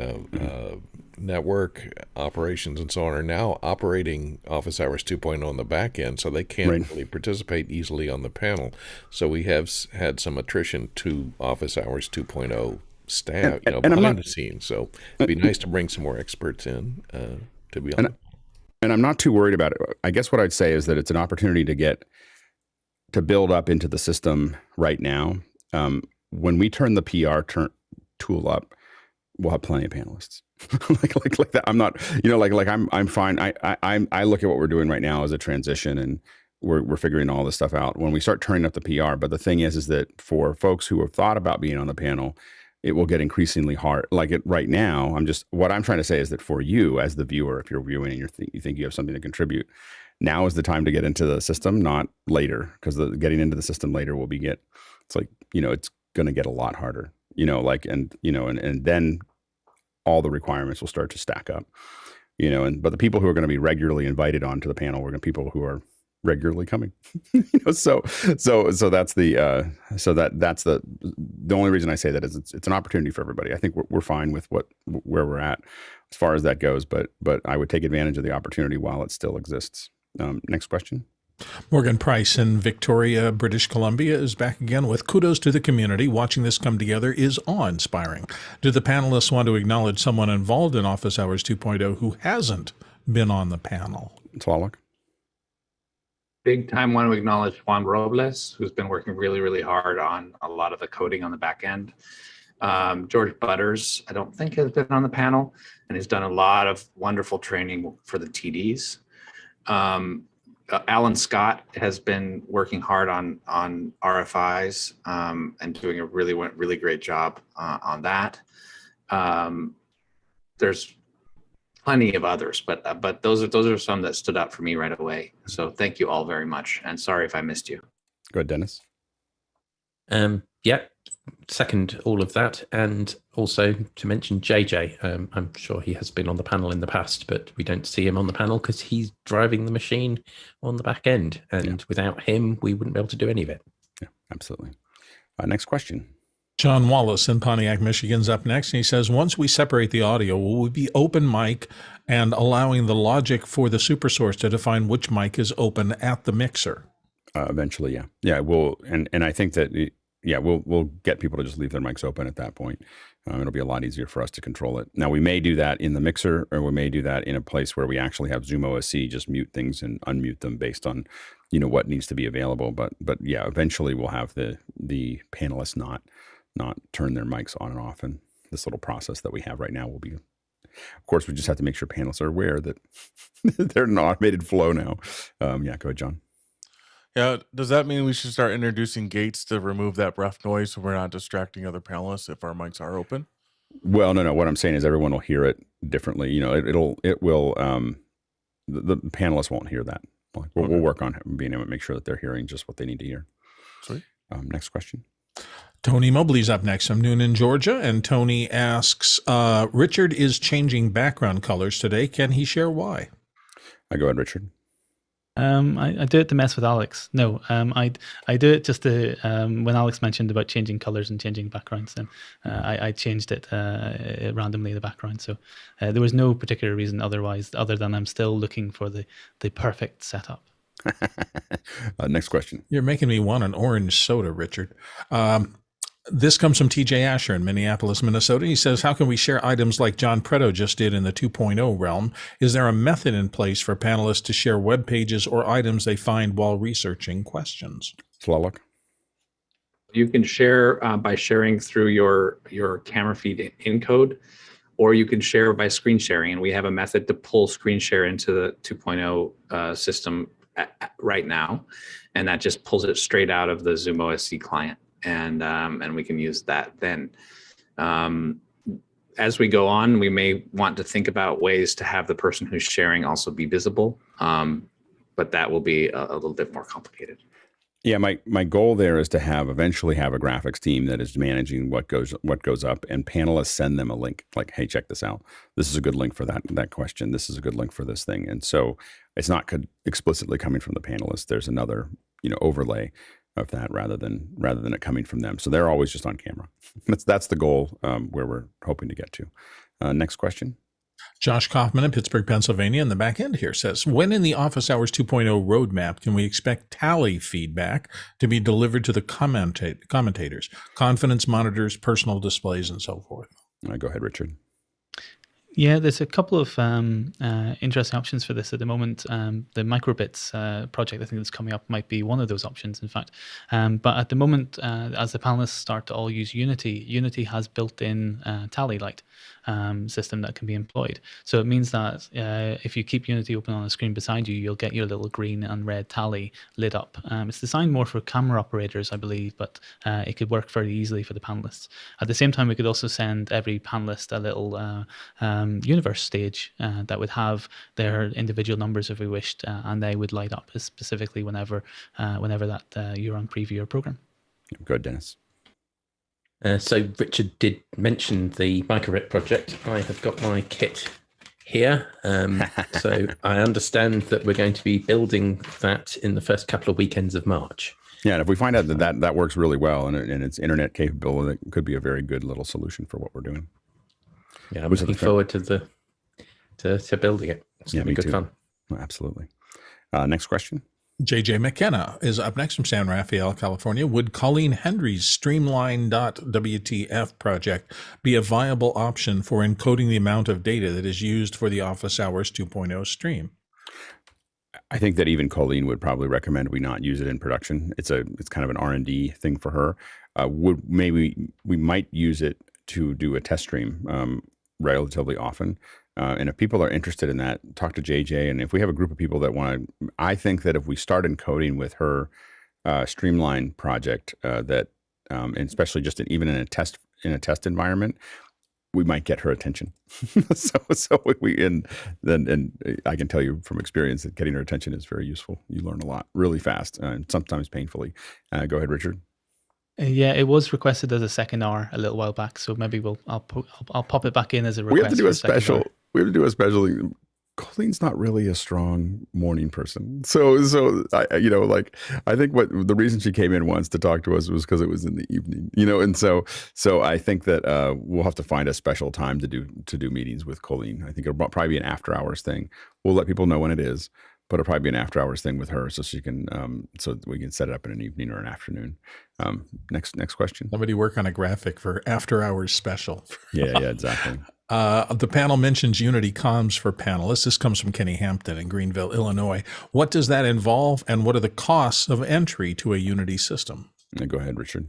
network operations and so on are now operating Office Hours 2.0 on the back end, so they can't really participate easily on the panel. So we have had some attrition to Office Hours 2.0 staff, behind the scenes. So it'd be nice to bring some more experts in to be on. And I'm not too worried about it. I guess what I'd say is that it's an opportunity to build up into the system right now. When we turn the PR tool up, we'll have plenty of panelists. like that. I'm not, I'm fine. I look at what we're doing right now as a transition, and we're figuring all this stuff out when we start turning up the PR. But the thing is that for folks who have thought about being on the panel, it will get increasingly hard. Right now, what I'm trying to say is that for you as the viewer, if you're viewing and you think you have something to contribute, now is the time to get into the system, not later, because getting into the system later it's going to get a lot harder, and then all the requirements will start to stack up, but the people who are going to be regularly invited onto the panel, we're going to people who are regularly coming, so that's the only reason I say that is it's an opportunity for everybody. I think we're fine with where we're at as far as that goes, but I would take advantage of the opportunity while it still exists. Next question. Morgan Price in Victoria, British Columbia is back again with kudos to the community. Watching this come together is awe-inspiring. Do the panelists want to acknowledge someone involved in Office Hours 2.0 who hasn't been on the panel? Tlaloc. Big time want to acknowledge Juan Robles, who's been working really, really hard on a lot of the coding on the back end. George Butters, I don't think has been on the panel, and he's done a lot of wonderful training for the TDs. Alan Scott has been working hard on RFIs and doing a really great job on that. There's plenty of others, but those are some that stood out for me right away. So thank you all very much, and sorry if I missed you. Go ahead, Dennis. Yeah, second all of that, and also to mention JJ. I'm sure he has been on the panel in the past, but we don't see him on the panel because he's driving the machine on the back end, and without him, we wouldn't be able to do any of it. Yeah, absolutely. Next question. John Wallace in Pontiac, Michigan's up next, and he says, once we separate the audio, will we be open mic and allowing the logic for the supersource to define which mic is open at the mixer? Eventually, yeah. Yeah, and I think that, we'll get people to just leave their mics open at that point. It'll be a lot easier for us to control it. Now, we may do that in the mixer, or we may do that in a place where we actually have ZoomOSC, just mute things and unmute them based on, what needs to be available. But yeah, eventually we'll have the panelists not turn their mics on and off. And this little process that we have right now will be, of course, we just have to make sure panelists are aware that they're an automated flow now. Go ahead, John. Yeah, does that mean we should start introducing gates to remove that breath noise so we're not distracting other panelists if our mics are open? Well, no. What I'm saying is everyone will hear it differently. It will. The panelists won't hear that. We'll work on being able to make sure that they're hearing just what they need to hear. Sweet. Next question. Tony Mobley's up next from Noonan, Georgia, and Tony asks, Richard is changing background colors today. Can he share why? Go ahead, Richard. I do it to mess with Alex. No, I do it just to, when Alex mentioned about changing colors and changing backgrounds, then I changed it randomly, the background. So there was no particular reason other than I'm still looking for the perfect setup. Next question. You're making me want an orange soda, Richard. This comes from TJ Asher in Minneapolis, Minnesota. He says, how can we share items like John Preto just did in the 2.0 realm? Is there a method in place for panelists to share web pages or items they find while researching questions? Tlaloc. You can share by sharing through your camera feed encode, or you can share by screen sharing. And we have a method to pull screen share into the 2.0 system right now. And that just pulls it straight out of the ZoomOSC client. And we can use that then. As we go on, we may want to think about ways to have the person who's sharing also be visible, but that will be a little bit more complicated. Yeah, my goal there is to eventually have a graphics team that is managing what goes up, and panelists send them a link like, hey, check this out. This is a good link for that question. This is a good link for this thing. And so it's not explicitly coming from the panelists. There's another overlay of that rather than it coming from them. So they're always just on camera. That's the goal where we're hoping to get to. Next question. Josh Kaufman in Pittsburgh, Pennsylvania, in the back end here says, when in the Office Hours 2.0 roadmap can we expect tally feedback to be delivered to the commentators, confidence monitors, personal displays, and so forth? Go ahead, Richard. Yeah, there's a couple of interesting options for this at the moment. The microbits project, I think that's coming up, might be one of those options, in fact. But at the moment, as the panelists start to all use Unity, Unity has built-in tally light system that can be employed. So it means that if you keep Unity open on a screen beside you, you'll get your little green and red tally lit up. It's designed more for camera operators, I believe, but it could work very easily for the panelists. At the same time, we could also send every panelist a little universe stage that would have their individual numbers if we wished, and they would light up specifically whenever that you're on preview or program. Good, Dennis. So Richard did mention the microbit project. I have got my kit here. So I understand that we're going to be building that in the first couple of weekends of March. Yeah, and if we find out that works really well and it's internet capable, it could be a very good little solution for what we're doing. Yeah, I'm looking forward to building it. It's going to be good fun. Oh, absolutely. Next question. JJ McKenna is up next from San Rafael, California. Would Colleen Hendry's Streamline.wtf project be a viable option for encoding the amount of data that is used for the Office Hours 2.0 stream? I think that even Colleen would probably recommend we not use it in production. It's kind of an R&D thing for her. Maybe we might use it to do a test stream relatively often. And if people are interested in that, talk to JJ. And if we have a group of people that want to, I think that if we start encoding with her Streamline project, and especially just even in a test environment, we might get her attention. so I can tell you from experience that getting her attention is very useful. You learn a lot really fast, and sometimes painfully. Go ahead, Richard. Yeah, it was requested as a second hour a little while back, so maybe I'll pop it back in as a request. We have to do a special. We have to do a special. Colleen's not really a strong morning person, so I think what the reason she came in once to talk to us was because it was in the evening, and so I think that we'll have to find a special time to do meetings with Colleen. I think it'll probably be an after hours thing. We'll let people know when it is, but it'll probably be an after hours thing with her, so she can so we can set it up in an evening or an afternoon. Next question. Somebody work on a graphic for after hours special. Yeah, exactly. The panel mentions Unity comms for panelists. This comes from Kenny Hampton in Greenville, Illinois. What does that involve, and what are the costs of entry to a Unity system? Go ahead, Richard.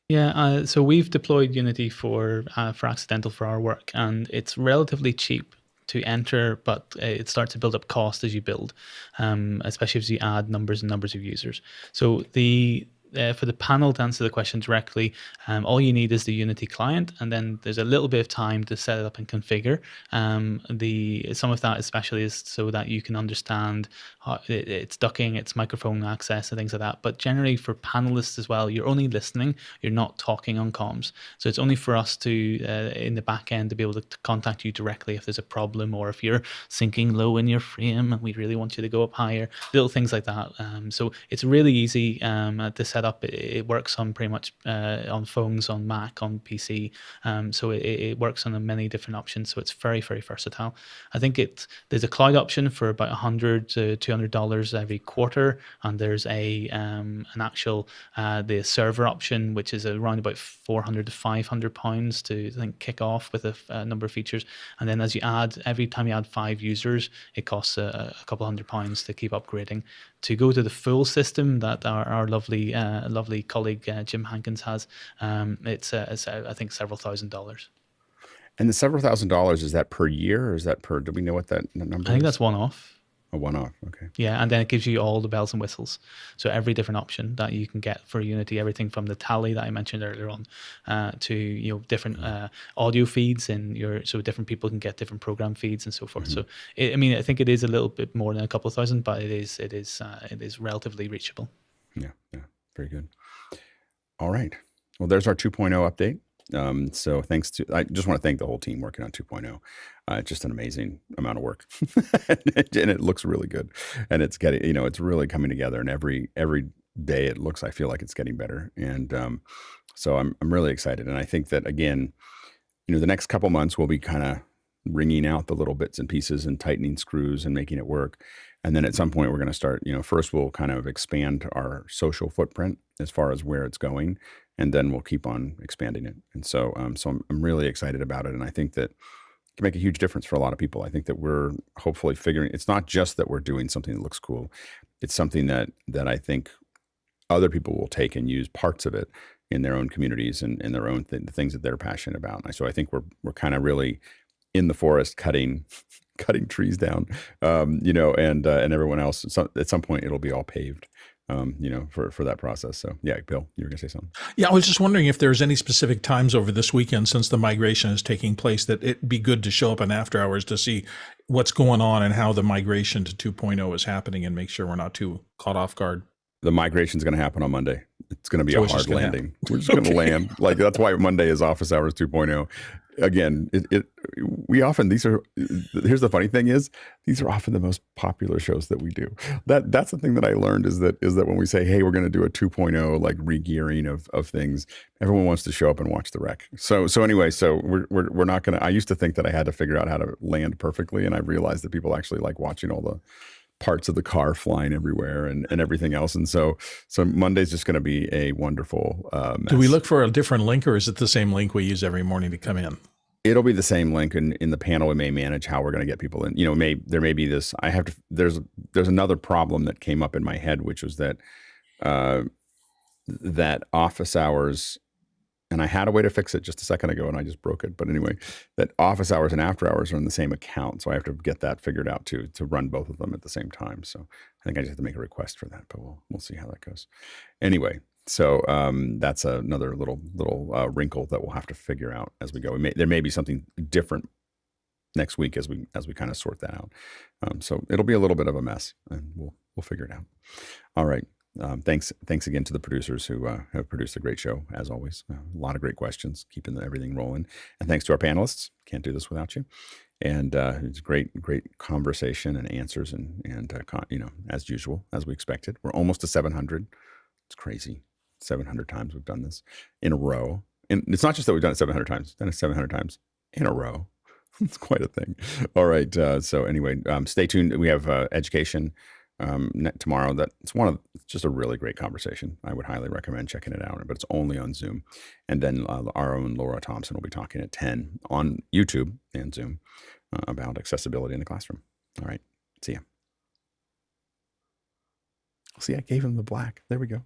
Yeah, so we've deployed Unity for Accidental for our work, and it's relatively cheap to enter, but it starts to build up cost as you build, especially as you add numbers and numbers of users. So for the panel, to answer the question directly, all you need is the Unity client, and then there's a little bit of time to set it up and configure. Some of that especially is so that you can understand its ducking, its microphone access, and things like that. But generally for panelists as well, you're only listening, you're not talking on comms. So it's only for us to, in the back end, to be able to contact you directly if there's a problem, or if you're syncing low in your frame and we really want you to go up higher, little things like that. So it's really easy to set up. It works on pretty much on phones, on Mac, on PC. So it works on many different options. So it's very, very versatile. I think there's a cloud option for about $100 to $200 every quarter, and there's an actual the server option, which is around about £400 to £500 to, I think, kick off with a number of features. And then every time you add 5 users, it costs a couple £100 to keep upgrading. To go to the full system that our lovely colleague Jim Hankins has, it's I think several $1,000s. And the several $1,000s, is that per year, or is that per? Do we know what that number is? I think that's one-off. A one-off, okay. Yeah, and then it gives you all the bells and whistles. So every different option that you can get for Unity, everything from the tally that I mentioned earlier on, to different audio feeds so different people can get different program feeds and so forth. Mm-hmm. So I think it is a little bit more than a couple of thousand, but it is relatively reachable. Yeah, very good. All right. Well, there's our 2.0 update. So I just want to thank the whole team working on 2.0. It's just an amazing amount of work, and it looks really good, and it's getting, it's really coming together, and every day I feel like it's getting better. And, so I'm really excited. And I think that, again, the next couple months we'll be kind of wringing out the little bits and pieces and tightening screws and making it work. And then at some point we're going to start, first we'll kind of expand our social footprint as far as where it's going, and then we'll keep on expanding it. And so, I'm really excited about it. And I think that it can make a huge difference for a lot of people. I think that we're hopefully it's not just that we're doing something that looks cool. It's something that I think other people will take and use parts of it in their own communities and in their own the things that they're passionate about. And so I think we're kind of really in the forest cutting trees down, and everyone else. So at some point it'll be all paved, for that process. So yeah, Bill, you were gonna say something. Yeah, I was just wondering if there's any specific times over this weekend, since the migration is taking place, that it'd be good to show up in after hours to see what's going on and how the migration to 2.0 is happening, and make sure we're not too caught off guard. The migration is going to happen on Monday. It's going to be a hard landing. We're just going to land. Like, that's why Monday is Office Hours 2.0. Again, here's the funny thing is, these are often the most popular shows that we do. That's the thing that I learned is that when we say, hey, we're going to do a 2.0, like regearing of things, everyone wants to show up and watch the wreck. So anyway, we're not going to, I used to think that I had to figure out how to land perfectly. And I realized that people actually like watching all the parts of the car flying everywhere and everything else. And so Monday's just going to be a wonderful mess. Do we look for a different link, or is it the same link we use every morning to come in? It'll be the same link, and in the panel we may manage how we're going to get people in. There may be this. There's another problem that came up in my head, which was that that office hours, and I had a way to fix it just a second ago, and I just broke it. But anyway, that office hours and after hours are in the same account, so I have to get that figured out to run both of them at the same time. So I think I just have to make a request for that, but we'll see how that goes. Anyway, so that's another little wrinkle that we'll have to figure out as we go. There may be something different next week as we kind of sort that out. So it'll be a little bit of a mess, and we'll figure it out. All right. Thanks again to the producers who have produced a great show, as always. A lot of great questions, keeping everything rolling. And thanks to our panelists. Can't do this without you. And it's great conversation and answers, and as usual, as we expected. We're almost to 700. It's crazy. 700 times we've done this in a row. And it's not just that we've done it 700 times. We've done it 700 times in a row. It's quite a thing. All right. So anyway, stay tuned. We have education tomorrow. It's just a really great conversation. I would highly recommend checking it out, but it's only on Zoom. And then our own Laura Thompson will be talking at 10 on YouTube and Zoom about accessibility in the classroom. All right. See ya. See, I gave him the black. There we go.